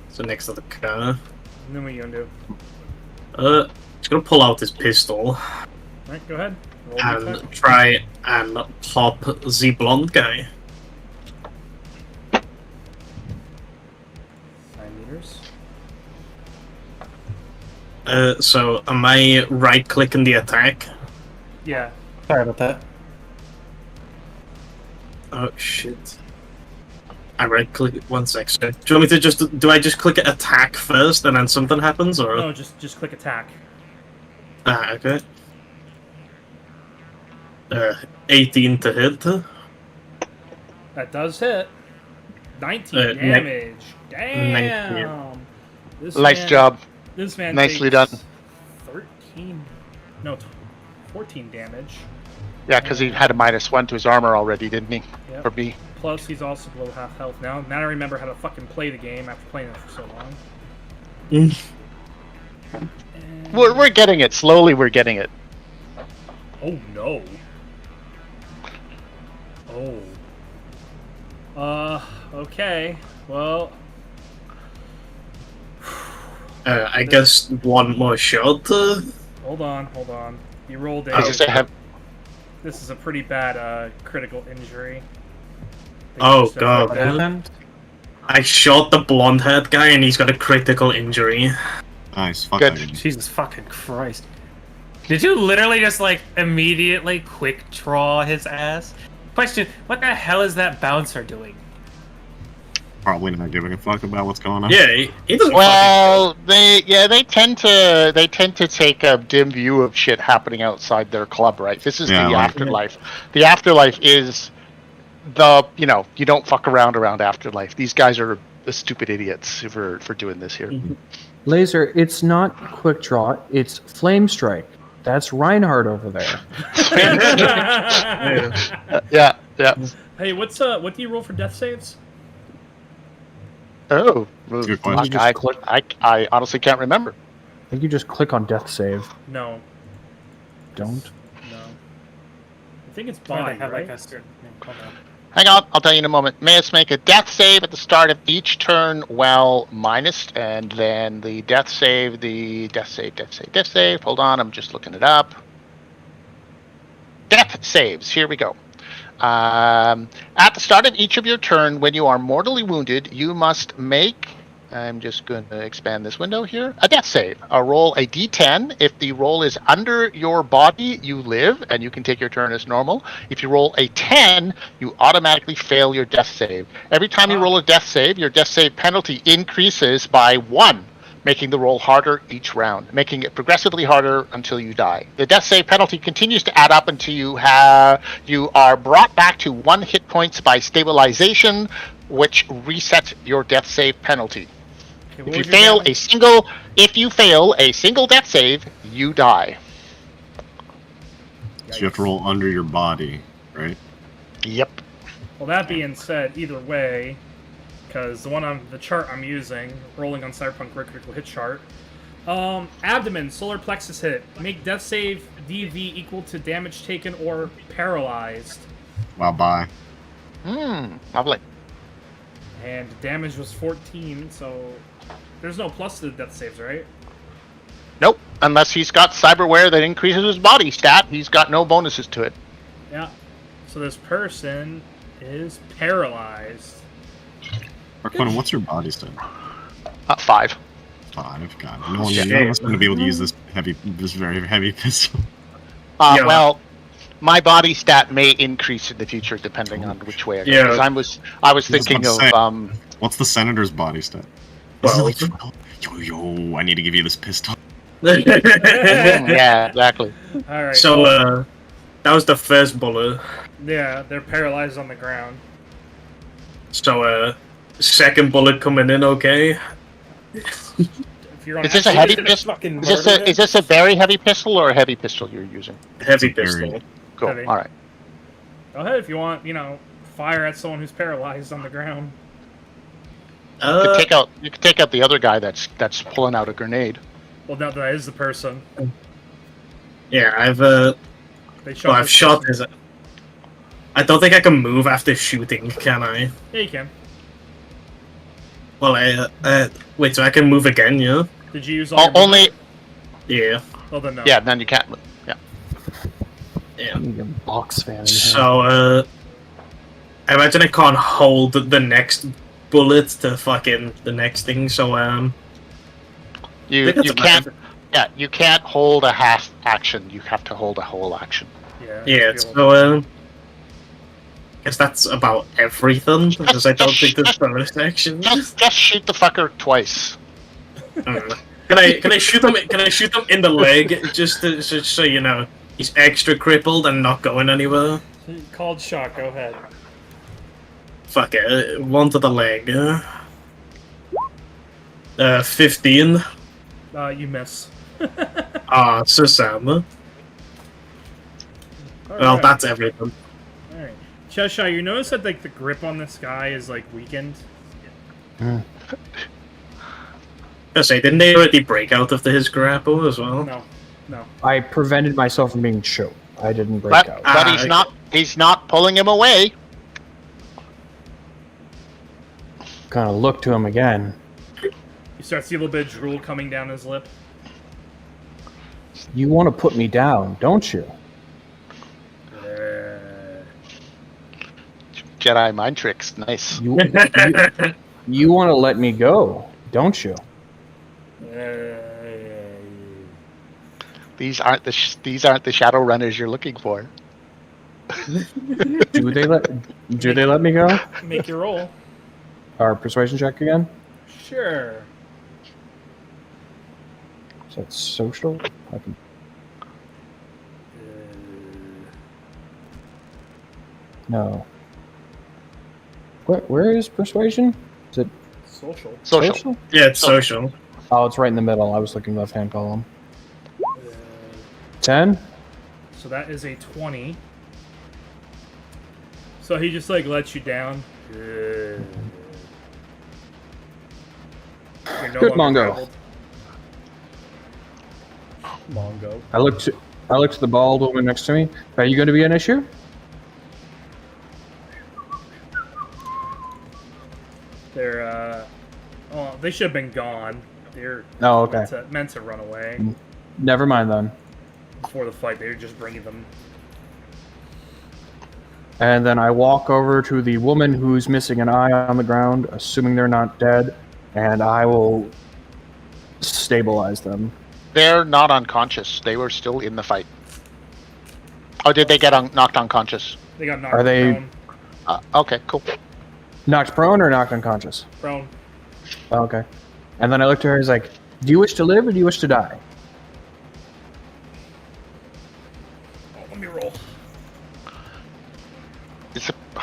So next to the car. And then what are you gonna do? He's gonna pull out his pistol Alright, go ahead. Roll and attack. try and pop the blonde guy. 9 meters. So am I right-clicking the attack? Yeah. Sorry about that. Oh shit. I right-click. 1 sec. So, do you want me to do I just click attack first and then something happens, or? No, just click attack. Ah, okay. 18 to hit. That does hit. 19 Uh, damage. Damn. This Nice man- job. This man Nicely takes done. 13. No, 14 damage. Yeah, because he had a -1 to his armor already, didn't he? Yep. For B. Plus, he's also below half health now. Now I remember how to fucking play the game after playing it for so long. And- We're getting it. Slowly, we're getting it. Oh no. Oh. Okay. Well. I guess one more shot. Hold on. You rolled I a. just have This is a pretty bad critical injury. Oh, God. What happened? I shot the blonde-haired guy and he's got a critical injury. Nice. Fuck Good. that. Jesus fucking Christ. Did you literally just like immediately quick draw his ass? Question, what the hell is that bouncer doing? Probably not giving a fuck about what's going on. Yeah, he doesn't Well, they tend to take a dim view of shit happening outside their club, right? This is Yeah, the like- afterlife. The afterlife is the you don't fuck around afterlife. These guys are the stupid idiots for doing this here. Laser, it's not quick draw, it's flame strike. That's Reinhardt over there. Yeah. Hey, what do you roll for death saves? Oh, Good question. You just click. I honestly can't remember. I think you just click on death save. No. Don't. No. I think it's Trying body, to have right? like a certain. Hold on. Hang on, I'll tell you in a moment. Mayus make a death save at the start of each turn while minus, and then the death save. Hold on, I'm just looking it up. Death saves, here we go. At the start of each of your turn, when you are mortally wounded, you must make, I'm just going to expand this window here, a death save. Roll a d10. If the roll is under your body, you live, and you can take your turn as normal. If you roll a 10, you automatically fail your death save. Every time you roll a death save, your death save penalty increases by 1, making the roll harder each round, making it progressively harder until you die. The death save penalty continues to add up until you are brought back to 1 hit points by stabilization, which resets your death save penalty. Okay, what If you was your fail damage? a single death save, you die. So you have to roll under your body, right? Yep. Well, that being said, either way, because the chart I'm using, rolling on Cyberpunk Critical Hit chart, abdomen, solar plexus hit, make death save DV equal to damage taken or paralyzed, Wow, bye. Lovely. and damage was 14, so there's no plus to the death saves, right? Nope. Unless he's got cyberware that increases his body stat, he's got no bonuses to it. Yeah. So this person is paralyzed. Arquina, what's your body stat? 5. 5. God, none of us going to be able to use this very heavy pistol. Yeah. Well, my body stat may increase in the future depending on which way I go. Yeah. Because I was thinking about to of say. What's the senator's body stat? Well, This is like Yo, I need to give you this pistol. Yeah, exactly. All right. So, that was the first bullet. yeah, they're paralyzed on the ground. So, second bullet coming in, okay? If you're on Is this a acid, heavy you're gonna pistol? fucking Is this murder a is this a very heavy pistol or a heavy pistol you're using? Heavy It's a pistol. very- Cool. Heavy. All right. Go ahead if you want. Fire at someone who's paralyzed on the ground. You could take out the other guy that's pulling out a grenade. Well, no, that is the person. Yeah, I've They shot. I've this shot person. his. I don't think I can move after shooting, can I? Yeah, you can. Well, wait, so I can move again, yeah? Did you use all? your Only Yeah. Oh, then no. yeah. Then you can't. Yeah. Yeah. I need a box fan in here. So, I imagine I can't hold the next bullet to fucking the next thing, so, You I think that's can't. about Yeah, you can't hold a half action. You have to hold a whole action. Yeah. Yeah, feel- so, guess that's about everything, because I don't think there's bonus action. Just shoot the fucker twice. Can I shoot him? Can I shoot him in the leg, just so you know he's extra crippled and not going anywhere? Called shot. Go ahead. Fuck it, one to the leg. 15. You miss. Ah, so Sam. Well, that's everything. All right. Cheshire, you notice that the grip on this guy is weakened. I say, didn't they already break out of his grapple as well? No. I prevented myself from being choked. I didn't break But out. but he's okay. not. He's not pulling him away. Kind of look to him again. You start to see a little bit of drool coming down his lip. You want to put me down, don't you? Jedi mind tricks. Nice. You want to let me go, don't you? These aren't the shadow runners you're looking for. Do they let me go? Make your roll. Our persuasion check again? Sure. Is that social? I can... No. Where is persuasion? Is it Social. Social. Yeah, it's social. Oh, it's right in the middle. I was looking left-hand column. 10? So that is a 20. So he just lets you down. You're no Good, longer Mongo. grappled. Mongo. I look to the bald woman next to me. Are you going to be an issue? They're they should have been gone. They're Oh, okay. meant to run away Never mind then. before the fight. They were just bringing them. And then I walk over to the woman who's missing an eye on the ground, assuming they're not dead, and I will stabilize them. They're not unconscious. They were still in the fight. Oh, did they get knocked unconscious? They got knocked Are they- prone. Okay, cool. Knocked prone or knocked unconscious? Prone. Oh, okay. And then I look to her, he's like, do you wish to live or do you wish to die? Oh, let me roll.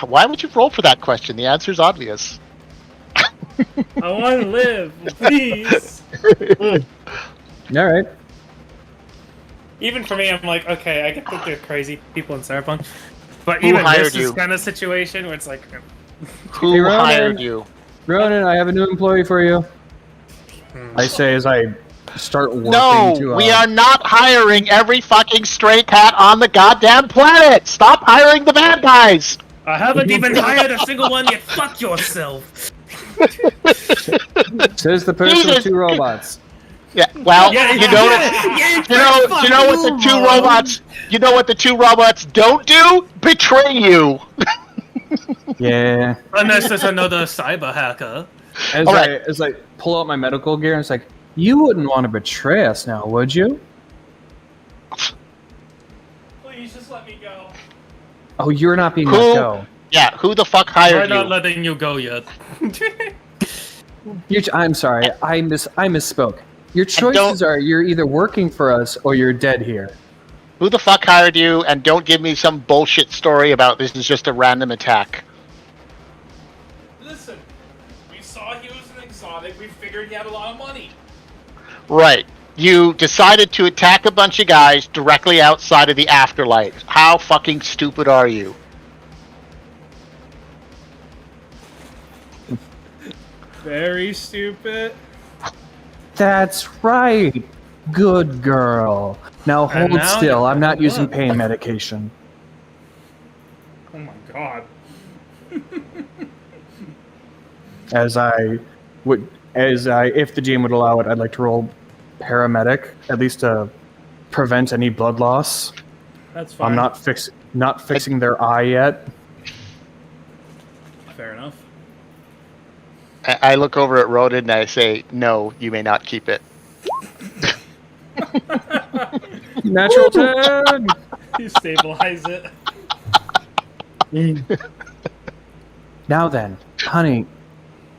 Why would you roll for that question? The answer's obvious. I want to live, please. All right. Even for me, I'm like, okay, I get that they're crazy people in Cyberpunk, but Who even hired this you? is kind of situation where it's like, Who Hey, Ronan. hired you? Ronan, I have a new employee for you. I say as I start working No, to... we are not hiring every fucking stray cat on the goddamn planet. Stop hiring the bad guys. I haven't even hired a single one yet. Fuck yourself. Says the person Jesus. with two robots. Yeah, well, Yeah, you know what the two robots. You know what the two robots don't do? Betray you. Yeah. Unless there's another cyber hacker. As I pull out my medical gear, and it's like, you wouldn't want to betray us now, would you? Please just let me go. Oh, you're not being Who- let go. Yeah, who the fuck We're hired not you? letting you go yet. I'm sorry. I misspoke. Your choices are you're either working for us or you're dead here. Who the fuck hired you? And don't give me some bullshit story about this is just a random attack. Listen, we saw he was an exotic. We figured he had a lot of money. Right. You decided to attack a bunch of guys directly outside of the afterlife. How fucking stupid are you? Very stupid. That's right. Good girl. Now And hold now still. you- I'm not using look. pain medication. Oh my god. If the game would allow it, I'd like to roll paramedic, at least to prevent any blood loss. That's fine. I'm not fixing their eye yet. Fair enough. I look over at Ronan and I say, no, you may not keep it. Natural 10. You stabilize it. Now then, honey,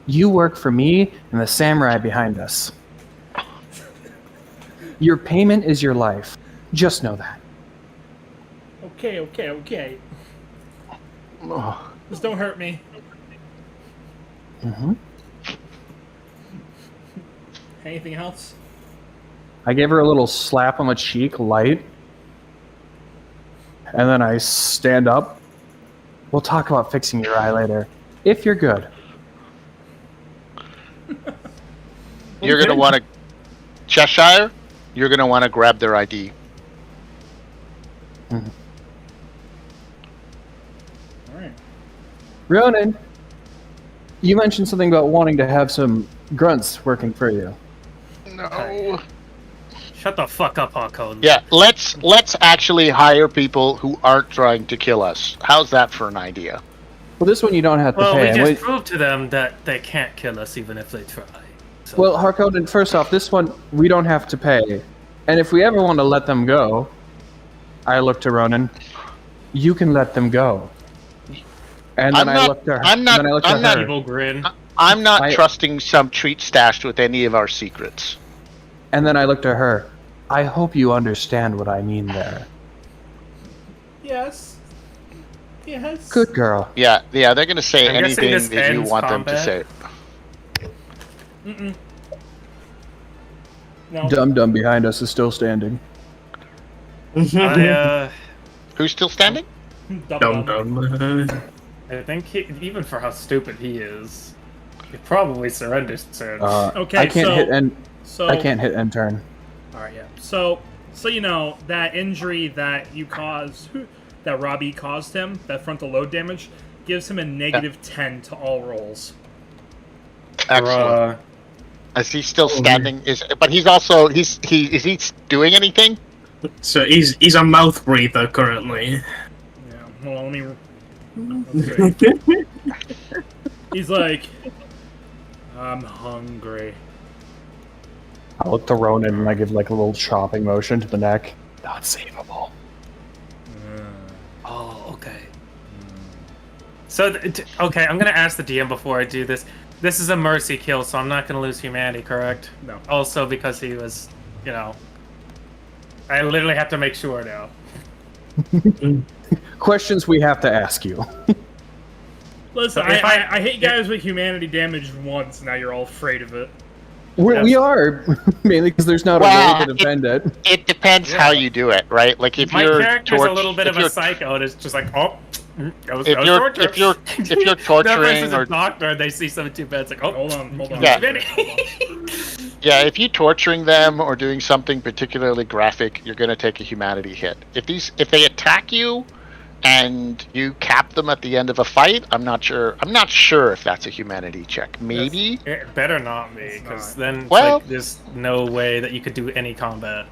you work for me and the samurai behind us. Your payment is your life. Just know that. Okay. Just don't hurt me. Mm-hmm. Anything else? I gave her a little slap on the cheek, light, and then I stand up. We'll talk about fixing your eye later, if you're good. You're going to want to... Cheshire, you're going to want to grab their ID. Mhm. Alright. Ronan, you mentioned something about wanting to have some grunts working for you. No. Shut the fuck up, Hawkone. Yeah, let's actually hire people who aren't trying to kill us. How's that for an idea? Well, this one you don't have to Well, pay. we And just wait- proved to them that they can't kill us even if they try. So. Well, Harkonnen, first off, this one we don't have to pay. And if we ever want to let them go, I look to Ronan, you can let them go. And then I look to her. I'm not- and then I look I'm to not- her. evil grin. I'm not I- trusting some treat stashed with any of our secrets. And then I look to her. I hope you understand what I mean there. Yes. Yes. Good girl. Yeah, they're going to say I'm guessing anything this that you ends want them to combat? say. Mm-mm. No. Dum Dum behind us is still standing. Who's still standing? Dum-dum. I think even for how stupid he is, he probably surrenders soon. Okay, I can't so- hit end. So I can't hit end turn. Alright, yeah. So you know, that injury that you caused, that Robbie caused him, that frontal lobe damage, gives him a negative 10 to all rolls. Excellent. Is he still standing? But he's also is he doing anything? So he's a mouth breather currently. Yeah, hold on, let me... He's like, I'm hungry. I look to Ronan and I give like a little chopping motion to the neck. Not savable. Oh, okay. So, okay, I'm gonna ask the DM before I do this. This is a mercy kill, so I'm not gonna lose humanity, correct? No. Also, because he was, you know, I literally have to make sure now. Questions we have to ask you. Listen, So if I hit guys with humanity damage once, now you're all afraid of it. We are mainly because there's not a Well, way to defend it. It depends how you do it, right? Like if My you're character's a little bit of a psycho, and it's just like, oh, that was if you're torture. if you're That torturing versus or a doctor, and they see something too bad, it's like, oh, Hold on. Yeah. Vinny. yeah, if you're torturing them or doing something particularly graphic, you're going to take a humanity hit. If they attack you and you cap them at the end of a fight, I'm not sure if that's a humanity check. Maybe. It better not be, because then it's Well- like, there's no way that you could do any combat.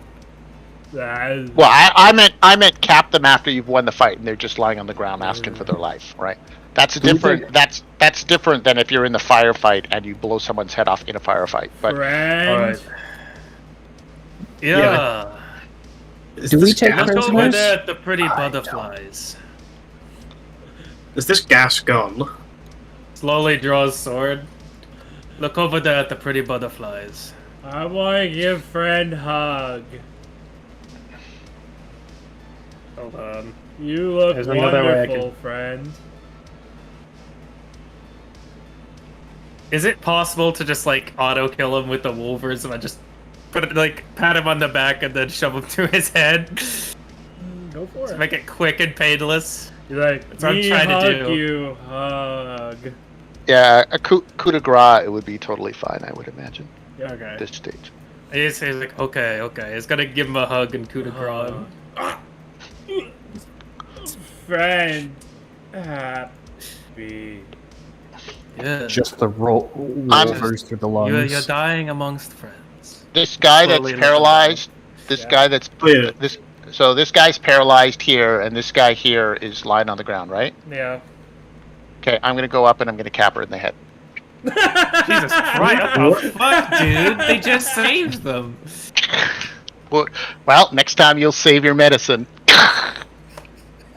Well, I meant cap them after you've won the fight and they're just lying on the ground asking for their life, right? That's different. That's different than if you're in the firefight and you blow someone's head off in a firefight. But Friend. Yeah. Do we take Look over prisoners? there at the pretty butterflies. Is this gas gone? Slowly draws sword. Look over there at the pretty butterflies. I want to give friend hug. Hold on. You look There's another way I wonderful, can- friend. Is it possible to just like auto kill him with the wolvers and I just put it like pat him on the back and then shove him to his head? Go for To it. make it quick and painless. You're like, That's what I'm me trying to hug do. you, hug. Yeah, a coup de grace, it would be totally fine, I would imagine, Okay. at this stage. He's like, okay. It's gonna give him a hug and coup de grace. Friend. Happy. Yeah. Just the rollovers through the lungs. You're dying amongst friends. This guy Slowly that's looking paralyzed, this Yeah. guy that's Oh, yeah. this guy's paralyzed here, and this guy here is lying on the ground, right? Yeah. Okay, I'm gonna go up and I'm gonna cap her in the head. Jesus Christ! What the fuck, dude? They just saved them. Well, next time you'll save your medicine.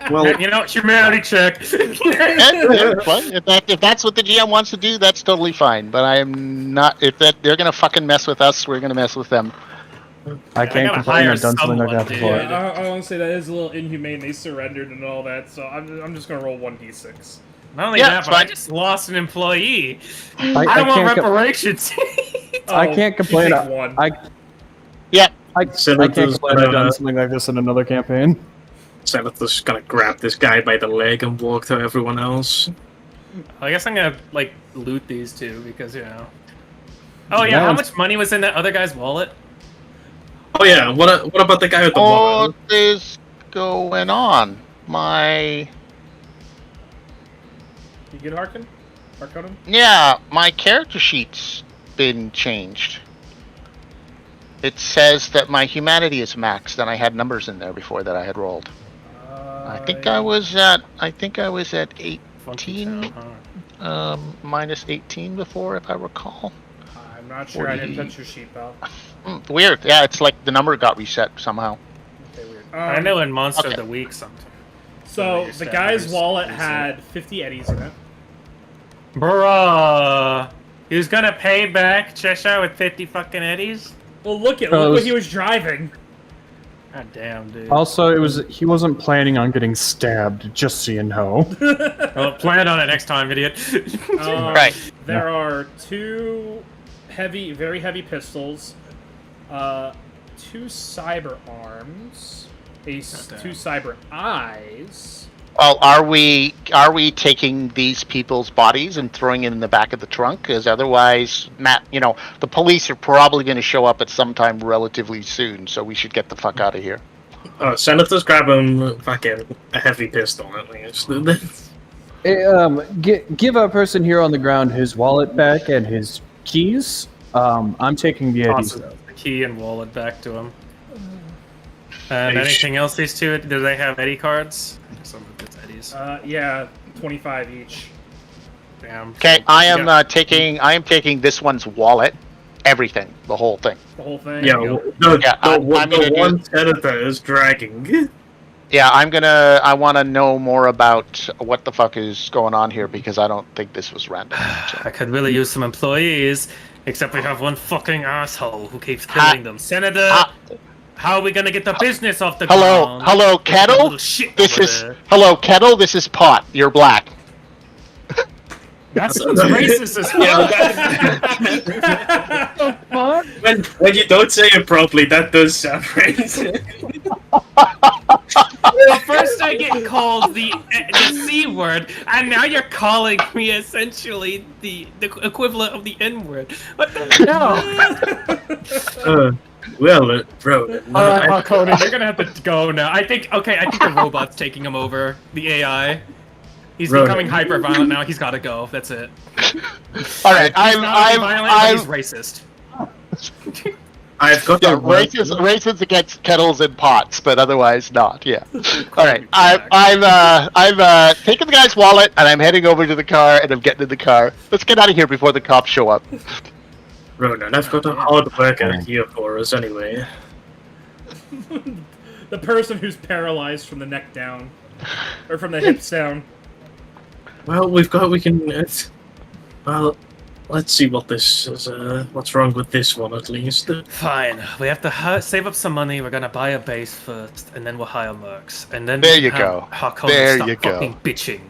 Well, You know, humanity check. Yeah, fine. If that's what the GM wants to do, that's totally fine. But I am not. If they're gonna fucking mess with us, we're gonna mess with them. I can't gotta complain. hire I've done something like that someone, before. dude. I want to say that is a little inhumane. They surrendered and all that, so I'm just gonna roll 1d6. Not only Yeah, that, it's but I fine. just lost an employee. I I don't want can't co- reparations. I can't complain. You take one. I Yeah. can't Senators, complain. I've done something like this in another campaign. Senator's gonna grab this guy by the leg and walk to everyone else. I guess I'm gonna like loot these two because you know. Oh yeah, Yeah. how much money was in that other guy's wallet? Oh yeah, what about the guy with the What wallet? is going on? My You get Harkin? Harkonnen? my character sheet's been changed. It says that my humanity is maxed, and I had numbers in there before that I had rolled. I think I was at 18, minus 18 before, if I recall. I'm not sure. I didn't 40. touch your sheet, pal. Weird. Yeah, it's like the number got reset somehow. Okay, weird. I know in Monster okay. of the Week sometimes. So your the stat guy's numbers wallet reset. had 50 eddies in it. Bruh, he was gonna pay back Cheshire with 50 fucking eddies. Well, look it what was- he was driving. God damn, dude. Also, he wasn't planning on getting stabbed. Just so you know. Well, plan on it next time, idiot. Right. There are two very heavy pistols, two cyber arms, two cyber eyes. Well, are we taking these people's bodies and throwing it in the back of the trunk? Because otherwise, the police are probably going to show up at some time relatively soon. So we should get the fuck out of here. Senator's grabbing fucking a heavy pistol at least. Give a person here on the ground his wallet back and his keys. I'm taking the eddies. Toss the key and wallet back to him. And anything else? These two? Do they have Eddie cards? Some of it's Eddie's. Yeah, 25 each. Damn. Okay, I am Yeah. taking this one's wallet, everything, the whole thing. The whole thing. Yeah, you I'm the gonna one senator is dragging. Yeah, I want to know more about what the fuck is going on here because I don't think this was random. So. I could really use some employees, except we have one fucking asshole who keeps killing them. Senator, how are we gonna get the business off the ground? Hello, Kettle. Little shit This over is there. hello, Kettle. This is Pot. You're black. That sounds racist as hell. When you don't say it properly, that does sound racist. Well, first I get called the C word, and now you're calling me essentially the equivalent of the N word. What the hell? Well, bro. Alright, Conan, you're gonna have to go now. I think the robot's taking him over. The AI. He's Ronan. becoming hyper violent now. He's gotta go. That's it. All right, He's not only violent, but he's racist. I've got Yeah, the word. racist against kettles and pots, but otherwise not. Yeah. All right, I'm taking the guy's wallet and I'm heading over to the car and I'm getting in the car. Let's get out of here before the cops show up. Ronan, I've got a hard worker here for us anyway. The person who's paralyzed from the neck down, or from the hips down. Well, we can. Well, Let's see what this is. What's wrong with this one, at least. Fine. We have to save up some money. We're gonna buy a base first, and then we'll hire mercs. And then There you have go. Harkonnen There stop you go. fucking bitching.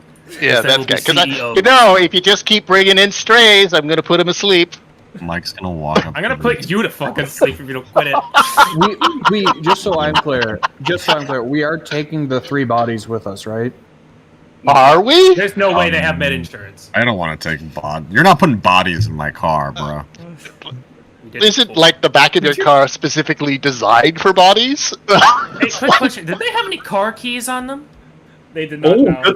Yeah, then that's we'll be good. Because CEO. you know, if you just keep bringing in strays, I'm gonna put him asleep. Mike's gonna walk up. I'm gonna to put you to fucking sleep if you don't quit it. we just so I'm clear, we are taking the 3 bodies with us, right? Are we? There's no way they have med insurance. I don't want to take You're not putting bodies in my car, bro. We did it Isn't before. like the back of your car specifically designed for bodies? Hey, quick question. Did they have any car keys on them? They did not know.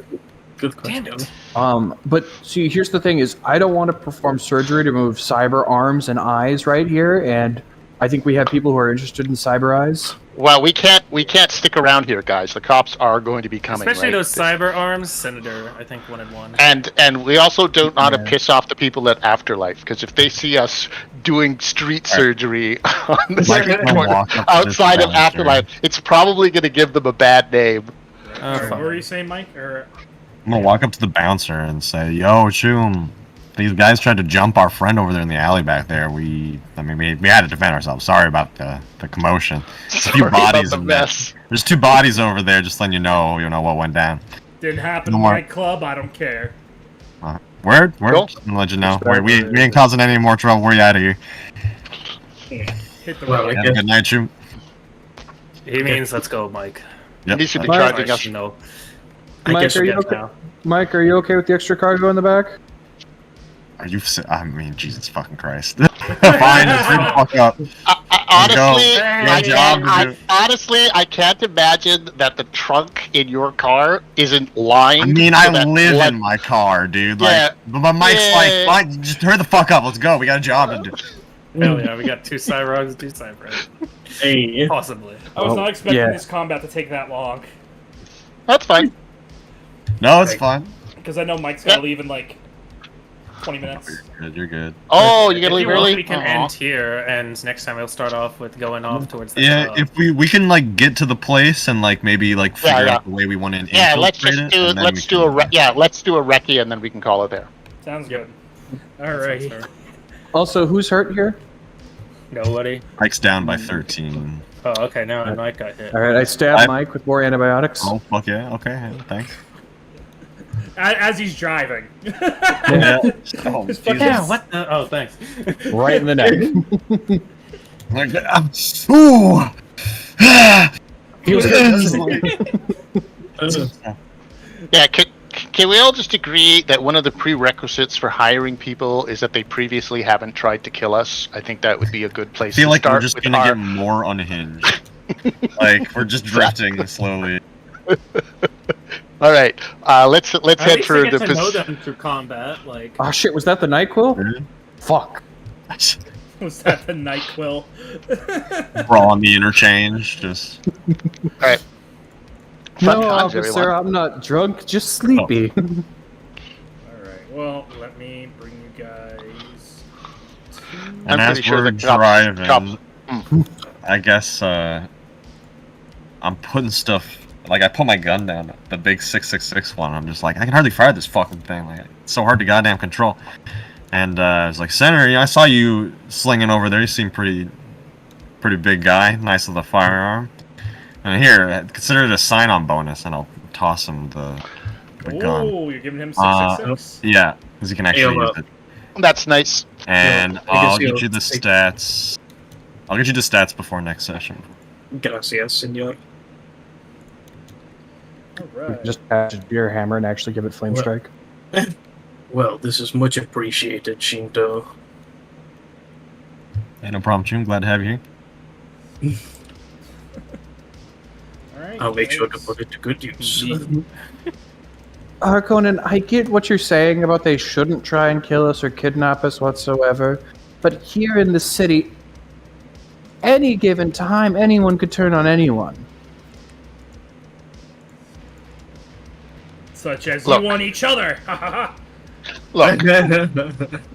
Good question. Damn it. But see, here's the thing: is I don't want to perform surgery to remove cyber arms and eyes right here, and I think we have people who are interested in cyber eyes. Well, we can't stick around here, guys. The cops are going to be coming. Especially right? those cyber arms. Senator, I think, wanted one. And we also don't want to Yeah. piss off the people at Afterlife, because if they see us doing street surgery on the Mike, street I'm gonna corner walk up to this outside of bouncer. Afterlife, it's probably going to give them a bad name. What were you saying, Mike? Or I'm gonna walk up to the bouncer and say, "Yo, Choom, these guys tried to jump our friend over there in the alley back there. We had to defend ourselves. Sorry about the commotion. There's a few Sorry about bodies the in there. mess. There's 2 bodies over there. Just letting you know what went down. didn't happen No in more. my club. I don't care. Word. Cool. Just gonna let you know. We ain't causing any more trouble. We're out of here. Hit the Well, road. I Have a good night, Choom. He means let's go, Mike. Yep. He should be Mike, charging us. No. I Mike, guess are you you get okay? now. Mike, are you okay with the extra cargo in the back? Are you? I mean, Jesus fucking Christ. Fine, just bring the fuck up. Honestly, Go. I Good job to do. honestly, I can't imagine that the trunk in your car isn't lined. I mean, so I that live blood- in my car, dude. Yeah. Like, but Mike's Yeah. like, Mike, just hurry the fuck up. Let's go. We got a job to do. Hell yeah, we got 2 cyborgs, 2 cyborgs. Hey. Possibly. I was Oh, not expecting yeah. this combat to take that long. That's fine. No, it's Right. fine. Because I know Mike's gonna Yep. leave in like 20 minutes. You're good. Oh, you gotta If leave you want, early? we can Aw. end here, and next time we'll start off with going off towards the Yeah, club. if we can like get to the place and like maybe like figure Yeah. out the way we want to Yeah, let's infiltrate just it, do and then let's we do a can- let's do a recce and then we can call it there. Sounds good. Alright. Also, who's hurt here? Nobody. Mike's down by 13. Oh, okay, now Mike got hit. All right, I stabbed I- Mike with more antibiotics. Oh fuck yeah! Okay, thanks. As he's driving. Yeah. Oh, His fucking- Yeah, what the? Oh, thanks. Right in the neck. Like, ooh. Feels Yeah, can we all just agree that one of the prerequisites for hiring people is that they previously haven't tried to kill us? I think that would be a good I place feel to like start we're just with gonna our... get more unhinged. Like we're just drifting slowly. All right, let's At head least for I get the to know pos- them through combat. Like, Oh shit, was that the NyQuil? Mhm. Fuck. Was that the night quill? We're all on the interchange. Just All right. Fun No, times, officer, everyone. I'm not drunk, just sleepy. Alright, well, let me bring you guys to... I'm and as pretty sure we're the driving, cops- I guess I'm putting stuff. Like I put my gun down, the big 6.66 one. I'm just like, I can hardly fire this fucking thing. Like it's so hard to goddamn control. And I was like, Senator, I saw you slinging over there. You seem pretty big guy. Nice with a firearm. And here, consider it a sign-on bonus, and I'll toss him the gun. Oh, you're giving him 666? Yeah, because he can actually Yeah, use it. That's nice. And I guess I'll get you'll you the take- stats. I'll get you the stats before next session. Gracias, senor. Alright. Just patch a beer hammer and actually give it flame What? strike. Well, this is much appreciated, Shinto. Hey, no problem, June. Glad to have you here. Alright, I'll make sure to guys. put it to good use. Conan, I get what you're saying about they shouldn't try and kill us or kidnap us whatsoever, but here in the city, any given time, anyone could turn on anyone. Such as Look. you want each other! Ha ha ha! Look,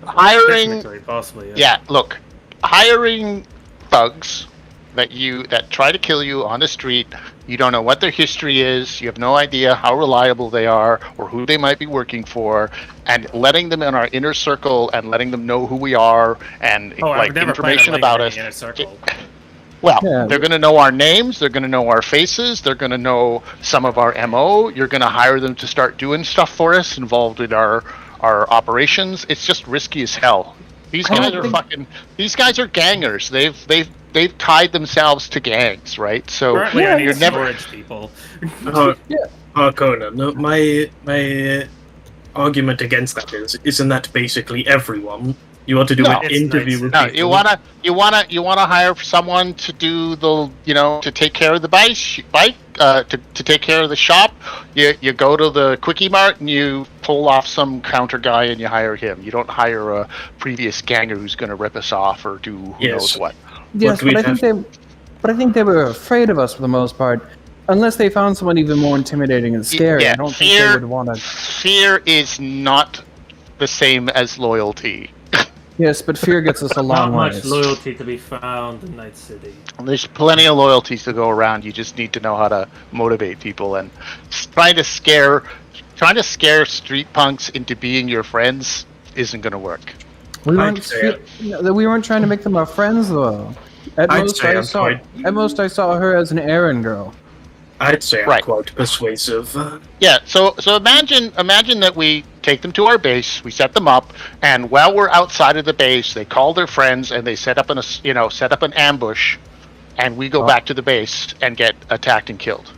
hiring. technically, possibly. Yeah, look, hiring thugs that try to kill you on the street. You don't know what their history is. You have no idea how reliable they are or who they might be working for, and letting them in our inner circle and letting them know who we are and like information about us. Well, Yeah. they're going to know our names. They're going to know our faces. They're going to know some of our MO. You're going to hire them to start doing stuff for us, involved in our operations. It's just risky as hell. These guys are fucking. These guys are gangers. They've tied themselves to gangs, right? So Currently, I need you're never. storage people. Conan, no, my argument against that is, isn't that basically everyone? You want to do No, an it's interview nice. with No, people. you wanna hire someone to do the, to take care of the bike, to take care of the shop. You go to the Quickie Mart and you pull off some counter guy and you hire him. You don't hire a previous ganger who's gonna rip us off or do who knows what. Yes, we but I think they were afraid of us for the most part. Unless they found someone even more intimidating and scary, Yeah, I don't think they would want to. Fear is not the same as loyalty. Yes, but fear gets us a Not long much ways. loyalty to be found in Night City. There's plenty of loyalties to go around. You just need to know how to motivate people, and trying to scare street punks into being your friends isn't going to work. We I'd weren't, say we weren't trying to make them our friends, though. At I'd most, say I I'm saw. quite- At most, I saw her as an errand girl. I'd say I'm Right. quite persuasive. Yeah, so imagine that we take them to our base, we set them up, and while we're outside of the base, they call their friends and they set up an ambush, and we go back to the base and get attacked and killed.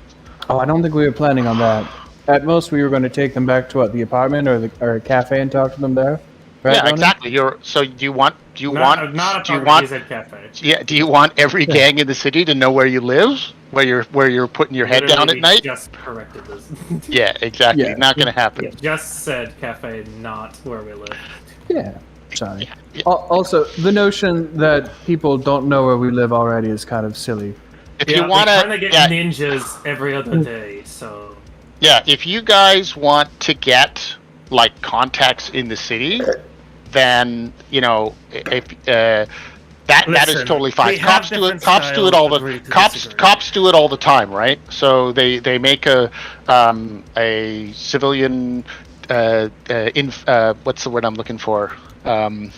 Oh, I don't think we were planning on that. At most, we were going to take them back to the apartment or a cafe and talk to them there. Right, Yeah, Ronan? exactly. Do you want Not a cafe. Yeah, do you want every gang in the city to know where you live? Where you're putting your head down at Literally, night? we just corrected this. Yeah, exactly. Yeah. Not gonna happen. Yeah, just said cafe, not where we live. Yeah. Sorry. Also, the notion that people don't know where we live already is kind of silly. If Yeah, you wanna, we're trying to get yeah, ninjas every other day, so yeah, if you guys want to get like contacts in the city, then if that is Listen, totally fine. we have Cops do it. different Cops do it all styles, the agree to cops. disagree. Cops do it all the time, right? So they make a civilian what's the word I'm looking for?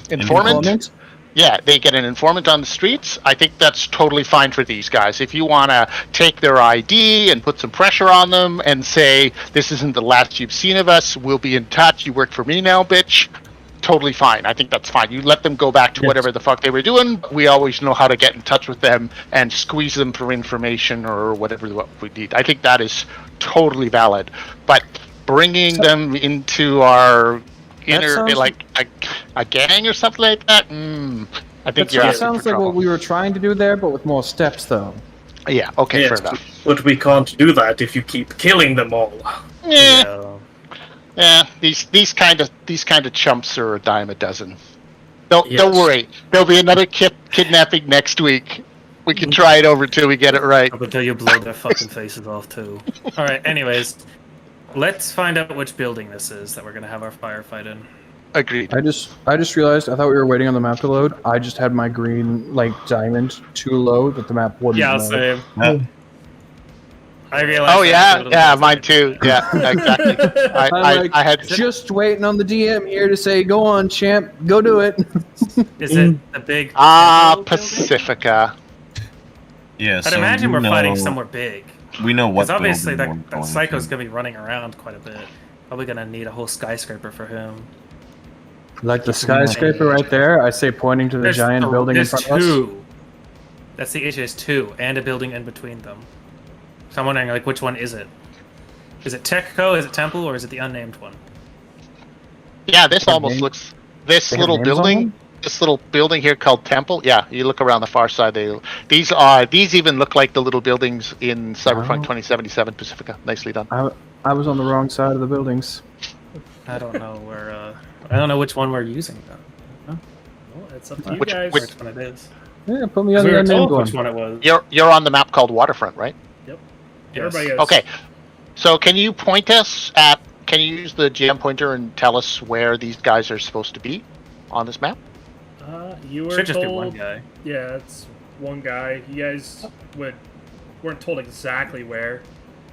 Informant. Yeah, they get an informant on the streets. I think that's totally fine for these guys. If you want to take their ID and put some pressure on them and say, this isn't the last you've seen of us, we'll be in touch, you work for me now, bitch, totally fine. I think that's fine. You let them go back to whatever the fuck they were doing. We always know how to get in touch with them and squeeze them for information or whatever what we need. I think that is totally valid. But bringing them into our inner, sounds- like a gang or something like that, I think That you're sort of asking sounds for like trouble. what we were trying to do there, but with more steps, though. Yeah, okay, Yes, fair enough. but we can't do that if you keep killing them all. Yeah, these kind of chumps are a dime a dozen. Don't Yes. worry, there'll be another kidnapping next week. We can try it over till we get it right. up until you blow their fucking faces off too. All right. Anyways, let's find out which building this is that we're gonna have our firefight in. Agreed. I just realized I thought we were waiting on the map to load. I just had my green diamond too low that the map wouldn't Yeah, load. same. I realized. Oh that a yeah, little bit. mine too. Yeah, exactly. I'm like, I had just waiting on the DM here to say, "Go on, champ, go do it." Is it the big? temple building? Pacifica. Yeah, I'd imagine we're fighting somewhere big. We know what Because obviously building we're that going psycho's to. gonna be running around quite a bit. Probably gonna need a whole skyscraper for him. Like the skyscraper right there, I say, pointing to the giant building in there's front of us. two. That's the issue. Is two and a building in between them. So I'm wondering, like, which one is it? Is it Techco? Is it Temple? Or is it the unnamed one? Yeah, this They have almost names- looks. This they have little names on building. them? This little building here called Temple. Yeah, you look around the far side. These even look like the little buildings in Cyberpunk Oh. 2077 Pacifica. Nicely done. I was on the wrong side of the buildings. I don't know where. I don't know which one we're using though. Well, it's up to you Which- guys. which- Which one it is? Yeah, put me 'Cause on we the were unnamed told which one. one it was. You're on the map called Waterfront, right? Yes. Everybody goes. Okay. So can you point us at? Can you use the GM pointer and tell us where these guys are supposed to be on this map? You were Should just told. be one guy. Yeah, it's one guy. You guys weren't told exactly where,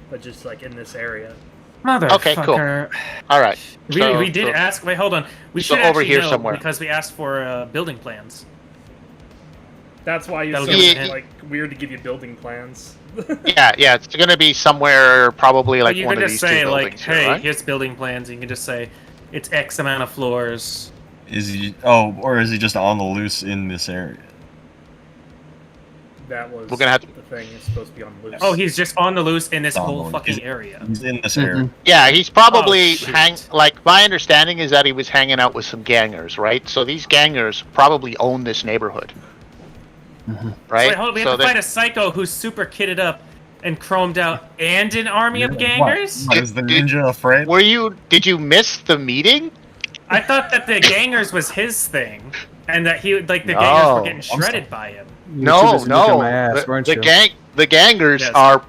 but just like in this area. Motherfucker. Okay, cool. All right. We did ask. Wait, hold on. We so should over actually here know somewhere. because we asked for building plans. That's why That'll so give us a like weird to give you building plans. Yeah, it's going to be somewhere probably like you one can of just these two say like, buildings here, hey, right? here's building plans. You can just say it's X amount of floors. Is he? Oh, or is he just on the loose in this area? That was We're gonna have to- the thing. It's supposed to be on loose. Oh, he's just on the loose in this On whole the- fucking is- area. He's in this area. Yeah, he's probably Oh, shit. like my understanding is that he was hanging out with some gangers, right? So these gangers probably own this neighborhood. Right? Wait, hold on. We So have to they- find a psycho who's super kitted up and chromed out and an army of gangers? What, is the Did- ninja afraid? Did you miss the meeting? I thought that the gangers was his thing, and that he the gangers No. were getting shredded by him. You were too busy looking at my ass, the, weren't the you? gangers Yes. are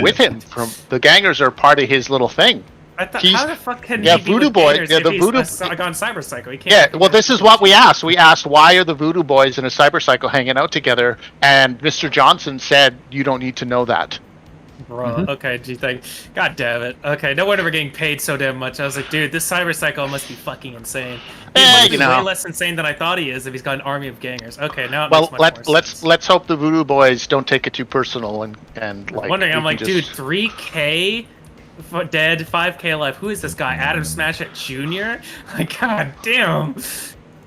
with him. The gangers are part of his little thing. I thought, He's- how the fuck can yeah, he be Voodoo with Boy- gangers yeah, if the he's Voodoo- gone cyber psycho? He can't. Yeah, well, this is what we asked. We asked, why are the Voodoo Boys and a Cyber Psycho hanging out together? And Mr. Johnson said, you don't need to know that. Bro, okay, do you think? God damn it. Okay, no wonder we're getting paid so damn much. I was like, dude, this cyber psycho must be fucking insane. He must be way less insane than I thought he is if he's got an army of gangers. Okay, now it Well, makes much more sense. let's hope the Voodoo Boys don't take it too personal and like. I'm wondering, we I'm can like, dude, just- 3K dead, 5K alive. Who is this guy? Adam Smash It Jr.? Like, god damn.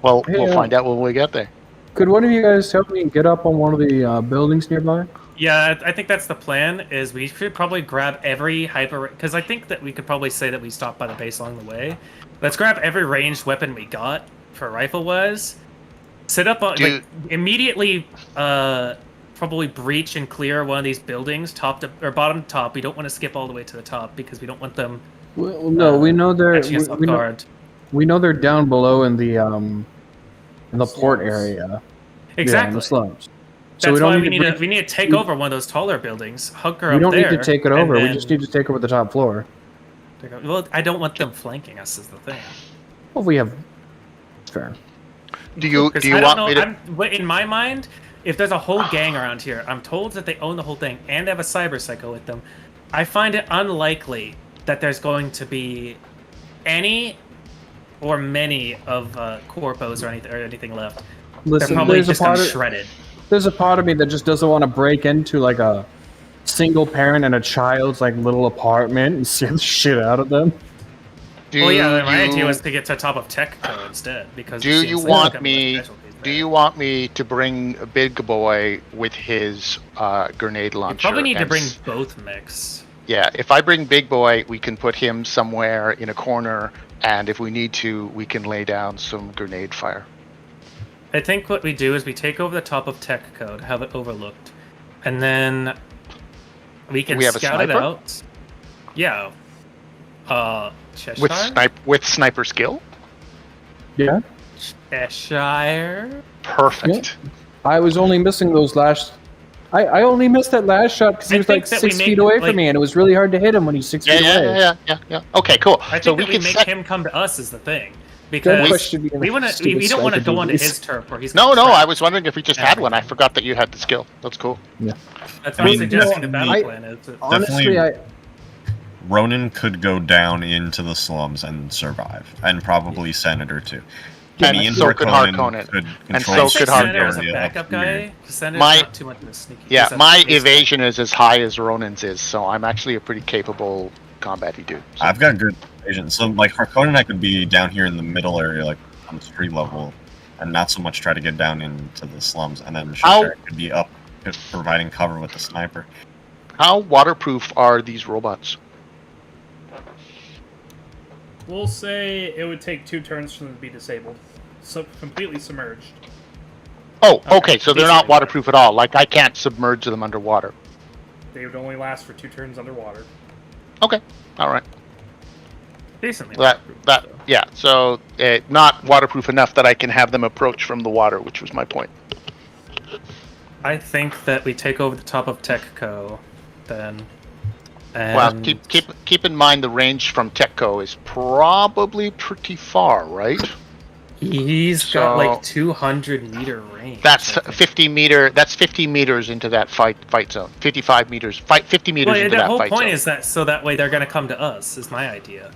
Well, Hey, we'll find out when we get there. Could one of you guys help me get up on one of the buildings nearby? Yeah, I think that's the plan. Is we should probably grab every hyper because I think that we could probably say that we stopped by the base along the way. Let's grab every ranged weapon we got for rifle wise. Sit up on like, immediately. Probably breach and clear one of these buildings, top to or bottom to top. We don't want to skip all the way to the top because we don't want them. Well, no, we know they're catching us off we know, guard. we know they're down below in the port area. Yeah, in Exactly. the slums. That's we don't why need we to need to breach- we need to take over one of those taller buildings, hunker We up don't there. need to take it and over. We then just need to take over the top floor. take over- Well, I don't want them flanking us. Is the thing. Well, we have fair. Do you Because I don't want know. me to? In my mind, if there's a whole gang around here, I'm told that they own the whole thing and have a cyber psycho with them. I find it unlikely that there's going to be any or many of corpos or anything left. Listen, They're probably there's a just part of, shredded. there's a part of me that just doesn't want to break into like a single parent and a child's like little apartment and scare the shit out of them. Well, yeah, my idea was to get to the top of TechCo instead because. Do it you seems like want a me? specialties Do there. you want me to bring Big Boy with his grenade You launcher? probably need to and bring both mix. Yeah, if I bring Big Boy, we can put him somewhere in a corner, and if we need to, we can lay down some grenade fire. I think what we do is we take over the top of TechCo to have it overlooked, and then we can We have a scout it sniper? out. Yeah. Cheshire. With sniper skill. Yeah, Cheshire. Perfect. I was only missing those last. I only missed that last shot because he I was think like that we 6 make, feet away like- from me, and it was really hard to hit him when he's 6 Yeah, feet away. yeah. Okay, cool. I think So that we can make set. him come to us is the thing, Don't because question me. we want to. We don't want to go onto his turf where he's. No, gonna no. trap. I was wondering if we just had one. I forgot that you had the skill. That's cool. That's what I I'm mean, suggesting. no, The battle I- plan is. Honestly, Definitely- Ronan could go down into the slums and survive, and probably Senator too. And Me and so could Harkonnen Harkonnen. could And control so I could think Harkonnen. Senator is a area backup up here. guy. Senator's My- not too much of a sneaky. Yeah, he's a my basic- evasion is as high as Ronan's is, so I'm actually a pretty capable combat-y dude. So- I've got good vision. So like Harkonnen and I could be down here in the middle area, like on the street level, and not so much try to get down into the slums, and then How- Cheshire could be up providing cover with the sniper. How waterproof are these robots? We'll say it would take 2 turns for them to be disabled. So completely submerged. Oh, okay, so they're not Decently waterproof at all. Like, I can't submerge them underwater. They would only last for 2 turns underwater. Okay, all right. Decently. That, waterproof, so. yeah, so not waterproof enough that I can have them approach from the water, which was my point. I think that we take over the top of TechCo, then. And Well, keep in mind the range from TechCo is probably pretty far, right? He's got So- like 200-meter range. That's I think. 50 meter. That's 50 meters into that fight zone. 55 meters. 50 meters Well, yeah, into the that whole fight point zone. is that so that way they're going to come to us. Is my idea.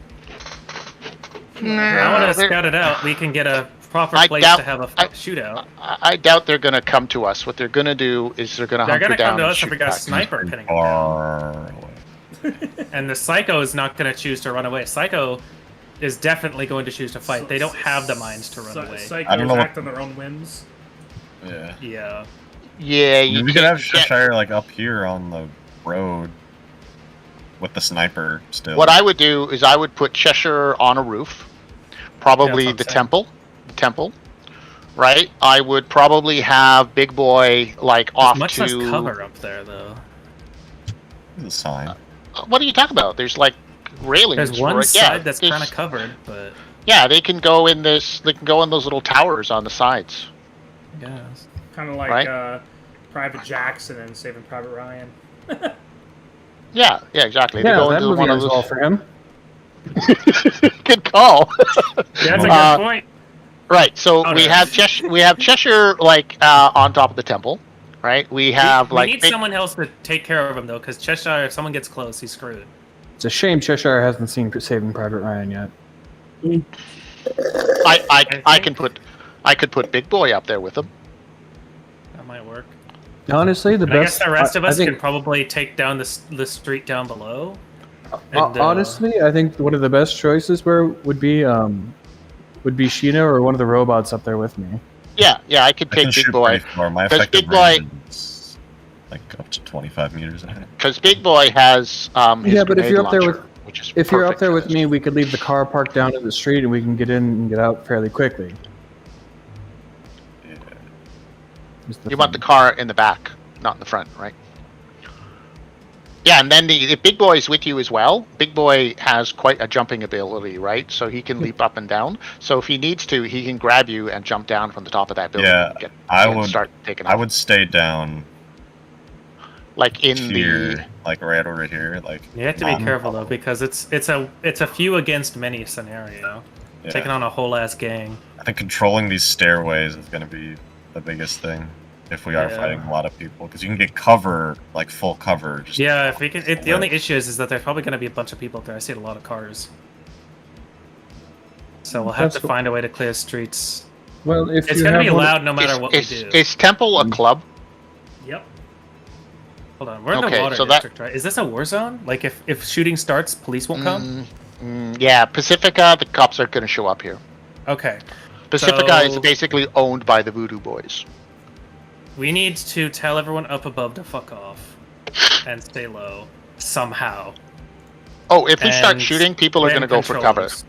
I Nah, want to they're- scout it out. We can get a proper I place doubt- to have a I- shootout. I doubt they're going to come to us. What they're going to do is they're going to They're hunker going to down come to and us if shoot we got a back. sniper pinning them down. Far away. And the Psycho is not going to choose to run away. Psycho is definitely going to choose to fight. They don't have the minds to run away. Psychos I don't know what- act on their own whims. Yeah. Yeah. Yeah, you We could have can't- Cheshire like up here on the road with the sniper still. What I would do is I would put Cheshire on a roof, probably Yeah, that's the what I'm temple, right? I would probably have Big Boy like off Much to. less cover up there, though. the sign. What are you talking about? There's like railings. There's one for it. Yeah, side that's there's- kind of covered, but Yeah, they can go in this. They can go in those little towers on the sides. yeah. Kind of like Right. Private Jackson and Saving Private Ryan. Yeah, exactly. They Yeah, go that into movie one of is those. all for him. Good call. Yeah, that's a good Uh, point. Right. So Oh, we no. have Cheshire. We have Cheshire like on top of the temple. Right. We have we like need big- someone else to take care of him, though, because Cheshire, if someone gets close, he's screwed. It's a shame Cheshire hasn't seen Saving Private Ryan yet. I could put Big Boy up there with him. That might work. Honestly, the And I best. guess the rest of I us think, can probably take down the street down below. And, honestly, I think one of the best choices would be Sheena or one of the robots up there with me. Yeah, I could I can take Big shoot Boy pretty far. My 'Cause effective Big Boy- range is like up to 25 meters. I think. because Big Boy has his Yeah, but if grenade you're up there launcher, with- which is If you're up perfect there for with this. me, we could leave the car parked down in the street and we can get in and get out fairly quickly. Yeah. is the You want the thing. car in the back, not in the front, right? Yeah, and then if Big Boy is with you as well, Big Boy has quite a jumping ability, right? So he can leap up and down. So if he needs to, he can grab you and jump down from the top of that building. Yeah, and I and would- start taking I off. would stay down Like in here, the. like right over here, like. You have to be not- careful though, because it's a few against many scenario. Yeah. Taking on a whole ass gang. I think controlling these stairways is going to be the biggest thing if we are Yeah. fighting a lot of people, because you can get cover, like full cover. Just Yeah, if we can. The only issue is that there's probably going to be a bunch of people up there. I see a lot of cars. So we'll have That's to find a way to clear streets. Well, if It's you going to have be one- loud no matter Is, what is, we do. is Temple a club? Yep. Hold on, we're in Okay, the water so that- district, right? Is this a war zone? Like, if shooting starts, police won't come? Yeah, Pacifica, the cops are going to show up here. Okay. Pacifica is So- basically owned by the Voodoo Boys. We need to tell everyone up above to fuck off and stay low somehow. Oh, if we start And shooting, people are going to go for cover. controllers.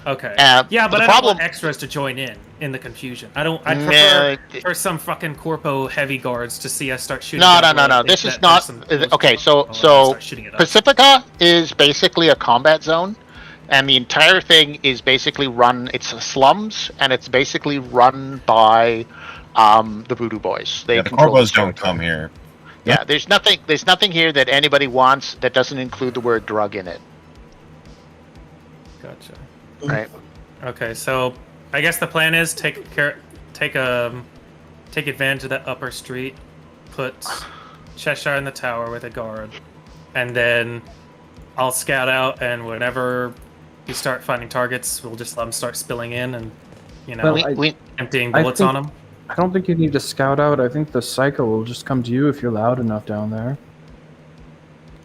Okay. Yeah, Yeah, but the I problem- don't want extras to join in the confusion. I Yeah, prefer it- for some fucking corpo heavy guards to see us start shooting. No, down no, the no, road, this think is that not. there's some- Okay, so and start shooting it up. Pacifica is basically a combat zone, and the entire thing is basically run. It's slums, and it's basically run by the Voodoo Boys. They Yeah, the control Corvos the don't territory. come here. Yeah, there's nothing here that anybody wants that doesn't include the word drug in it, Gotcha. right? Okay, so I guess the plan is take advantage of that upper street, put Cheshire in the tower with a guard, and then I'll scout out. And whenever you start finding targets, we'll just let them start spilling in, and Well, We emptying I bullets think- on them. I don't think you need to scout out. I think the Psycho will just come to you if you're loud enough down there.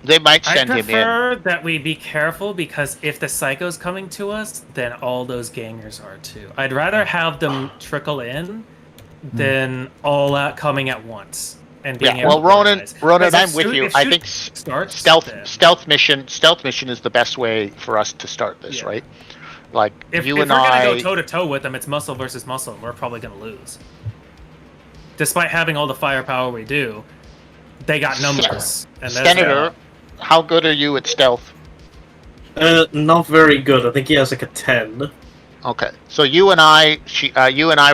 they might I send him in. prefer that we be careful, because if the Psycho's coming to us, then all those gangers are too. I'd rather have them trickle in than all out coming at once and being Yeah, able well, to Ronan, organize. Ronan, Because I'm if with shoot- you. if I shoot think starts, then- stealth mission is the best way for us to start this, Yeah. right? Like If you we're and gonna I. go toe to toe with them, it's muscle versus muscle. And we're probably gonna lose. Despite having all the firepower we do, they got numbers. And that's Senator, how good are you at stealth? Not very good. I think he has like a 10. Okay, so you and I,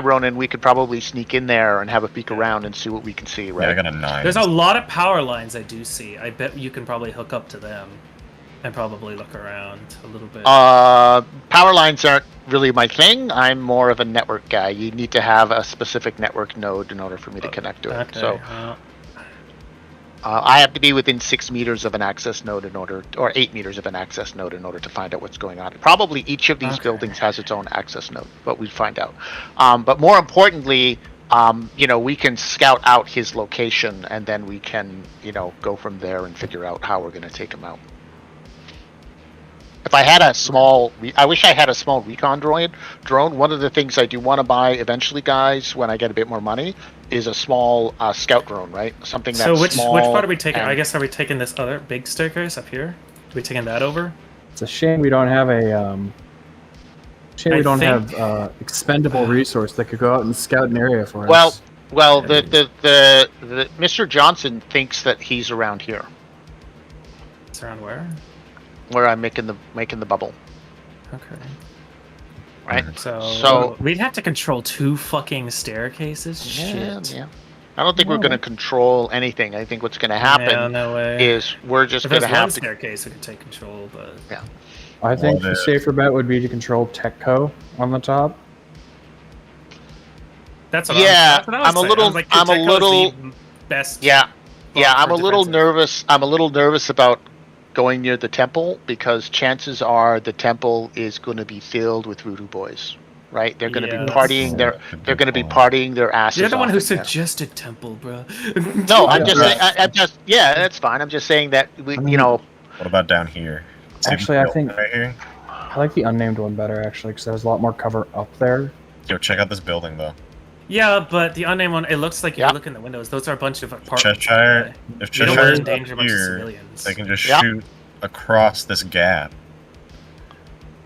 Ronan, we could probably sneak in there and have a peek around and see what we can see, Yeah, I right? got a 9. There's a lot of power lines I do see. I bet you can probably hook up to them. and probably look around a little bit. Power lines aren't really my thing. I'm more of a network guy. You need to have a specific network node in order for me to connect to it. Okay, So well, I have to be within 6 meters of an access node in order, or 8 meters of an access node in order to find out what's going on. Probably each of these Okay. buildings has its own access node, but we'd find out. But more importantly, we can scout out his location, and then we can, go from there and figure out how we're going to take him out. If I had I wish I had a small recon drone. One of the things I do want to buy eventually, guys, when I get a bit more money, is a small scout drone, right? Something that's so which small. part are we taking? and- I guess are we taking this other big staircase up here? Are we taking that over? It's a shame we don't have a shame I we don't think- have expendable resource that could go out and scout an area for Well, us. the Mr. Johnson thinks that he's around here, It's around where? where I'm making the bubble, Okay. right? So we'd have to control 2 fucking staircases. Shit. Yeah. I don't think we're going to control anything. I think what's going to happen Yeah, no way. is we're just If going there's to one have to. staircase, we could take control, but I think Well, the safer bet would be to control TechCo on the top. that's what Yeah, that's what I was I'm a saying. little- I was like, I'm a Tech Co's little- the best. Yeah, for I'm a little defensive. nervous. I'm a little nervous about going near the temple because chances are the temple is going to be filled with voodoo boys, right? They're going to Yeah, be that's- partying they're going to be partying their asses You're the one off who in there. suggested temple, bro. No, I'm Yeah. just saying. I'm just yeah, that's fine. I'm just saying that we, What about down here? See if we Actually, can I go think- right here. I like the unnamed one better actually because there's a lot more cover up there. Yo, check out this building though. Yeah, but the unnamed one, it looks like if Yeah. you look in the windows, those are a bunch of apartments. Cheshire. If You don't want Cheshire's to up endanger a bunch of here, civilians. they can just Yeah. shoot across this gap.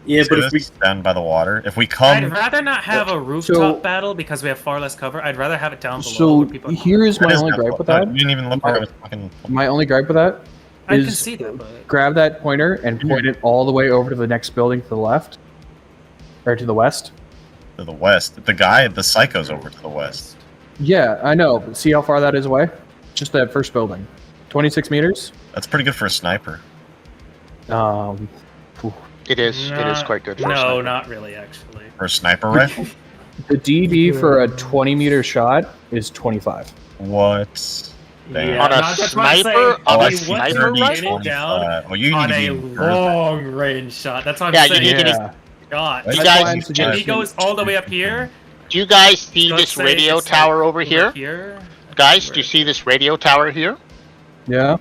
Yeah, See but if this? we Down by the water. If we I'd come, rather not have a rooftop So- battle because we have far less cover. I'd rather have it down below. So where people here's my That is only not- gripe with no, that. You didn't even look where I was fucking. My only gripe with that I can is see that, but grab that pointer and point it all the way over to the next building to the left, or to the west. To the west. The psycho's over to the west. Yeah, I know. But see how far that is away? Just that first building, 26 meters. That's pretty good for a sniper. It is quite good. For a No, sniper. not really, actually. For a sniper rifle? The DD for a 20-meter shot is 25. What? Damn. Yeah, On a no, that's what I'm sniper? saying. On Oh, a I I see. mean, once sniper you're rifle? getting down Well, you on need a to be further. long range shot. That's what I'm Yeah, you saying. need to be- Yeah. God. You You That's why guys, I'm If suggesting. he goes all the way up here, do you guys see so this say radio it's tower like over here? Guys, do you see this radio tower here? Yeah.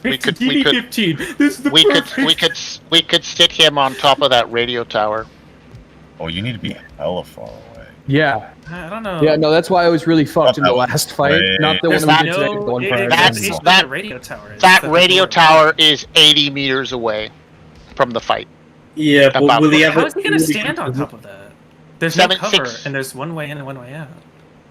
We could- DD-15. This is the perfect. We could stick him on top of that radio tower. Oh, you need to be hella far away. Yeah. I don't know. Yeah, no, that's why I was really fucked in the that last fight. way- Not the one There's we did today, no the one prior to That's- that. indication that- where the radio tower is. That That's radio the door. tower is 80 meters away from the fight. yeah, but About- will he ever? How is he gonna stand on top of that? There's no cover, 7-6. and there's one way in and one way out.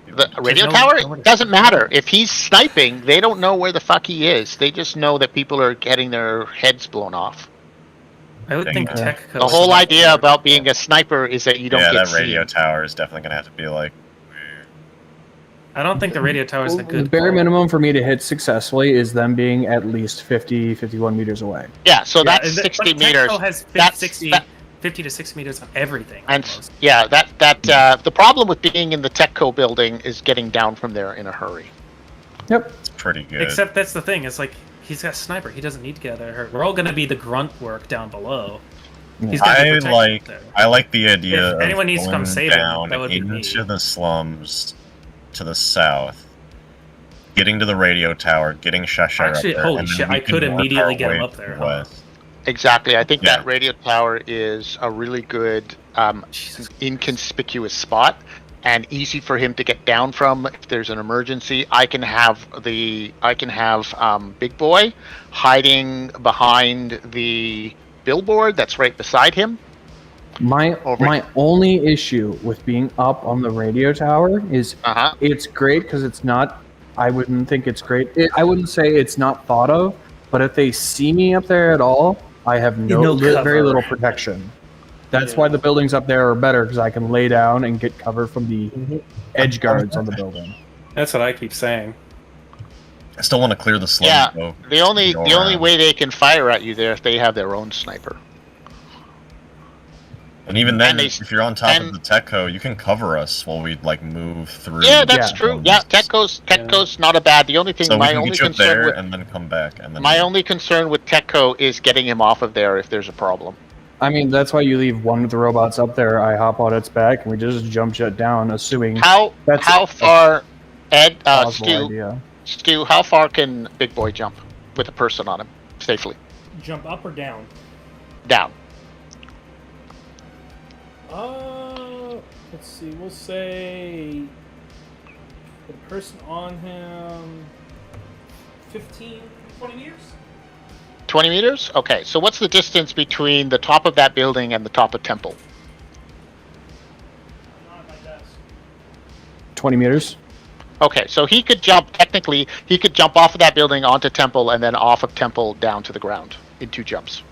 The radio no- tower nowhere to- doesn't matter. If he's sniping, they don't know where the fuck he is. They just know that people are getting their heads blown off. I would think Yeah. tech. The whole idea about being a sniper is that you don't Yeah, get that radio seen. tower is definitely gonna have to be like. I don't think the radio tower is a The good. bare call. minimum for me to hit successfully is them being at least 50, 51 meters away. Yeah, so Yeah, that's and the- 60 but meters. Techco has That's 60, that- 50 to 60 meters on everything. And almost. yeah, the problem with being in the Techco building is getting down from there in a hurry. Yep. It's pretty good. Except that's the thing. It's like he's got a sniper. He doesn't need to get out of there. We're all going to be the grunt work down below. He's gonna be protected there. I like the idea If of anyone needs to come going save him, down that would be me. into the slums to the south, getting to the radio tower, getting Cheshire Actually, up there, holy and then shit, we I can could work immediately our get him way up there, to the huh? west. Exactly. I think Yeah. that radio tower is a really good Jesus. inconspicuous spot and easy for him to get down from if there's an emergency. I can have Big Boy hiding behind the billboard that's right beside him. My only issue with being up on the radio tower is Uh-huh. it's great because it's not. I wouldn't think it's great. I wouldn't say it's not thought of, but if they see me up there at all, I have No cover. very little protection. That's why the buildings up there are better because I can lay down and get cover from the edge guards on the building. That's what I keep saying. I still want to clear the slums, Yeah, though. the only Go the only around. way they can fire at you there if they have their own sniper. And even then, And they- if you're on top and- of the Techco, you can cover us while we like move through. Yeah, that's Yeah. true. Yeah, Techco's not a bad. The only thing, So we my can only get you up concern there with and then come back, and then my only concern with Techco is getting him off of there if there's a problem. I mean, that's why you leave one of the robots up there. I hop on its back, and we just jump shut down, assuming How That's how a far, Ed, plausible Stu, idea. Stu, how far can Big Boy jump with a person on him safely? Jump up or down? Down. Let's see. We'll say the person on him 15, 20 meters. 20 meters? Okay, so what's the distance between the top of that building and the top of Temple? Not at my desk. 20 meters. Okay, so he could jump, technically, he could jump off of that building onto Temple and then off of Temple down to the ground in 2 jumps.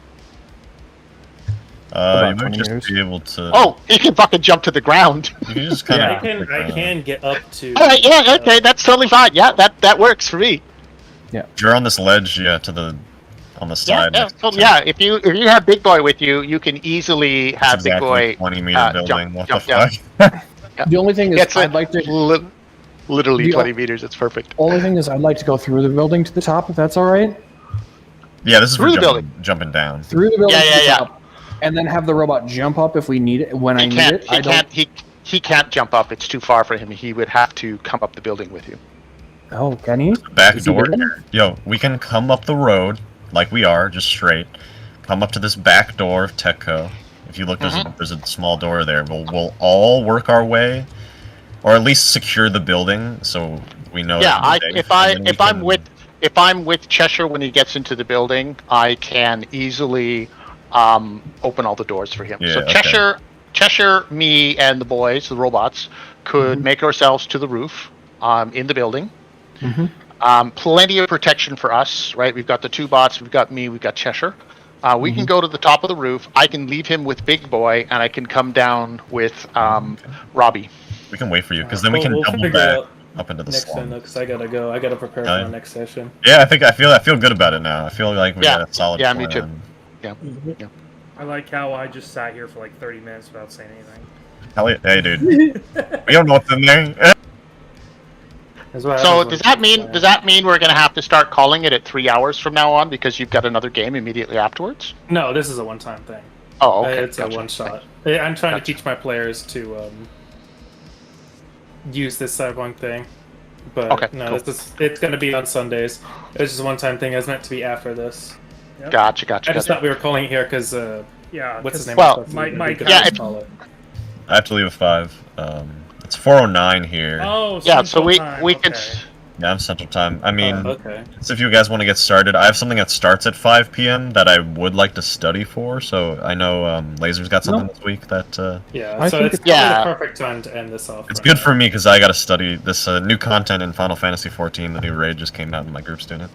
About you might 20 just meters. be able to. Oh, he can fucking jump to the ground. You can just kind Yeah, of. I can get up to. Alright, yeah, okay, that's totally fine. Yeah, that works for me. If you're on this ledge, yeah, on the Yeah, side. yeah, next to so, the yeah. If you have Big Boy with you, you can easily That's have exactly Big Boy 20 meter jump, building. What jump, the yeah. fuck? The only thing is, It's I'd like to. literally The- 20 meters. It's perfect. Only thing is, I'd like to go through the building to the top, if that's all right. Yeah, this is Through for the jumping down. Through the building Yeah, to yeah, the yeah. top, and then have the robot jump up if we need it. When I He need can't. it, He I don't. can't. He can't jump up. It's too far for him. He would have to come up the building with you. Oh, can he? Back Is he door big here. Yo, we can come up the road like we are, just straight. Come up to this back door of Techco. If you look, there's a small door there. We'll all work our way, or at least secure the building so we know. Yeah, it's safe, if and then we can- if I'm with Cheshire when he gets into the building, I can easily open all the doors for him. Yeah, So okay. Cheshire, me, and the boys, the robots, could make ourselves to the roof in the building. Plenty of protection for us, right? We've got the 2 bots, we've got me, we've got Cheshire. We can go to the top of the roof. I can leave him with Big Boy, and I can come down with Robbie. We can wait for you because then we can We'll double figure it back out up into the next time, slum. though, because I gotta go. I gotta prepare for Yeah. my next session. Yeah, I feel good about it now. I feel like we Yeah. got a solid. Yeah, me plan. too. I like how I just sat here for like 30 minutes without saying anything. Hell yeah, hey, dude. We don't know what's in there. That's what So happens does when- that mean we're going to have to start calling it at 3 hours from now on because you've got another game immediately afterwards? No, this is a one-time thing. Oh, okay. It's gotcha. a one-shot. I'm trying Gotcha. to teach my players to use this Cyberpunk thing. But Okay, no, cool. it's going to be on Sundays. It's just a one-time thing. It's meant to be after this. Gotcha, gotcha, I just gotcha. thought we were calling it here because Yeah. what's his 'cause name? Well, my could yeah, always if- call it. I have to leave at 5. It's 4:09 here. Oh, Yeah, so Central we Time, we can. okay. Yeah, I'm Central Time. I mean, Okay. so if you guys want to get started, I have something that starts at 5 p.m. that I would like to study for. So I know Laser's got something this week that Yeah, I so think it's it's- probably Yeah. the perfect time to end this off. it's right good now. for me because I got to study this new content in Final Fantasy 14. The new raid just came out, and my group's doing it.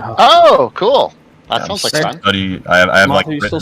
Oh, cool. That I'm sounds like just fun. study. I have like Martha, you written still